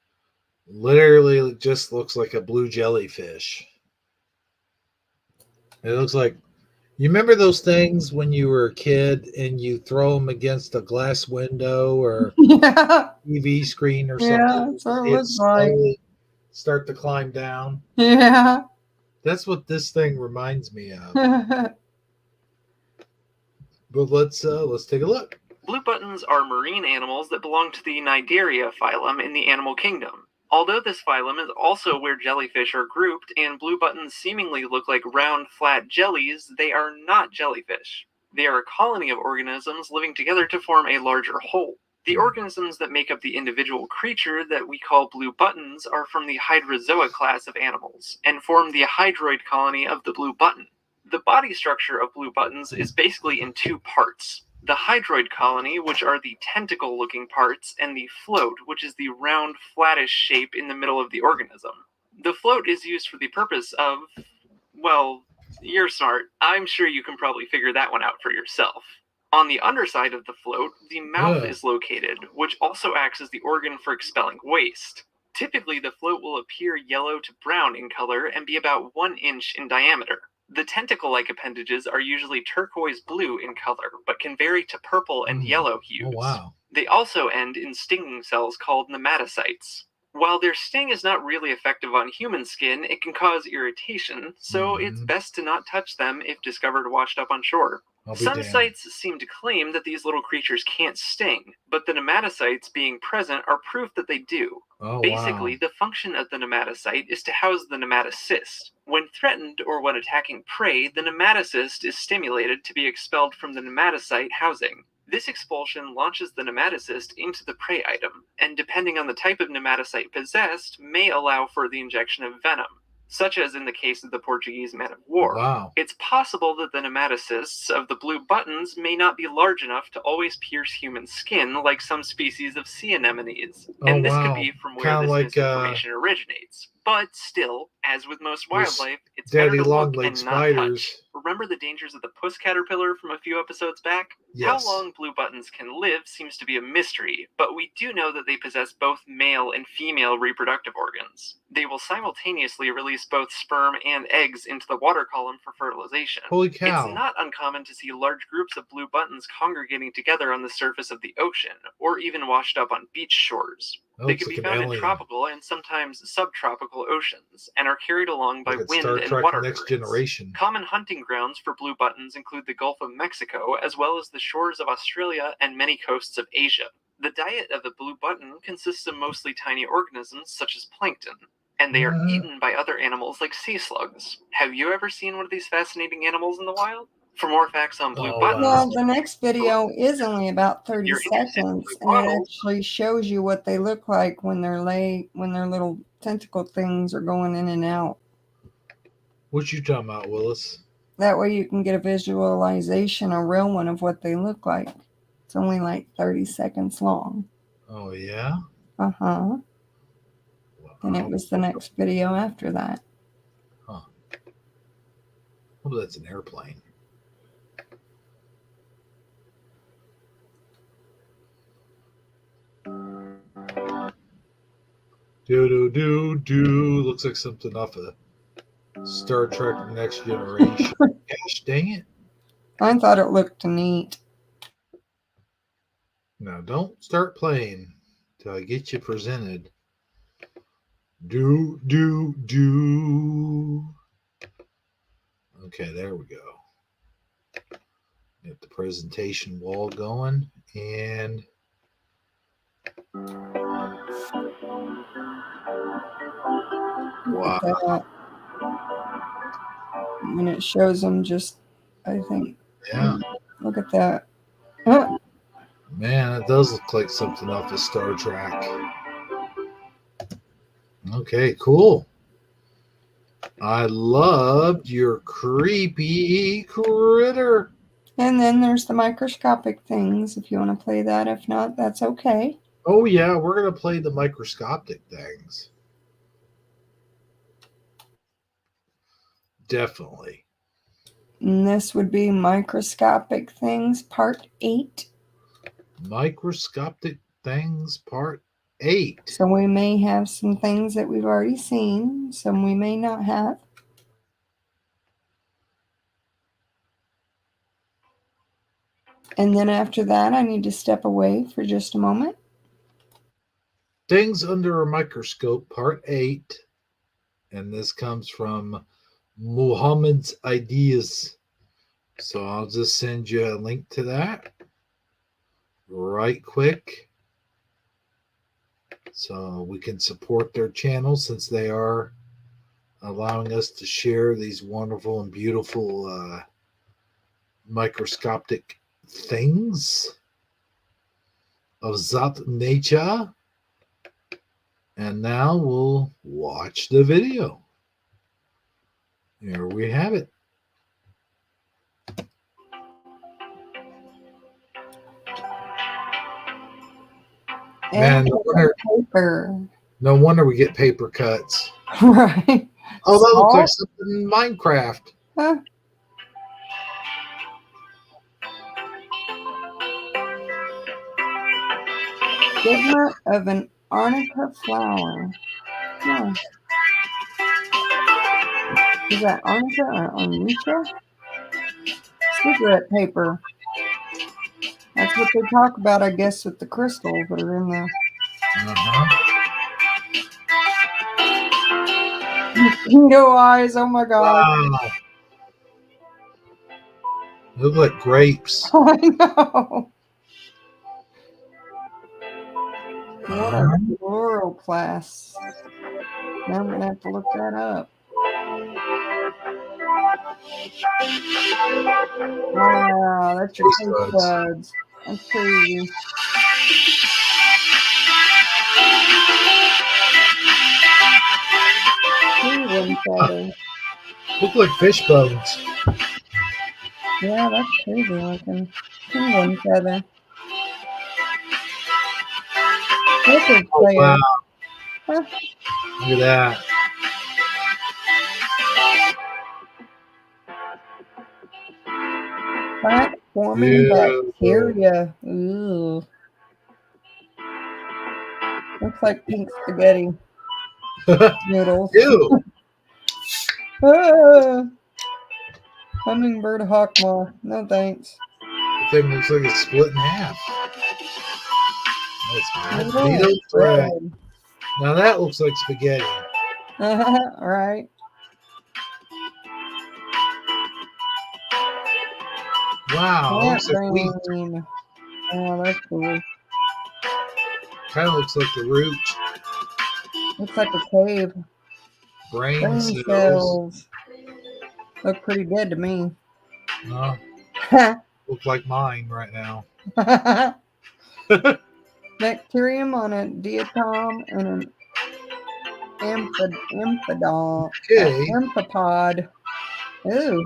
literally just looks like a blue jellyfish. It looks like, you remember those things when you were a kid and you throw them against a glass window or Yeah. TV screen or Yeah, something? that's what it It looks like. slowly start to climb down. Yeah. That's what this thing reminds me of. But let's take a look. Blue buttons are marine animals that belong to the Cnidaria phylum in the animal kingdom. Although this phylum is also where jellyfish are grouped, and blue buttons seemingly look like round, flat jellies, they are not jellyfish. They are a colony of organisms living together to form a larger whole. The organisms that make up the individual creature that we call blue buttons are from the Hydrozoa class of animals, and form the hydroid colony of the blue button. The body structure of blue buttons is basically in two parts. The hydroid colony, which are the tentacle-looking parts, and the float, which is the round, flattish shape in the middle of the organism. The float is used for the purpose of, well, you're smart. I'm sure you can probably figure that one out for yourself. On the underside of the float, the mouth is located, which also acts as the organ for expelling waste. Typically, the float will appear yellow to brown in color and be about 1 inch in diameter. The tentacle-like appendages are usually turquoise blue in color, but can vary to purple and yellow hues. Oh, wow. They also end in stinging cells called nematocytes. While their sting is not really effective on human skin, it can cause irritation, so it's best to not touch them if discovered washed up on shore. Some sites seem to claim that these little creatures can't sting, but the nematocytes being present are proof that they do. Oh, Basically, wow. the function of the nematocyte is to house the nematocyst. When threatened or when attacking prey, the nematocyst is stimulated to be expelled from the nematocyte housing. This expulsion launches the nematocyst into the prey item, and depending on the type of nematocyte possessed, may allow for the injection of venom, such as in the case of the Portuguese man of war. Wow. It's possible that the nematocysts of the blue buttons may not be large enough to always pierce human skin like some species of sea anemones, and this could be from where Kinda this like, misinformation originates. But still, As with most There's wildlife, it's better daddy to long look leg and not spiders. touch. Remember the dangers of the puss caterpillar from a few episodes back? Yes. How long blue buttons can live seems to be a mystery, but we do know that they possess both male and female reproductive organs. They will simultaneously release both sperm and eggs into the water column for fertilization. Holy cow. It's not uncommon to see large groups of blue buttons congregating together on the surface of the ocean, or even washed up on beach shores. They Looks can be like an found in alien. tropical and sometimes subtropical oceans, and are carried along by Like at wind Star and Trek water Next currents. Generation. Common hunting grounds for blue buttons include the Gulf of Mexico, as well as the shores of Australia and many coasts of Asia. The diet of the blue button consists of mostly tiny organisms such as plankton, and they are eaten by other animals like sea slugs. Have you ever seen one of these fascinating animals in the wild? For more facts on blue buttons, Well, the next video is only about 30 You're interested in seconds, blue and it bottles? actually shows you what they look like when their little tentacle things are going in and out. What you talking about, Willis? That way you can get a visualization, a real one of what they look like. It's only like 30 seconds long. Oh, yeah? Uh-huh. And it was the next video after that. Huh. Oh, that's an airplane. Do. Looks like something off of Star Trek Next Generation. Gosh dang it. I thought it looked neat. Now, don't start playing till I get you presented. Do. Okay, there we go. Get the presentation wall going, and Look at that. And it shows them just, I think. Yeah. Look at that. Man, it does look like something off of Star Trek. Okay, cool. I loved your creepy critter. And then there's the microscopic things, if you want to play that. If not, that's okay. Oh, yeah, we're going to play the microscopic things. Definitely. And this would be microscopic things, part 8. Microscopic things, part 8. So we may have some things that we've already seen, some we may not have. And then after that, I need to step away for just a moment. Things under a microscope, part 8. And this comes from Muhammad's Ideas. So I'll just send you a link to that right quick, so we can support their channel, since they are allowing us to share these wonderful and beautiful microscopic things of that nature. And now we'll watch the video. Here we have it. Man, no wonder we get paper cuts. Right. Oh, that looks like something in Minecraft. Huh? Stigma of an arnica flower. Huh. Is that arnica or arnica? Cigarette paper. That's what they talk about, I guess, with the crystals that are in there. Mosquito eyes, oh my god. Wow. They look like grapes. I know. What a chloroplast. Now I'm going to have to look that up. Wow, that's your taste buds. That's crazy. Penguin feather. Look like fish bones. Yeah, that's crazy looking. Penguin feather. Oh, wow. Huh? Look at that. Fat-forming bacteria. Ooh. Looks like pink spaghetti noodles. Ew. Ah, hummingbird hawk moth. No thanks. The thing looks like it's split in half. That's Noodle Magneto thread. bread. Now that looks like spaghetti. All right. Wow, Plant looks like wheat. brain. Oh, that's cool. Kind of looks like the root. Looks like a cave. Brain Brain cells. cells. Look pretty dead to me. Look like mine right now. Bacterium on a diatom and an amphipod. Okay. Amphipod. Ooh.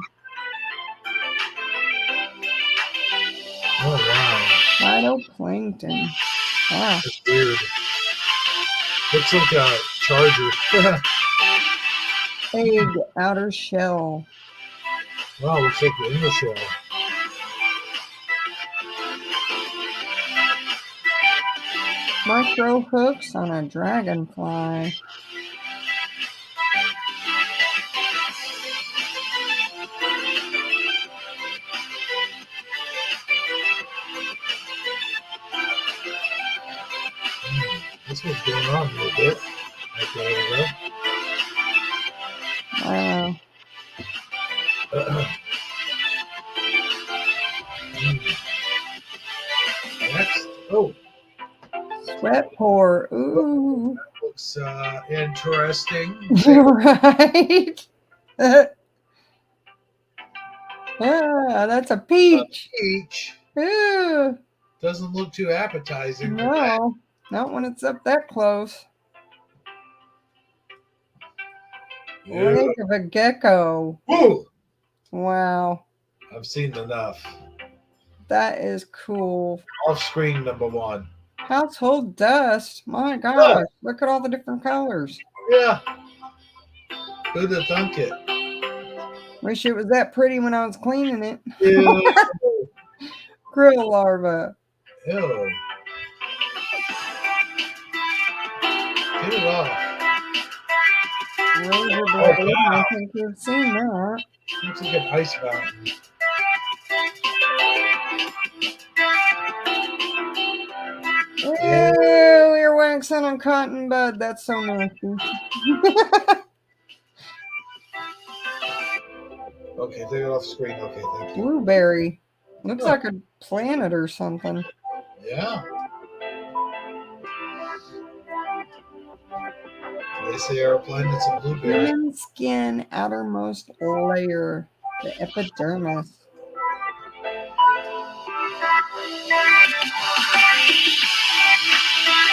Oh wow. Phytoplankton. Wow. That's weird. Looks like a charger. Egg outer shell. Wow, looks like the inner shell. Micro hooks on a dragonfly. This one's going on a little bit. Okay, there we go. Wow. Next. Oh, Sweat pore. Ooh. looks interesting. Right. That's a peach. Peach Ooh. doesn't look too appetizing. No, not when it's up that close. Yeah. Leg of a gecko. Woo! Wow. I've seen enough. That is cool. Off screen number one. Household dust. My gosh. Look at all the different colors. Yeah. Who'd have thunk it? Wish it was that pretty when I was cleaning it. Yeah. Krill larva. Ew. Get it off. Razor blade. I think you've seen that. Looks like an ice mountain. Ew, you're waxing on cotton bud. That's so nasty. Okay, take it off screen. Okay, thank you. Blueberry. Looks like a planet or something. Yeah. They say our planet's a blueberry. Human skin outermost layer, the epidermis.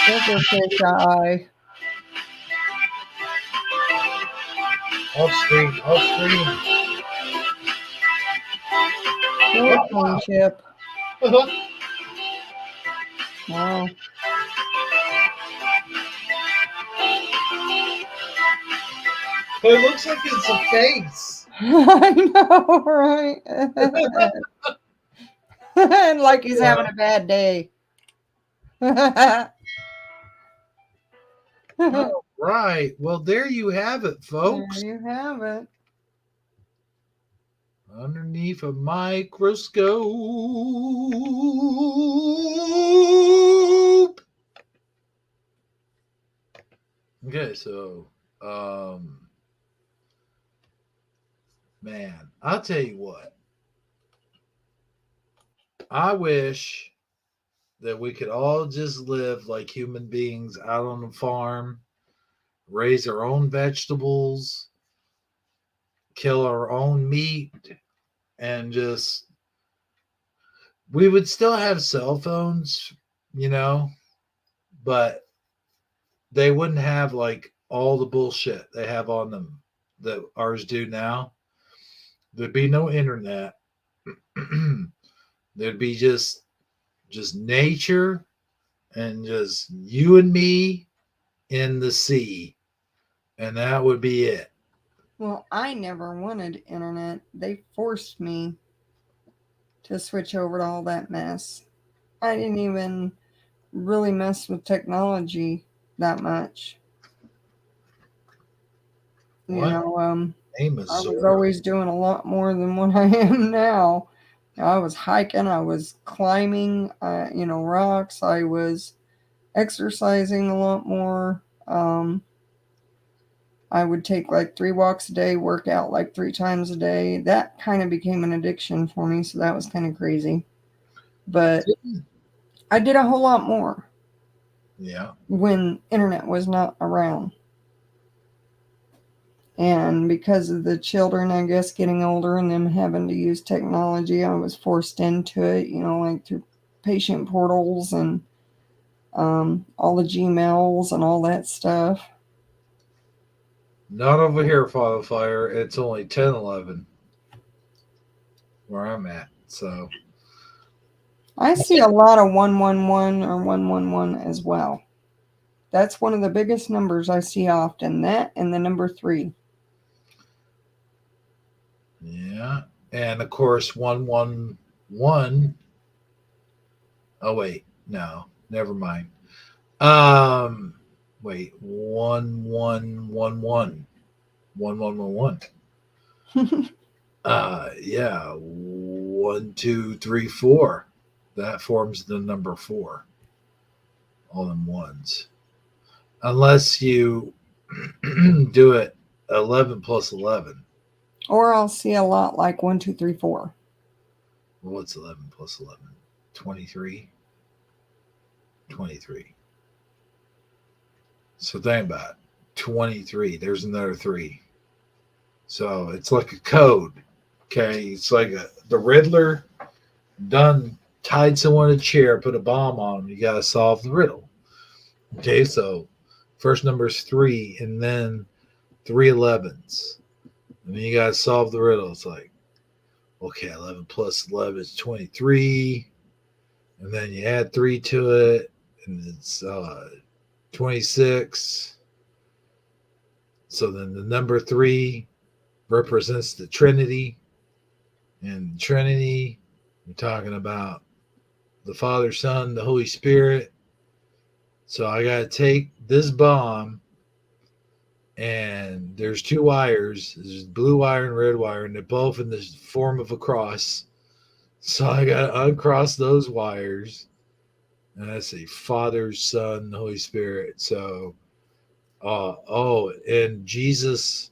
Silverfish eye. Off screen. Off screen. Silicone chip. Wow. It looks like it's a face. I know, right? And like he's having a bad day. All right. Well, there you have it, folks. There you have it. Underneath a microscope. Okay, so man, I'll tell you what. I wish that we could all just live like human beings out on the farm, raise our own vegetables, kill our own meat, and just we would still have cell phones, but they wouldn't have like all the bullshit they have on them that ours do now. There'd be no internet. There'd be just nature and just you and me in the sea, and that would be it. Well, I never wanted internet. They forced me to switch over to all that mess. I didn't even really mess with technology that much. What? Name is I was Zora. always doing a lot more than what I am now. I was hiking, I was climbing, rocks. I was exercising a lot more. I would take like 3 walks a day, work out like 3 times a day. That kind of became an addiction for me, so that was kind of crazy. But I did a whole lot more. Yeah. When internet was not around. And because of the children, I guess, getting older and them having to use technology, I was forced into it, like through patient portals and all the Gmails and all that stuff. Not over here, Father Fire. It's only 10:11 where I'm at. So I see a lot of 111 or 111 as well. That's one of the biggest numbers I see often. That and the number 3. yeah, and of course 111. Oh wait, no, never mind. Wait, 1111, 1111. Yeah, 1, 2, 3, 4. That forms the number 4. All in ones, unless you do it 11 plus 11. Or I'll see a lot like 1, 2, 3, 4. Well, what's 11 plus 11? 23. 23. So think about it. 23. There's another 3. So it's like a code. Okay. It's like the Riddler tied someone in a chair, put a bomb on them. You got to solve the riddle. Okay. So first number is 3, and then 3 11s. And then you got to solve the riddle. It's like, okay, 11 plus 11 is 23. And then you add 3 to it, and it's 26. So then the number 3 represents the Trinity. And Trinity, we're talking about the Father, Son, the Holy Spirit. So I got to take this bomb, and there's 2 wires. There's blue wire and red wire, and they're both in the form of a cross. So I got to uncross those wires. And I say Father, Son, Holy Spirit. So, and Jesus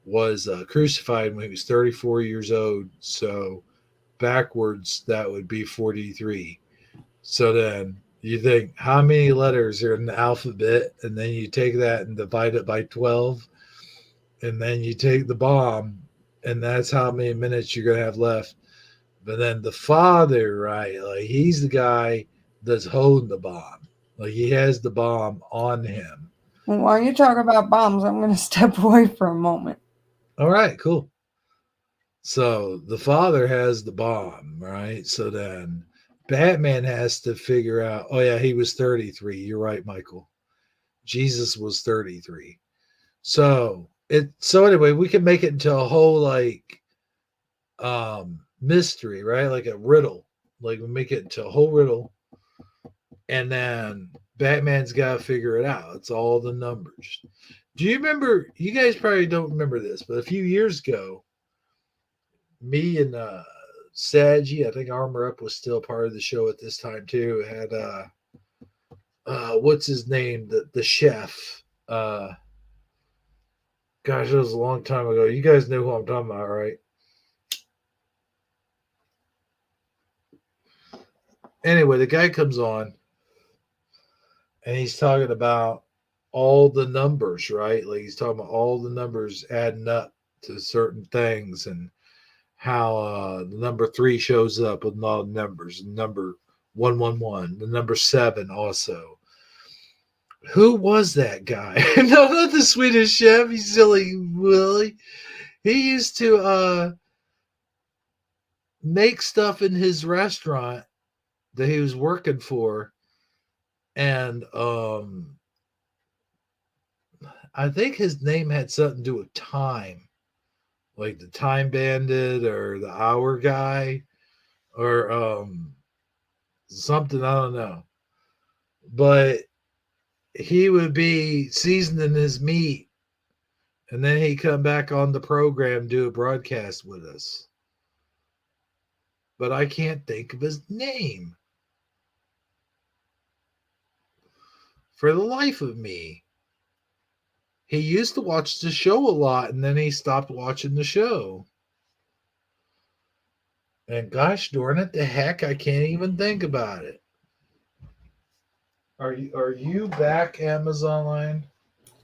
was crucified when he was 34 years old. So backwards, that would be 43. So then you think, how many letters are in the alphabet? And then you take that and divide it by 12. And then you take the bomb, and that's how many minutes you're going to have left. But then the Father, right? Like he's the guy that's holding the bomb. Like he has the bomb on him. Well, while you talk about bombs, I'm going to step away for a moment. All right, cool. So the Father has the bomb, right? So then Batman has to figure out, oh yeah, he was 33. You're right, Michael. Jesus was 33. So anyway, we can make it into a whole like mystery, right? Like a riddle. Like we make it into a whole riddle. And then Batman's got to figure it out. It's all the numbers. Do you remember? You guys probably don't remember this, but a few years ago, me and Saji, I think Armor Up was still part of the show at this time too. Had what's his name? The chef. Gosh, it was a long time ago. You guys know who I'm talking about, right? Anyway, the guy comes on and he's talking about all the numbers, right? Like he's talking about all the numbers adding up to certain things and how the number 3 shows up with all the numbers. Number 111, the number 7 also. Who was that guy? No, not the Swedish chef. He's silly Willie. He used to make stuff in his restaurant that he was working for, and I think his name had something to do with time, like the Time Bandit or the Hour Guy. or something, I don't know. But he would be seasoning his meat, and then he'd come back on the program, do a broadcast with us. But I can't think of his name for the life of me. He used to watch the show a lot, and then he stopped watching the show. And gosh darn it, the heck, I can't even think about it. Are you back, Amazon line?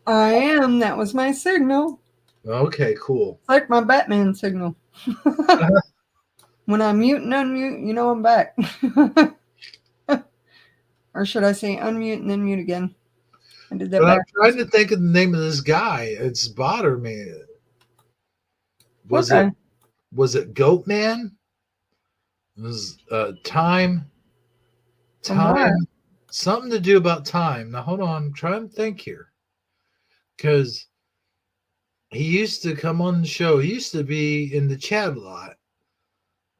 I am. That was my signal. Okay, cool. It's like my Batman signal. When I mute and unmute, you know I'm back. Or should I say unmute and then mute again? I did that But I'm backwards. trying to think of the name of this guy. It's bothering me. Was Okay. it Goat Man? It was time, From what? something to do about time. Now hold on, I'm trying to think here, because he used to come on the show. He used to be in the chat a lot,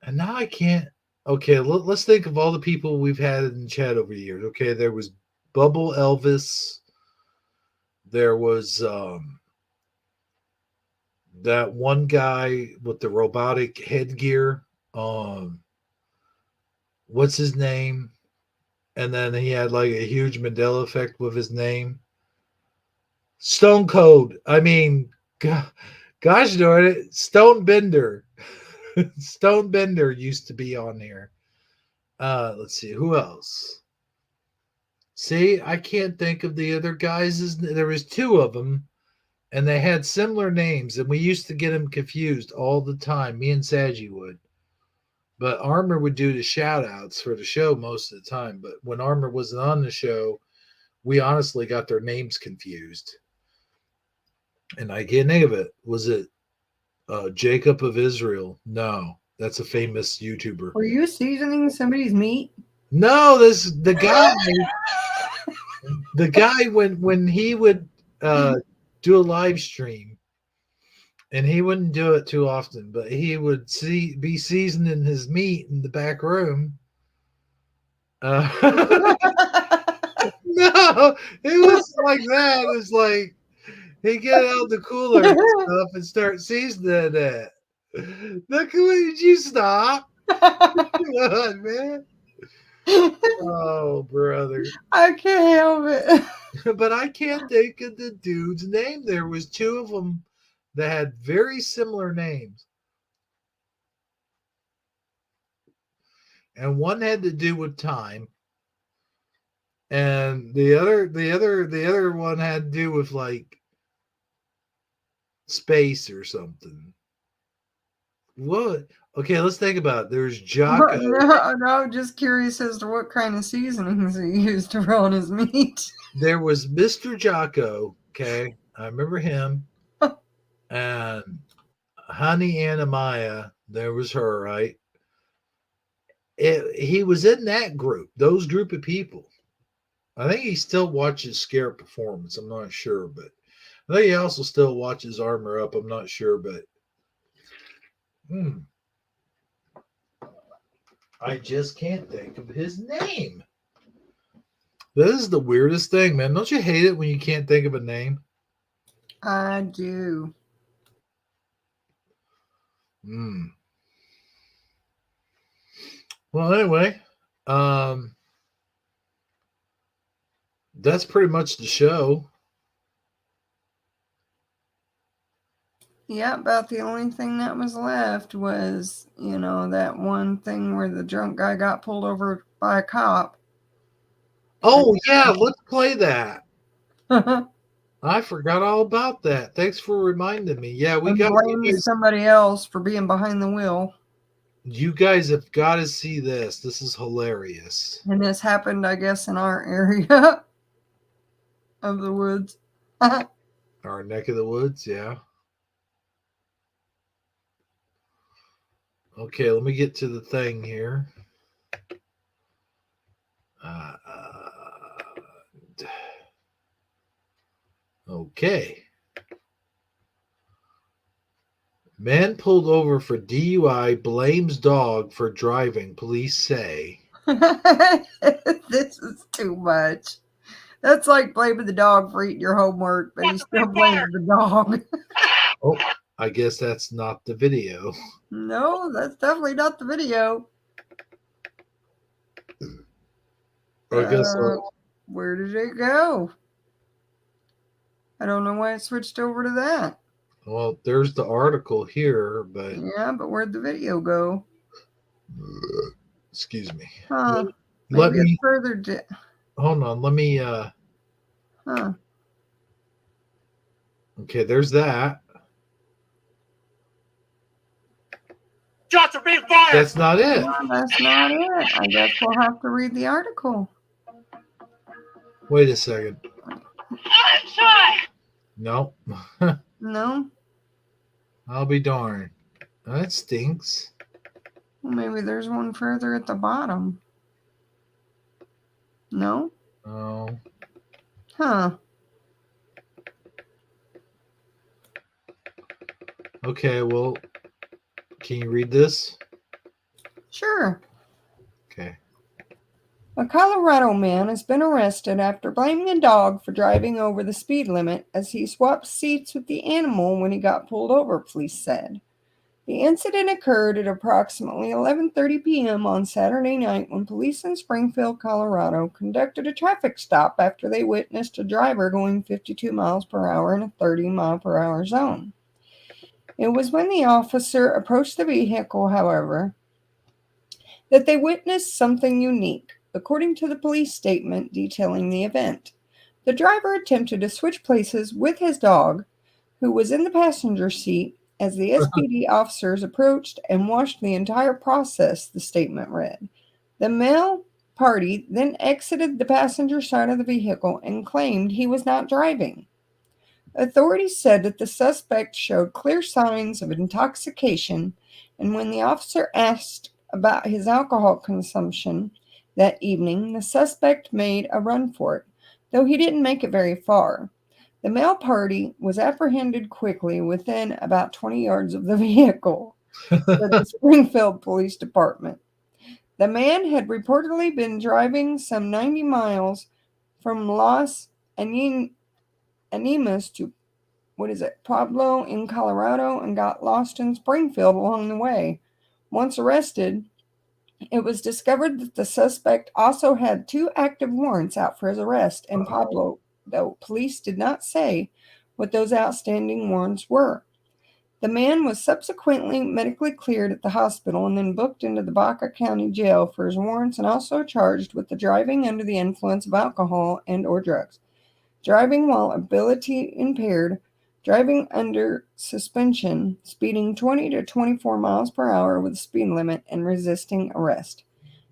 and now I can't. Okay, let's think of all the people we've had in the chat over the years. Okay, there was Bubble Elvis. There was that one guy with the robotic headgear. What's his name? And then he had like a huge Mandela effect with his name. Stone Cold. I mean, gosh darn it, Stone Bender. Stone Bender used to be on here. Let's see, who else? See, I can't think of the other guys. There was two of them, and they had similar names, and we used to get them confused all the time. Me and Saji would. But Armor would do the shout outs for the show most of the time. But when Armor wasn't on the show, we honestly got their names confused. And I can't think of it. Was it Jacob of Israel? No, that's a famous YouTuber. Were you seasoning somebody's meat? No, the guy when he would do a live stream, and he wouldn't do it too often, but he would be seasoning his meat in the back room. No, it was like that. It was like he get out the cooler and stuff and start seasoning that. Look, would you stop? Come on, man. Oh, brother. I can't help it. But I can't think of the dude's name. There was two of them that had very similar names. And one had to do with time. And the other one had to do with like space or something. What? Okay, let's think about it. There's Jocko. No, I'm just curious as to what kind of seasonings he used to roll on his meat. There was Mr. Jocko. Okay, I remember him. And Honey Anamaya, there was her, right? He was in that group, those group of people. I think he still watches Scare Performance. I'm not sure, but I think he also still watches Armor Up. I'm not sure, but I just can't think of his name. This is the weirdest thing, man. Don't you hate it when you can't think of a name? I do. Well, anyway, that's pretty much the show. Yeah, about the only thing that was left was, that one thing where the drunk guy got pulled over by a cop. Oh, yeah, let's play that. I forgot all about that. Thanks for reminding me. Yeah, we got somebody else for being behind the wheel. You guys have got to see this. This is hilarious. And this happened, I guess, in our area of the woods. Our neck of the woods, yeah. Okay, let me get to the thing here. Okay. Man pulled over for DUI blames dog for driving, police say. This is too much. That's like blaming the dog for eating your homework, but he still blames the dog. Oh, I guess that's not the video. No, that's definitely not the video. I guess where did it go? I don't know why it switched over to that. well, there's the article here, but Yeah, but where'd the video go? excuse me. Huh. Let Maybe me it's further hold on. Let me huh. Okay, there's that. Shots are being fired! That's not it. No, that's not it. I guess we'll have to read the article. Wait a second. No. No? I'll be darned. That stinks. Well, maybe there's one further at the bottom. No? Oh. Huh. Okay, well, can you read this? Sure. Okay. A Colorado man has been arrested after blaming a dog for driving over the speed limit as he swapped seats with the animal when he got pulled over, police said. The incident occurred at approximately 11:30 p.m. on Saturday night when police in Springfield, Colorado conducted a traffic stop after they witnessed a driver going 52 miles per hour in a 30-mile-per-hour zone. It was when the officer approached the vehicle, however, that they witnessed something unique, according to the police statement detailing the event. The driver attempted to switch places with his dog, who was in the passenger seat, as the SPD officers approached and watched the entire process, the statement read. The male party then exited the passenger side of the vehicle and claimed he was not driving. Authorities said that the suspect showed clear signs of intoxication, and when the officer asked about his alcohol consumption that evening, the suspect made a run for it, though he didn't make it very far. The male party was apprehended quickly within about 20 yards of the vehicle, said the Springfield Police Department. The man had reportedly been driving some 90 miles from Los Animas to Pueblo in Colorado and got lost in Springfield along the way. Once arrested, it was discovered that the suspect also had 2 active warrants out for his arrest in Pueblo, though police did not say what those outstanding warrants were. The man was subsequently medically cleared at the hospital and then booked into the Baca County Jail for his warrants and also charged with the driving under the influence of alcohol and or drugs, driving while ability impaired, driving under suspension, speeding 20 to 24 miles per hour with a speed limit, and resisting arrest.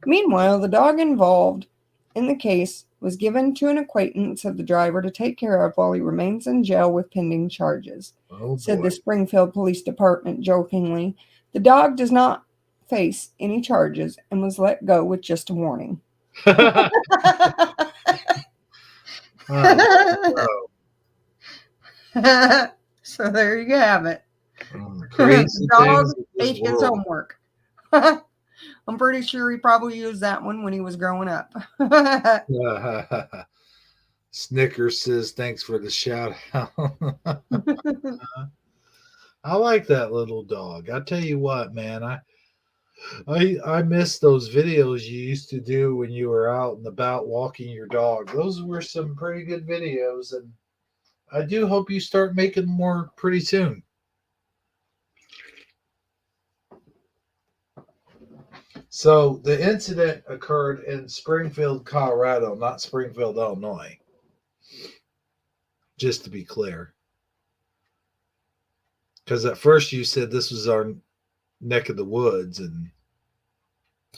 Meanwhile, the dog involved in the case was given to an acquaintance of the driver to take care of while he remains in jail with pending charges, said the Springfield Police Department jokingly. The dog does not face any charges and was let go with just a warning. So there you have it. Crazy Dog things in this ate his world. homework. I'm pretty sure he probably used that one when he was growing up. Snickers says, thanks for the shout out. I like that little dog. I tell you what, man, I miss those videos you used to do when you were out and about walking your dog. Those were some pretty good videos, and I do hope you start making more pretty soon. So the incident occurred in Springfield, Colorado, not Springfield, Illinois. Just to be clear. Because at first you said this was our neck of the woods, and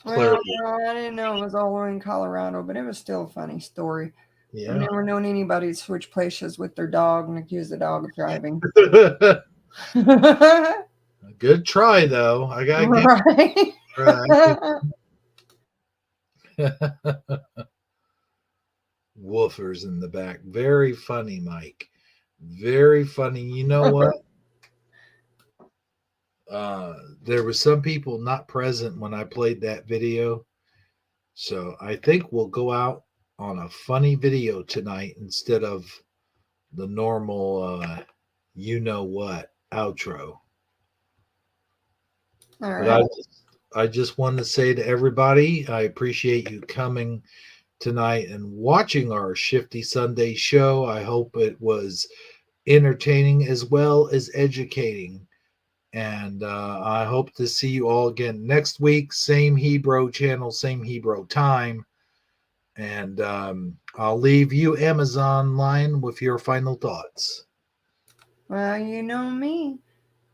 well, I didn't know it was all the way in Colorado, but it was still a funny story. yeah. I've never known anybody to switch places with their dog and accuse the dog of driving. Good try, though. I gotta right. Woofers in the back. Very funny, Mike. Very funny. You know what? There were some people not present when I played that video. So I think we'll go out on a funny video tonight instead of the normal you know what outro. All But right. I just wanted to say to everybody, I appreciate you coming tonight and watching our Shifty Sunday show. I hope it was entertaining as well as educating. And I hope to see you all again next week. Same Hebrew channel, same Hebrew time. And I'll leave you, Amazon line, with your final thoughts. Well, you know me.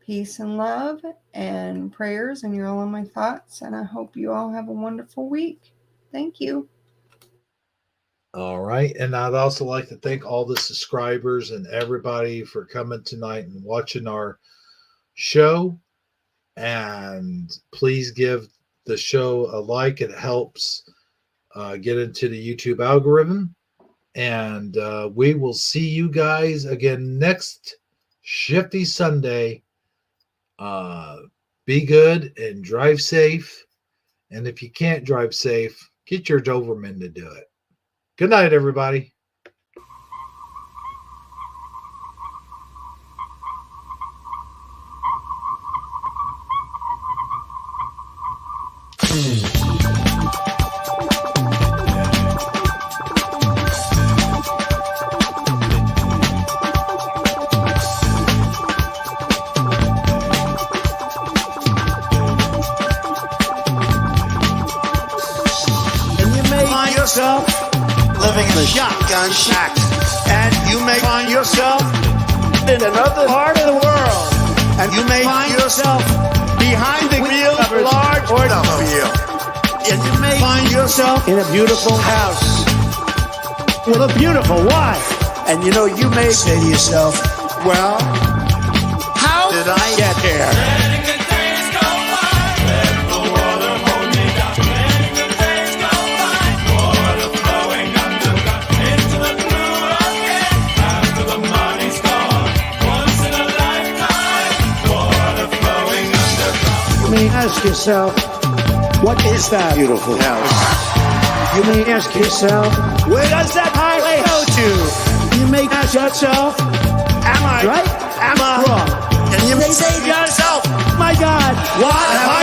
Peace and love and prayers, and you're all in my thoughts. And I hope you all have a wonderful week. Thank you. All right. And I'd also like to thank all the subscribers and everybody for coming tonight and watching our show. And please give the show a like. It helps get into the YouTube algorithm. And we will see you guys again next Shifty Sunday. Be good and drive safe. And if you can't drive safe, get your Doberman to do it. Good night, everybody. Yourself living in a shotgun shack, and you may find yourself in another part of the world, and you may find yourself behind the wheel of a large automobile, and you may find yourself in a beautiful house with a beautiful wife, and you know you may say to yourself, well, how did I get here? You may ask yourself, what is that beautiful house? You may ask yourself, where does that highway go to? You may ask yourself, am I right? Am I wrong? And you may say to yourself, my God, why have I